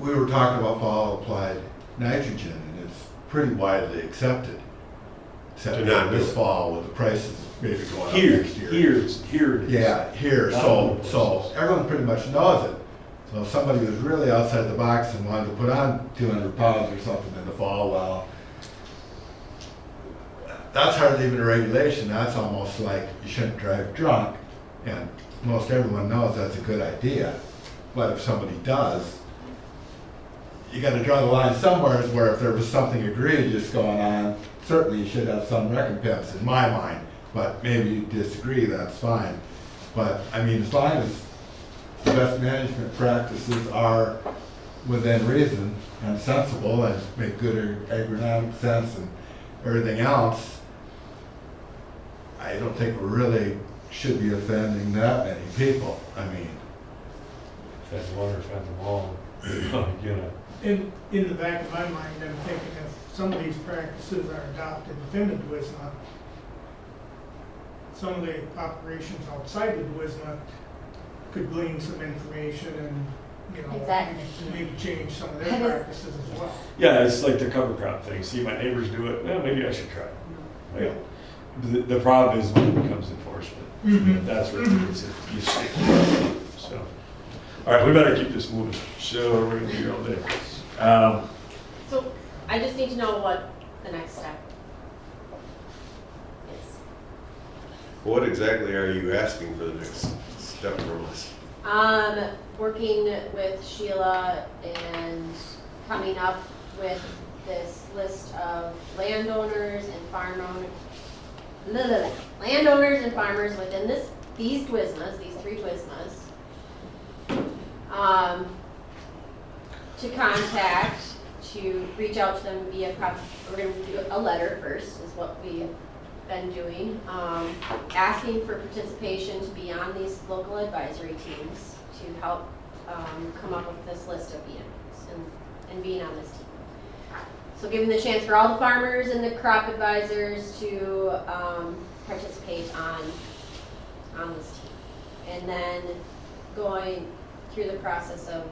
we were talking about fall applied nitrogen, and it's pretty widely accepted. Except To not for do this it. fall with the prices maybe going up Here next year. it is. Yeah, here, Not so, other so places. everyone pretty much knows it. So if somebody was really outside the box and wanted to put on 200 pounds or something in the fall, well, that's hardly even a regulation. That's almost like you shouldn't drive drunk, and most everyone knows that's a good idea. But if somebody does, you gotta draw the line somewhere where if there was something egregious going on, certainly you should have some recompense in my mind. But maybe you disagree, that's fine. But, I mean, as long as the best management practices are within reason and sensible and make good agronomic sense and everything else, I don't think we really should be offending that many people. I mean, Fed water, fed them all, you know. In the back of my mind, I'm thinking if some of these practices are adopted within the Adwisma, some of the operations outside the Adwisma could glean some information and, you know, Exactly. maybe change some of That their is- practices as well. Yeah, it's like the cover crop thing. See, my neighbors do it, well, maybe I should try it. Right? The problem is when it becomes enforcement. Mhm. That's where it gets, you stick with it. So, all right, we better keep this moving. So we're gonna be here all day. So I just need to know what the next step is. What exactly are you asking for the next step from us? Working with Sheila and coming up with this list of landowners and landowners and farmers within these Adwismas, these 3 Adwismas, to contact, to reach out to them via, we're gonna do a letter first, is what we've been doing, asking for participation to be on these local advisory teams to help come up with this list of BMPs and being on this team. So giving the chance for all the farmers and the crop advisors to participate on this team. And then going through the process of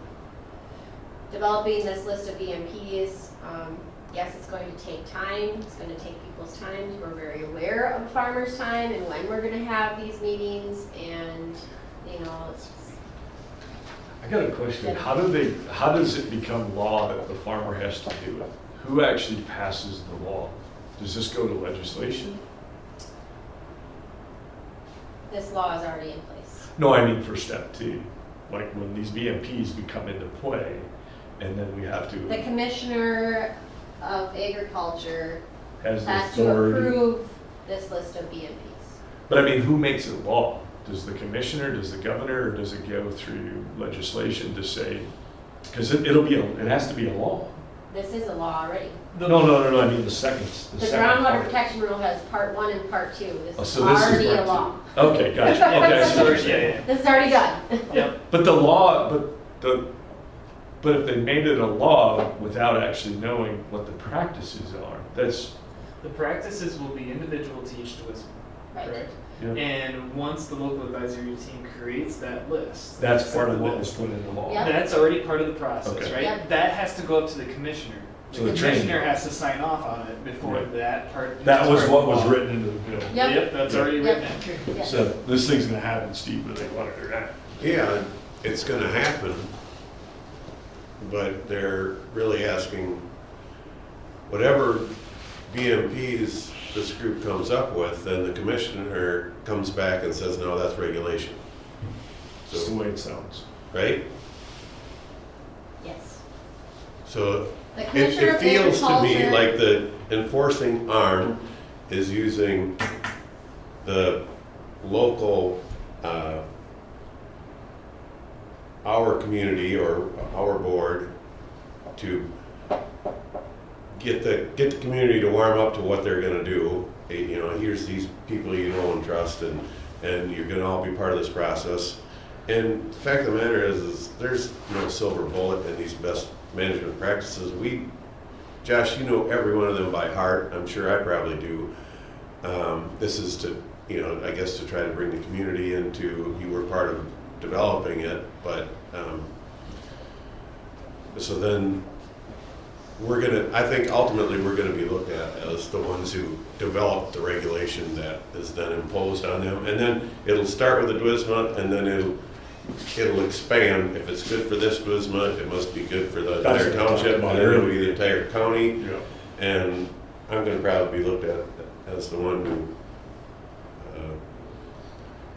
developing this list of BMPs. Yes, it's going to take time. It's going to take people's time. We're very aware of farmers' time and when we're going to have these meetings, and you know, it's just, I got a question. How does it become law that the farmer has to do it? Who actually passes the law? Does this go to legislation? this law is already in place. No, I mean for step 2. Like when these BMPs become into play, and then we have to, The Commissioner of Agriculture has the has to authority. approve this list of BMPs. But I mean, who makes it law? Does the commissioner, does the governor, or does it go through legislation to say, because it has to be a law. This is a law already. No, I mean the second The second Groundwater part. Protection Rule has part 1 and part 2. This Oh, is so this is already a part law. 2. Okay, gotcha. Okay, I see what you're saying. This is already done. Yep. But the law, but if they made it a law without actually knowing what the practices are, that's, The practices will be individual to each Adwisma. Right. correct? Yeah. And once the local advisory team creates that list. That's part of the what was list. put in the law. Yeah. That's already part of the process, Okay. right? Yep. That has to go up to the commissioner. So The the training- commissioner has to sign off on it before Right. that part. That was part of what the was law. written into the bill. Yep. That's Yep. already Yep. written in. Yeah. So this thing's gonna happen, Steve, whether they want it or not. Yeah, it's gonna happen, but they're really asking, whatever BMPs this group comes up with, then the commissioner comes back and says, no, that's regulation. That's the So, way it sounds. right? Yes. So The it Commissioner of feels to me Agriculture- like the enforcing arm is using the local, our community or our board to get the community to warm up to what they're gonna do. You know, here's these people you know and trust, and you're gonna all be part of this process. And the fact of the matter is there's no silver bullet in these best management practices. Josh, you know every one of them by heart. I'm sure I probably do. This is to, you know, I guess to try to bring the community into, you were part of developing it, but, so then I think ultimately we're gonna be looked at as the ones who developed the regulation that is then imposed on them. And then it'll start with Adwisma, and then it'll expand. If it's good for this Adwisma, it must be good for the That's entire what I'm talking township, about and then it'll be earlier. the entire county. Yeah. And I'm gonna probably be looked at as the one who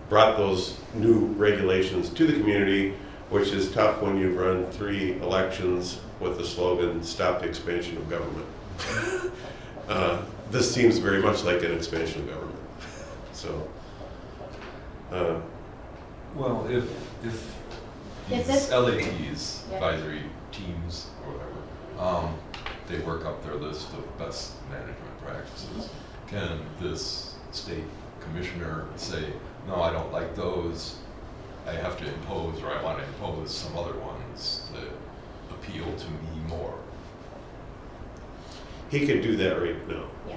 brought those new regulations to the community, which is tough when you've run 3 elections with the slogan, "Stop the expansion of government." This seems very much like an expansion of government. So, Well, if If these this- LATs, Yeah. advisory teams or whatever, they work up their list of best management practices, can this state commissioner say, no, I don't like those, I have to impose, or I want to impose some other ones that appeal to me more? he could do that right now. Yeah.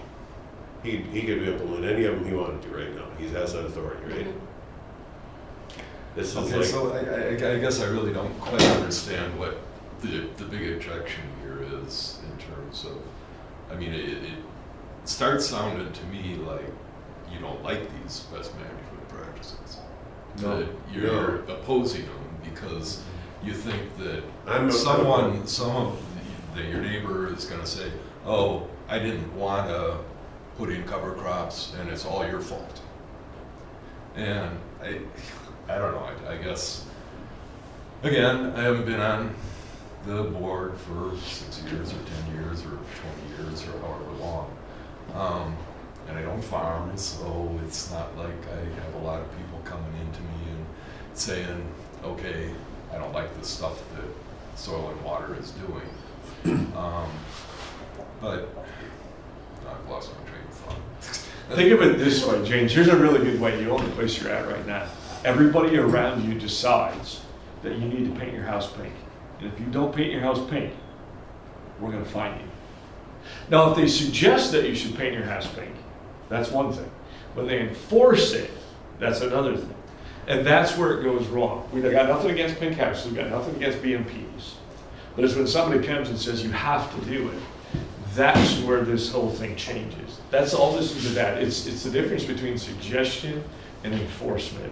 He could implement any of them he wanted to right now. He has that authority, right? Mhm. This is Okay, like, so I guess I really don't quite understand what the big objection here is in terms of, I mean, it starts sounding to me like you don't like these best management practices. No. That you're opposing them because you think that I'm some of your neighbor is gonna say, oh, I didn't wanna put in cover crops and it's all your fault. And I don't know, I guess, again, I haven't been on the board for 6 years or 10 years or 20 years or however long. And I don't farm, so it's not like I have a lot of people coming into me and saying, okay, I don't like the stuff that Soil and Water is doing. But I've lost my train of thought. Think of it this way, James, here's a really good way, you own the place you're at right now. Everybody around you decides that you need to paint your house pink. And if you don't paint your house pink, we're gonna fine you. Now, if they suggest that you should paint your house pink, that's one thing. When they enforce it, that's another thing. And that's where it goes wrong. We've got nothing against pink houses, we've got nothing against BMPs. But it's when somebody comes and says you have to do it, that's where this whole thing changes. That's all this is about. It's the difference between suggestion and enforcement.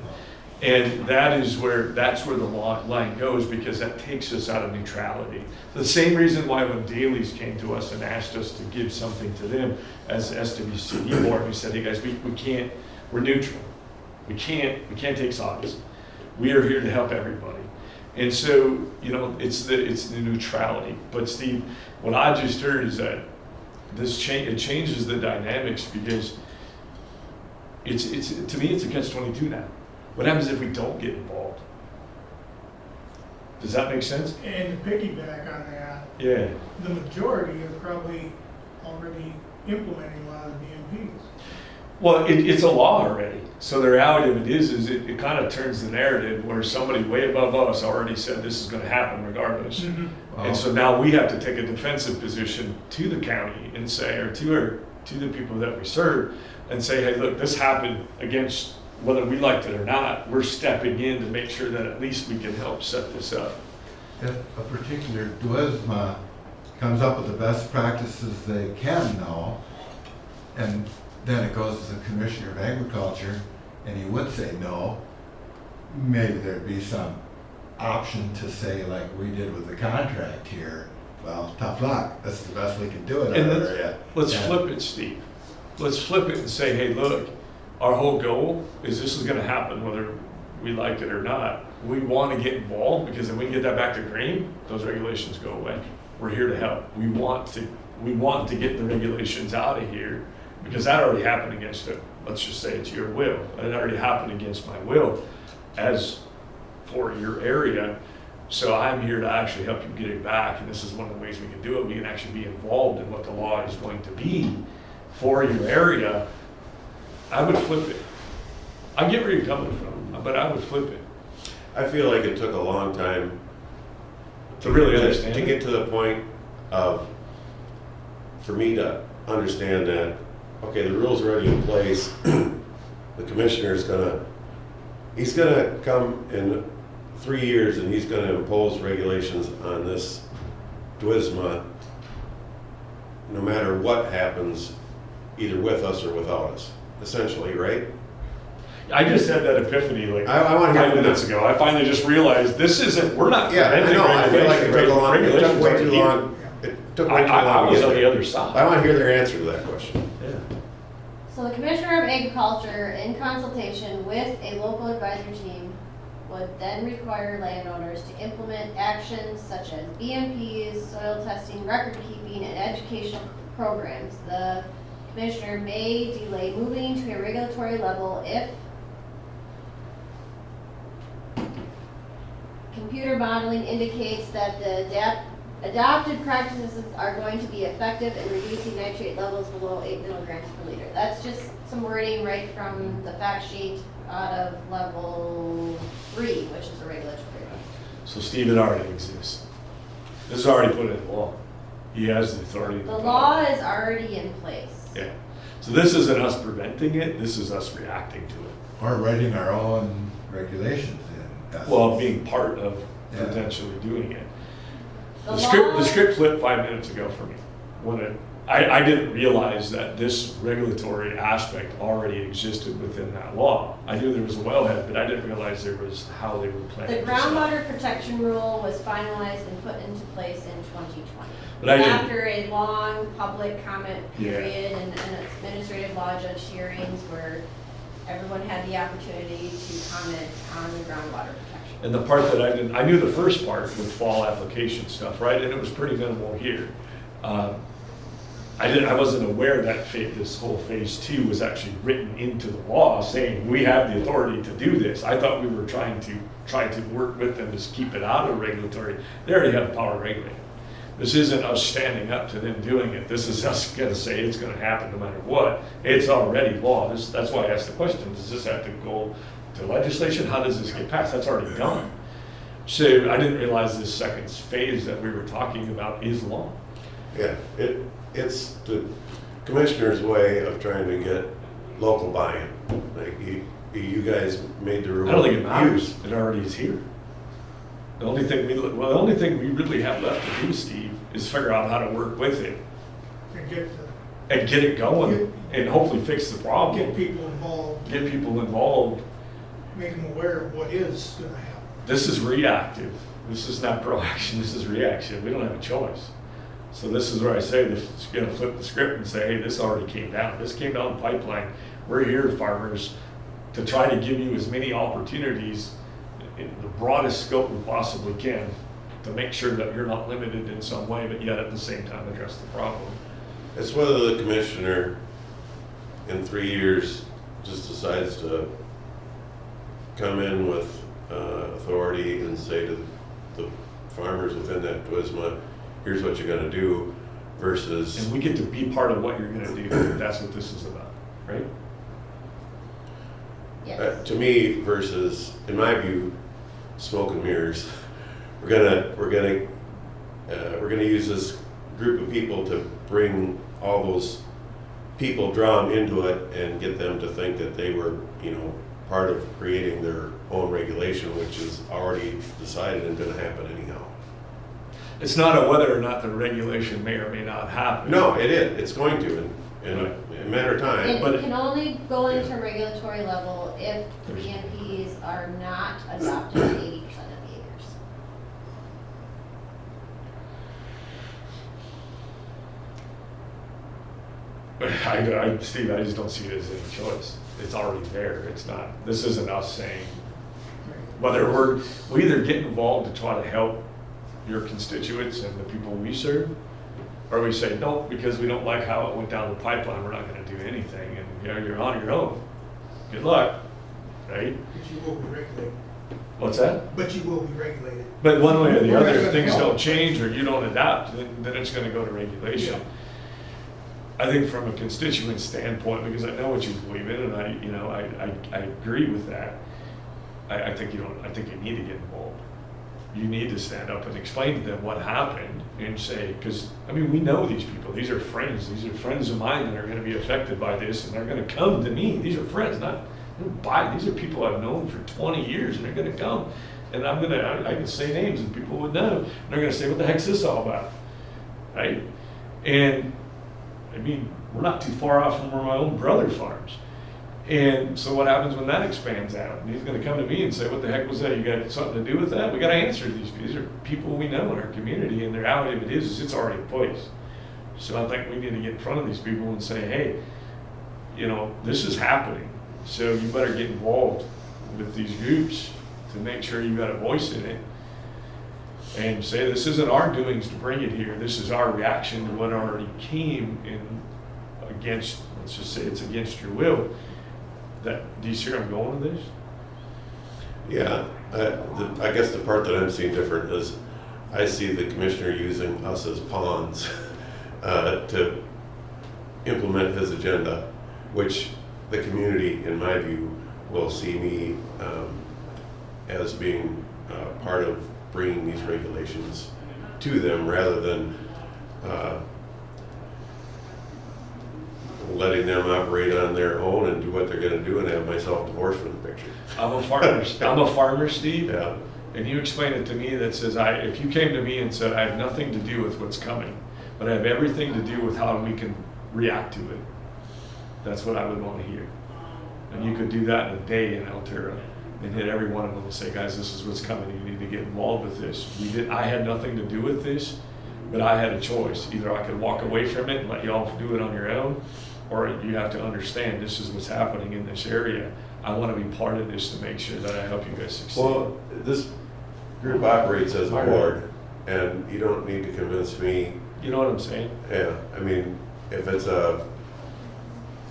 And that's where the line goes, because that takes us out of neutrality. The same reason why when Dailies came to us and asked us to give something to them as SWCD board, we said, hey guys, we can't, we're neutral. We can't take sides. We are here to help everybody. And so, you know, it's the neutrality. But Steve, what I just heard is that it changes the dynamics, because to me it's a catch-22 now. What happens if we don't get involved? Does that make sense? And to piggyback on that, Yeah. the majority are probably already implementing a lot of the BMPs. Well, it's a law already. So the reality of it is it kind of turns the narrative where somebody way above us already said this is going to happen regardless. And so now we have to take a defensive position to the county and say, or to to the people that we serve and say, hey, look, this happened against, whether we liked it or not, we're stepping in to make sure that at least we can help set this up. If a particular Adwisma comes up with the best practices they can now, and then it goes to the Commissioner of Agriculture, and he would say no, maybe there'd be some option to say, like we did with the contract here, well, tough luck, this is the best we can do in And our let's- area. Let's And- flip it, Steve. Let's flip it and say, hey, look, our whole goal is this is gonna happen whether we like it or not. We wanna get involved because if we can get that back to green, those regulations go away. We're here to help. We want to get the regulations out of here because that already happened against it. Let's just say it's your will. It already happened against my will as for your area. So I'm here to actually help you get it back. And this is one of the ways we can do it. We can actually be involved in what the law is going to be for your area. I would flip it. I get where you're coming from, but I would flip it. I feel like it took a long time To really understand to it. get to the point of, for me to understand that, okay, the rules are already in place. The commissioner's he's gonna come in 3 years and he's gonna impose regulations on this Adwisma, no matter what happens, either with us or without us, essentially, right? I just had that epiphany like I wanna hear 5 from minutes them. ago. I finally just realized this isn't, we're not Yeah, I preventing know, I feel like it took a long, it took regulations way already too here. long. It took way too I long to was get on the there. other I side. wanna hear their answer to that question. Yeah. So the Commissioner of Agriculture, in consultation with a local advisory team, would then require landowners to implement actions such as BMPs, soil testing, record keeping, and educational programs. The Commissioner may delay moving to a regulatory level if computer modeling indicates that the adopted practices are going to be effective in reducing nitrate levels below 8 milligrams per liter. That's just some wording right from the fact sheet out of level 3, which is a regulatory one. So Steve, it already exists. This is already put in law. He has the authority. to The do it. law is already in place. Yeah. So this isn't us preventing it, this is us reacting to it. Or writing our own regulations in. essence. Well, being part of Yeah. potentially doing it. The The script flipped 5 minutes ago for me. When I didn't realize that this regulatory aspect already existed within that law. I knew there was a wellhead, but I didn't realize there was how they were The planning. groundwater protection rule was finalized and put into place in 2020. But I didn't- After a long public comment Yeah. period and administrative law judge hearings where everyone had the opportunity to comment on the groundwater protection. And the part that I knew the first part with fall application stuff, right? And it was pretty minimal here. I wasn't aware that this whole phase 2 was actually written into the law saying we have the authority to do this. I thought we were trying to work with them to keep it out of regulatory. They already have the power to regulate. This isn't us standing up to them doing it. This is us gonna say it's gonna happen no matter what. It's already law. That's why I asked the question, does this have to go to legislation? How does this get passed? That's already done. So I didn't realize this second phase that we were talking about is law. Yeah, it's the commissioner's way of trying to get local buy-in. Like, you guys made the rule. I don't think it matters. It already is here. The only thing we really have left to do, Steve, is figure out how to work with it And get and get it going and hopefully fix the get problem. people involved, Get people involved. make them aware of what is gonna happen. This is reactive. This is not proaction, this is reaction. We don't have a choice. So this is where I say, this is gonna flip the script and say, hey, this already came down. This came down the pipeline. We're here, farmers, to try to give you as many opportunities in the broadest scope we possibly can to make sure that you're not limited in some way, but yet at the same time address the problem. It's whether the commissioner in 3 years just decides to come in with authority and say to the farmers within that Adwisma, here's what you're gonna do, versus, And we get to be part of what you're gonna do. That's what this is about, right? Yes. to me, versus, in my view, smoke and mirrors. We're gonna use this group of people to bring all those people draw them into it and get them to think that they were, you know, part of creating their own regulation, which is already decided and gonna happen anyhow. It's not a whether or not the regulation may or may not happen. No, it is, it's going to, in a matter of time, And but it can only go into regulatory level if the BMPs are not adopted in 80% of the acres. Steve, I just don't see it as any choice. It's already there. It's not, this isn't us saying, whether we either get involved to try to help your constituents and the people we serve, or we say, no, because we don't like how it went down the pipeline, we're not gonna do anything, and, you know, you're on your own. Good luck, right? But you will be regulated. What's that? But you will be regulated. But one way or the We're other, not if gonna things help. don't change or you don't adapt, then it's gonna go to regulation. I think from a constituent standpoint, because I know what you believe in, and I agree with that. I think you need to get involved. You need to stand up and explain to them what happened and say, because, I mean, we know these people, these are friends of mine that are gonna be affected by this, and they're gonna come to me, these are friends, these are people I've known for 20 years, and they're gonna come. And I can say names and people would know, and they're gonna say, what the heck's this all about, right? And, I mean, we're not too far off from where my own brother farms. And so what happens when that expands out? And he's gonna come to me and say, what the heck was that? You got something to do with that? We gotta answer these are people we know in our community, and the reality of it is it's already in place. So I think we need to get in front of these people and say, hey, you know, this is happening. So you better get involved with these groups to make sure you got a voice in it. And say, this isn't our doings to bring it here. This is our reaction to what already came in against, let's just say it's against your will. Do you see where I'm going with this? yeah, I guess the part that I'm seeing different is I see the commissioner using us as pawns to implement his agenda, which the community, in my view, will see me as being part of bringing these regulations to them rather than letting them operate on their own and do what they're gonna do and have myself divorced from the picture. I'm a farmer, Steve. Yeah, And you explain it to me that says, if you came to me and said, I have nothing to do with what's coming, but I have everything to do with how we can react to it, that's what I would want to hear. And you could do that in a day in Altura and hit every one of them and say, guys, this is what's coming. You need to get involved with this. I had nothing to do with this, but I had a choice. Either I could walk away from it and let you all do it on your own, or you have to understand this is what's happening in this area. I want to be part of this to make sure that I help you guys succeed. well, this group operates as a board, and you don't need to convince me. You know what I'm saying? Yeah, I mean, if it's a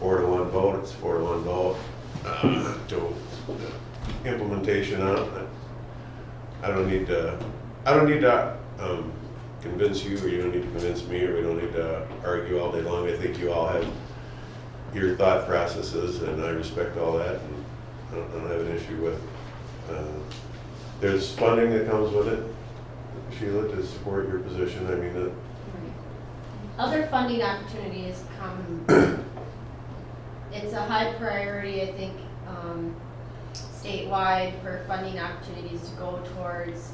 4-to-1 vote, it's 4-to-1 vote to implementation on it. I don't need to convince you, or you don't need to convince me, or we don't need to argue all day long. I think you all have your thought processes, and I respect all that, and I don't have an issue with. There's funding that comes with it, Sheila, to support your position. I mean, Other funding opportunities come, it's a high priority, I think, statewide for funding opportunities to go towards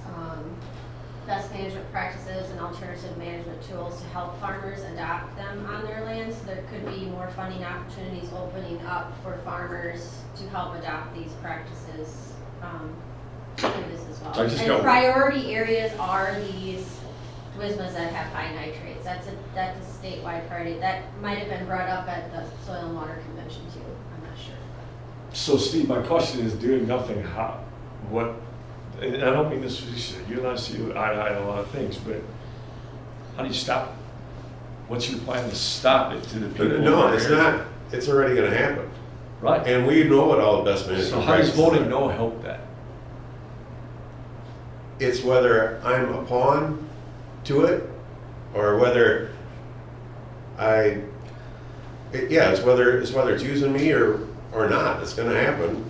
best management practices and alternative management tools to help farmers adopt them on their land. So there could be more funding opportunities opening up for farmers to help adopt these practices in this as well. And priority areas are these Adwismas that have high nitrates. That's a statewide priority. That might have been brought up at the Soil and Water Convention too. I'm not sure. So Steve, my question is doing nothing, how, what, and I don't mean this, you and I see eye to eye on a lot of things, but how do you stop it? What's your plan to stop it to the people? but no, it's not. It's already going to happen. Right. And we know what all the best management So how does practices voting are. no help that? It's whether I'm a pawn to it, or whether it's whether it's using me or not. It's going to happen.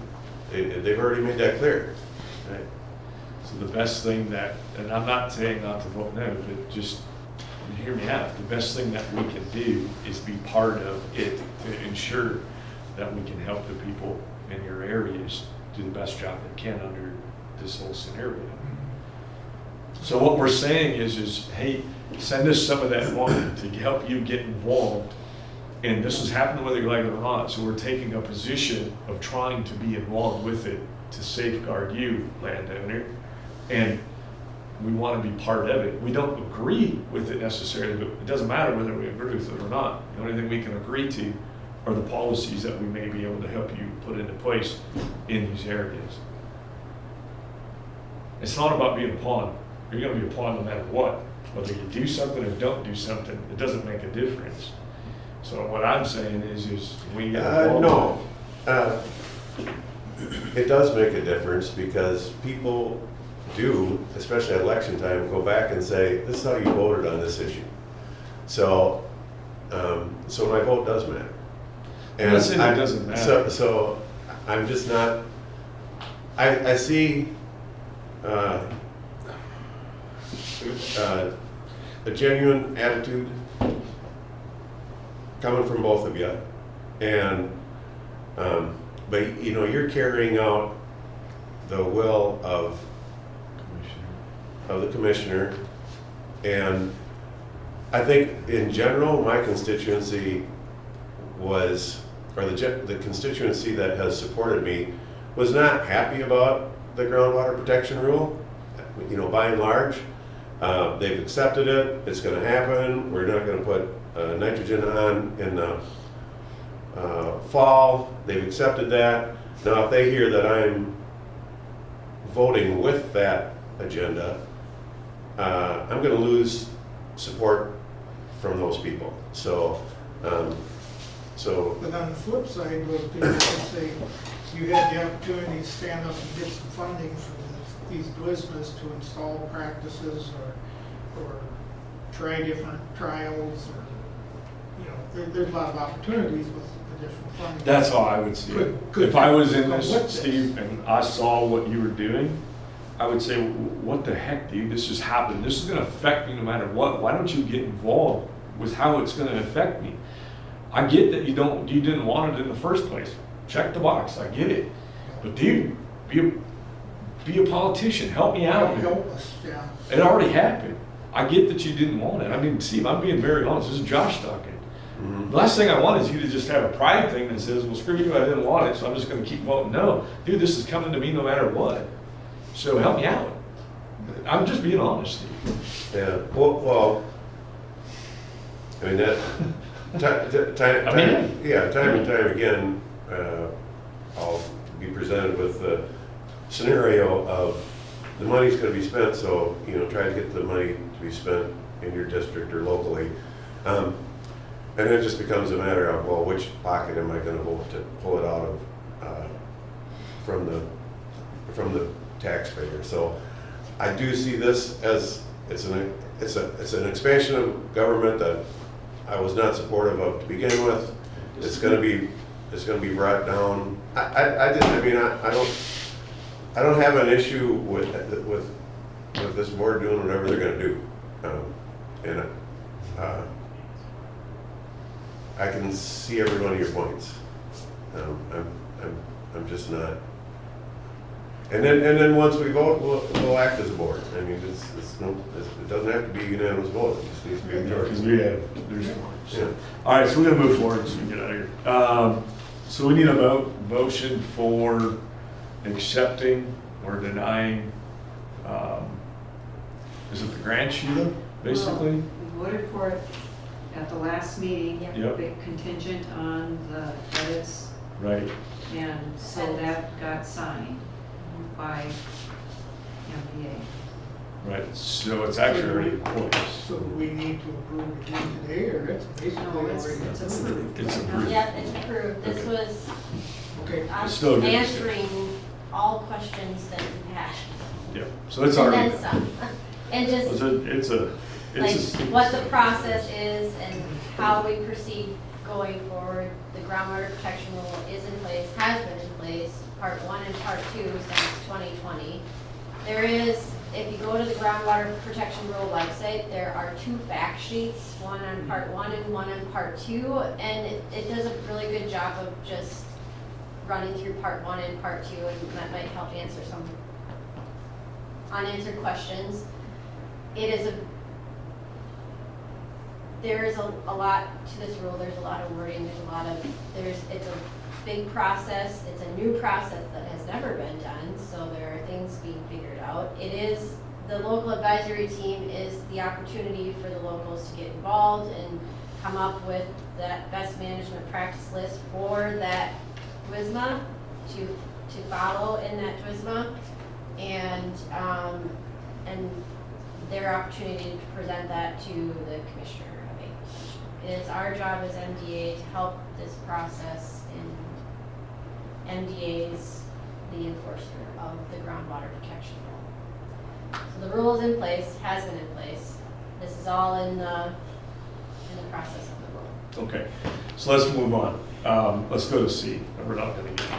They've already made that clear. Right. So the best thing that, and I'm not saying not to vote no, but just and hear me out, the best thing that we can do is be part of it to ensure that we can help the people in your areas do the best job they can under this whole scenario. So what we're saying is, hey, send us some of that money to help you get involved. And this is happening whether you like it or not. So we're taking a position of trying to be involved with it to safeguard you, landowner. And we want to be part of it. We don't agree with it necessarily, but it doesn't matter whether we agree with it or not. The only thing we can agree to are the policies that we may be able to help you put into place in these areas. It's not about being a pawn. You're going to be a pawn no matter what. Whether you do something or don't do something, it doesn't make a difference. So what I'm saying is we get involved. No. It does make a difference because people do, especially at election time, go back and say, this is how you voted on this issue. So, so my vote does matter. I'm not saying it doesn't matter. So I'm just not, I see a genuine attitude coming from both of you, and but you know, you're carrying out the will of the commissioner, and I think in general my constituency was, or the constituency that has supported me was not happy about the groundwater protection rule. You know, by and large, they've accepted it. It's going to happen. We're not going to put nitrogen on in the fall. They've accepted that. Now, if they hear that I'm voting with that agenda, I'm going to lose support from those people. So, But on the flip side, those people can say, you had the opportunity to stand up and get some funding from these Adwismas to install practices or try different trials, or, you know, there's a lot of opportunities with additional funding. That's how I would see it. If I was in this, Steve, and I saw what you were doing, I would say, what the heck, dude, this just happened. This is gonna affect me no matter what. Why don't you get involved with how it's gonna affect me? I get that you didn't want it in the first place. Check the box, I get it. But dude, be a politician, help me out. Help us, yeah. It already happened. I get that you didn't want it. I mean, Steve, I'm being very honest. This is Josh talking. mm-hmm. The last thing I want is you to just have a pride thing that says, well, screw you, I didn't want it, so I'm just gonna keep voting no. Dude, this is coming to me no matter what. So help me out. I'm just being honest, Steve. Yeah. Well, I mean that. Time and time again, I'll be presented with the scenario of the money's going to be spent, so you know, try to get the money to be spent in your district or locally, and it just becomes a matter of, well, which pocket am I going to vote to pull it out of from the taxpayer. So I do see this as it's an expansion of government that I was not supportive of to begin with. It's going to be brought down. I don't have an issue with this board doing whatever they're going to do, and I can see every one of your points. I'm just not. And then once we vote, we'll act as a board. I mean, it doesn't have to be unanimous vote. It just needs to be a Because majority. there's Yeah. All right, so we're gonna move forward so we can get out of here. So we need a motion for accepting or denying, is it the grant, Sheila, basically? We voted for it at the last meeting, Yep. but contingent on the edits, Right. and so that got signed by MPA. Right, so it's actually already in place. So we need to approve it again today, or it's basically No, already it's approved. It's approved. Yep, it's approved. This Okay. was Okay. us It's still a good answering all questions that you had. Yep, so it's And already, then some. And just it's what the process is and how we proceed going forward. The groundwater protection rule is in place, has been in place, part 1 and part 2 since 2020. There is if you go to the Groundwater Protection Rule website, there are 2 fact sheets, one on part 1 and one on part 2, and it does a really good job of just running through part 1 and part 2, and that might help answer some unanswered questions. There is a lot to this rule, there's a lot of wording, it's a big process, it's a new process that has never been done, so there are things being figured out. The local advisory team is the opportunity for the locals to get involved and come up with that best management practice list for that Adwisma to follow in that Adwisma, and their opportunity to present that to the commissioner of It is our job as MDA to help this process, and MDA is the enforcer of the groundwater protection rule. So the rule is in place, has been in place. This is all in the process of the rule. Okay, so let's move on. Let's go to C. We're not going to get.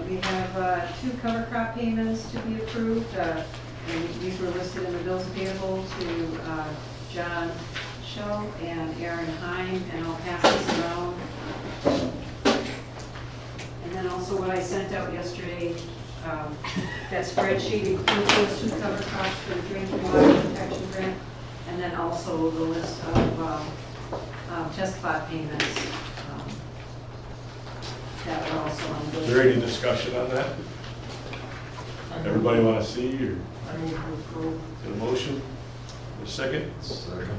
We have 2 cover crop payments to be approved. And these were listed in the bills payable to John Shell and Aaron Heim, and I'll pass this around. And then also what I sent out yesterday, that spreadsheet includes those 2 cover crops for the drinking water protection grant, and then also the list of test plot payments that were also on the Is there any discussion on that? Everybody want to see, or I move to approve. get a motion? A second? Second.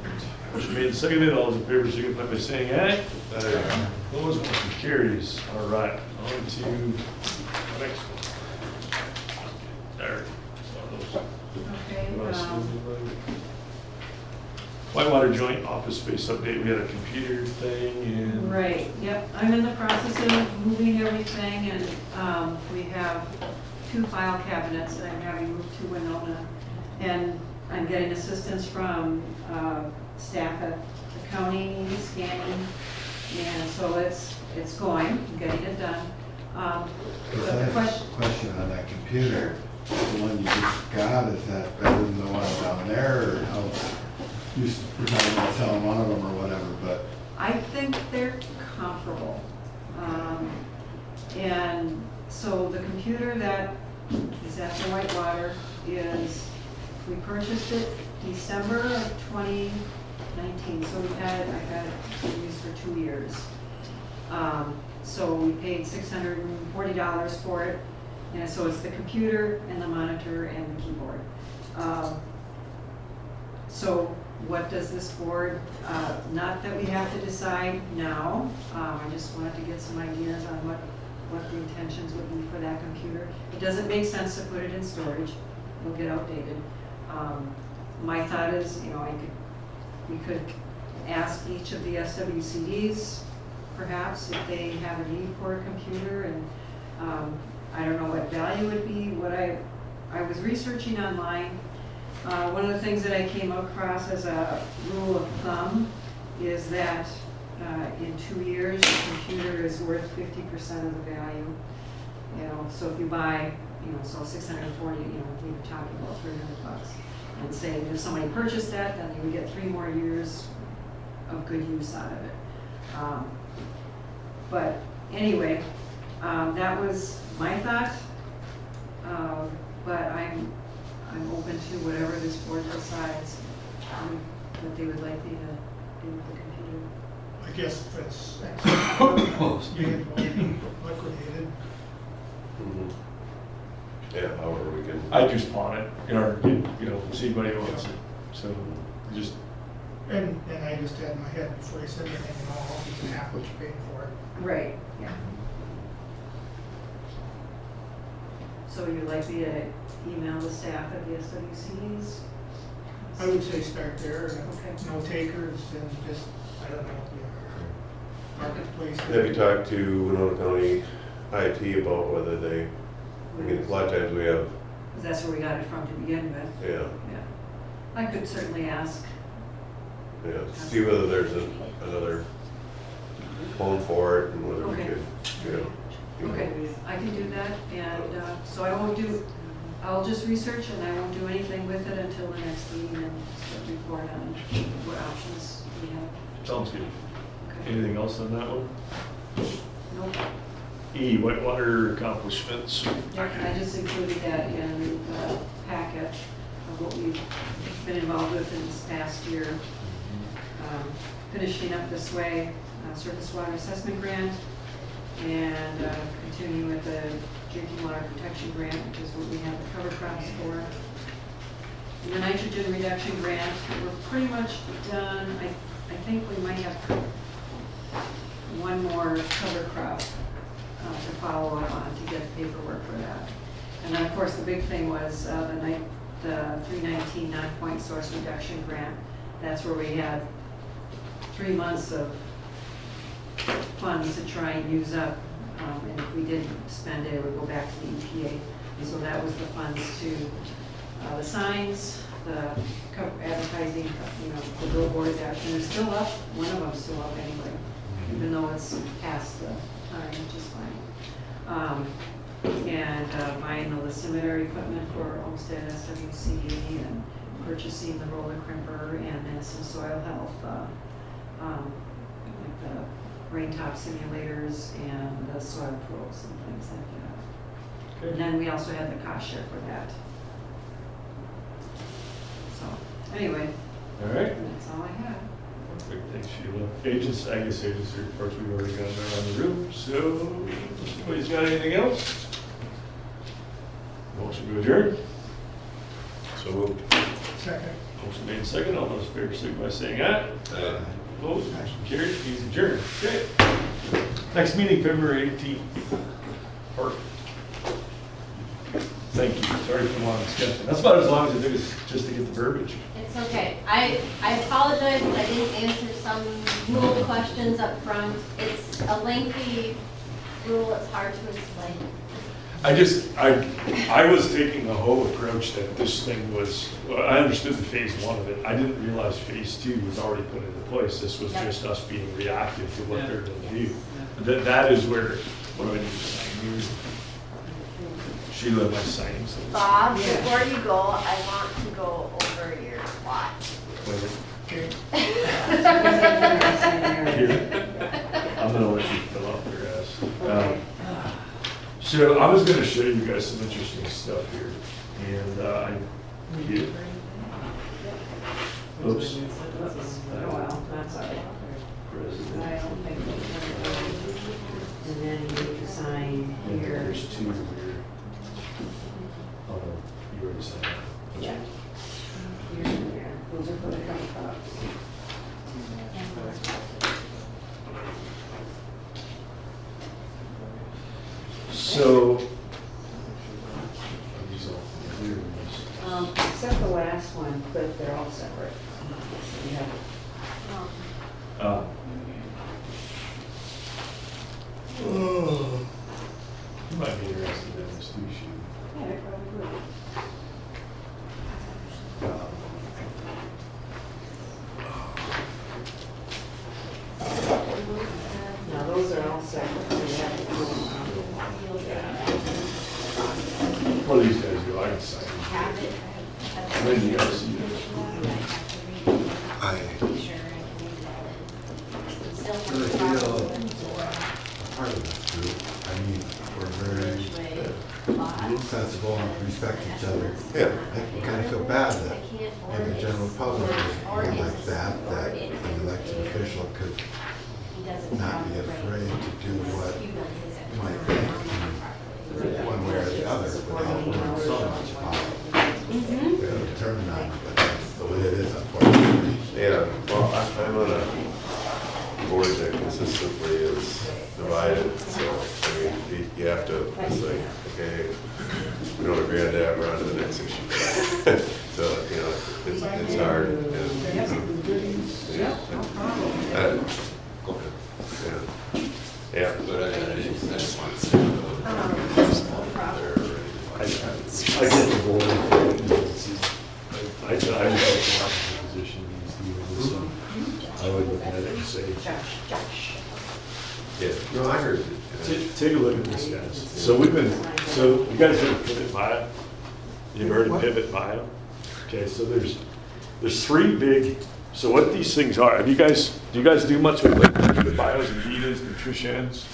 Motion made and seconded. All those in favor signify by saying aye. Aye. Opposed, motion carries. All right, on to the next one. There. Saw those. Okay, Whitewater joint office space update. We had a computer thing and. right, yep, I'm in the process of moving everything, and we have 2 file cabinets that I'm having moved to Winona, and I'm getting assistance from staff at the county scanning, and so it's going, I'm getting it done. But the Question on that computer, the one you just got, is that better than the one down there, or how? We're talking about selling one of them or whatever, but I think they're comparable. And so the computer that is at the Whitewater is, we purchased it December of 2019, so I've had it used for 2 years. So we paid $640 for it, and so it's the computer and the monitor and the keyboard. So what does this board, not that we have to decide now, I just wanted to get some ideas on what the intentions would be for that computer. It doesn't make sense to put it in storage, it'll get outdated. My thought is, we could ask each of the SWCDs perhaps if they have a need for a computer, and I don't know what value would be. What I was researching online, one of the things that I came across as a rule of thumb is that in 2 years, the computer is worth 50% of the value. So if you buy, so 640, we were talking about $300, and say if somebody purchased that, then they would get 3 more years of good use out of it. But anyway, that was my thought. But I'm open to whatever this board decides that they would like me to do with the computer. I guess if it's being liquidated. Mhm. Yeah, however we can. I just pawn it, or see if anybody wants it. So just. And I just had in my head before you said anything, I'll be half what you paid for it. Right, yeah. So you'd like me to email the staff at the SWCs? I would say start there, and Okay. no takers, and just, I don't know, marketplace. Have you talked to Winona County IT about whether they, a lot of times we have, Because that's where we got it from to begin with. yeah, Yeah. I could certainly ask. see whether there's another home for it and whether we Okay. could, Okay, I can do that, and so I won't do, I'll just research and I won't do anything with it until the next meeting and report on what options we have. Sounds good. Okay. Anything else on that one? Nope. E, Whitewater accomplishments. I just included that in the packet of what we've been involved with in this past year. Finishing up this way, surface water assessment grant, and continuing with the drinking water protection grant, which is what we have the cover crops for. And the nitrogen reduction grant, we're pretty much done. I think we might have one more cover crop to follow up on to get paperwork for that. And then, of course, the big thing was the 319 non-point source reduction grant. That's where we had 3 months of funds to try and use up, and if we didn't spend it, it would go back to the EPA. And so that was the funds to the signs, the advertising, the billboards out, and they're still up. One of them's still up anyway, even though it's past the time, which is fine. And buying all the cemetery equipment for Olmsted SWCD and purchasing the roller crimper and then some soil health, like the rain top simulators and the soil probes and things like that. And then we also had the cost share for that. So anyway, All right. that's all I have. Perfect, thanks Sheila. Agents, I guess agency reports we've already gone around the room, so if anybody's got anything else? Motion to adjourn. So moved. Second. Motion made second, all those in favor signify by saying aye. Aye. Opposed, motion carried, he's adjourned. Okay. Next meeting, February 18th. Perfect. Thank you, sorry for the long discussion. That's about as long as it took us just to get the verbiage. It's okay. I apologize that I didn't answer some rule questions up front. It's a lengthy rule, it's hard to explain. I was taking the whole approach that this thing was, well, I understood the phase one of it. I didn't realize phase two was already put into place. This was Yep. just us being reactive to what Yeah. they're gonna do. That is where, what do I need to sign here? Sheila, am I signing something? Bob, Yeah. before you go, I want to go over your plot. Wait a minute. Okay. Here. I'm gonna let you fill out the rest. So I was gonna show you guys some interesting stuff here, and I need it. Oops. Oh, well, that's all right. President. I don't think and then you need to sign here. There's two here. Oh, no, you already signed that. Yeah. Here and there. Those are for the cover crops. So. Are these all clear? Except the last one, but they're all separate. So you have You might be interested in this too, Sheila. yeah, they probably would. Now, those are all separate, so you have to do them. What do these guys do? I can sign them. Have it. When do you guys see this? I Still really have feel a part of this group. I mean, we're very sensible and respect each other. Yeah. I kind of feel bad that in the general public is like that an elected official could not be afraid to do what might think one way or the other without learning so much about it. We don't determine that, but that's the way it is, unfortunately. Yeah, well, I'm on a board that consistently is divided, so, I mean, you have to, it's like, okay, we don't agree on that, we're on to the next issue. So, you know, it's hard, and, yeah. Yeah, but I just want to say, I get the board. I just like the position he's doing this, and I would look at it and say, yeah, no, I heard it. take a look at this, guys. So you guys have put it by, You've heard of What? Pivot Bio? Okay, so there's three big, so what these things are, do you guys do much with like Pivot Bios and Vitas, Nutritions?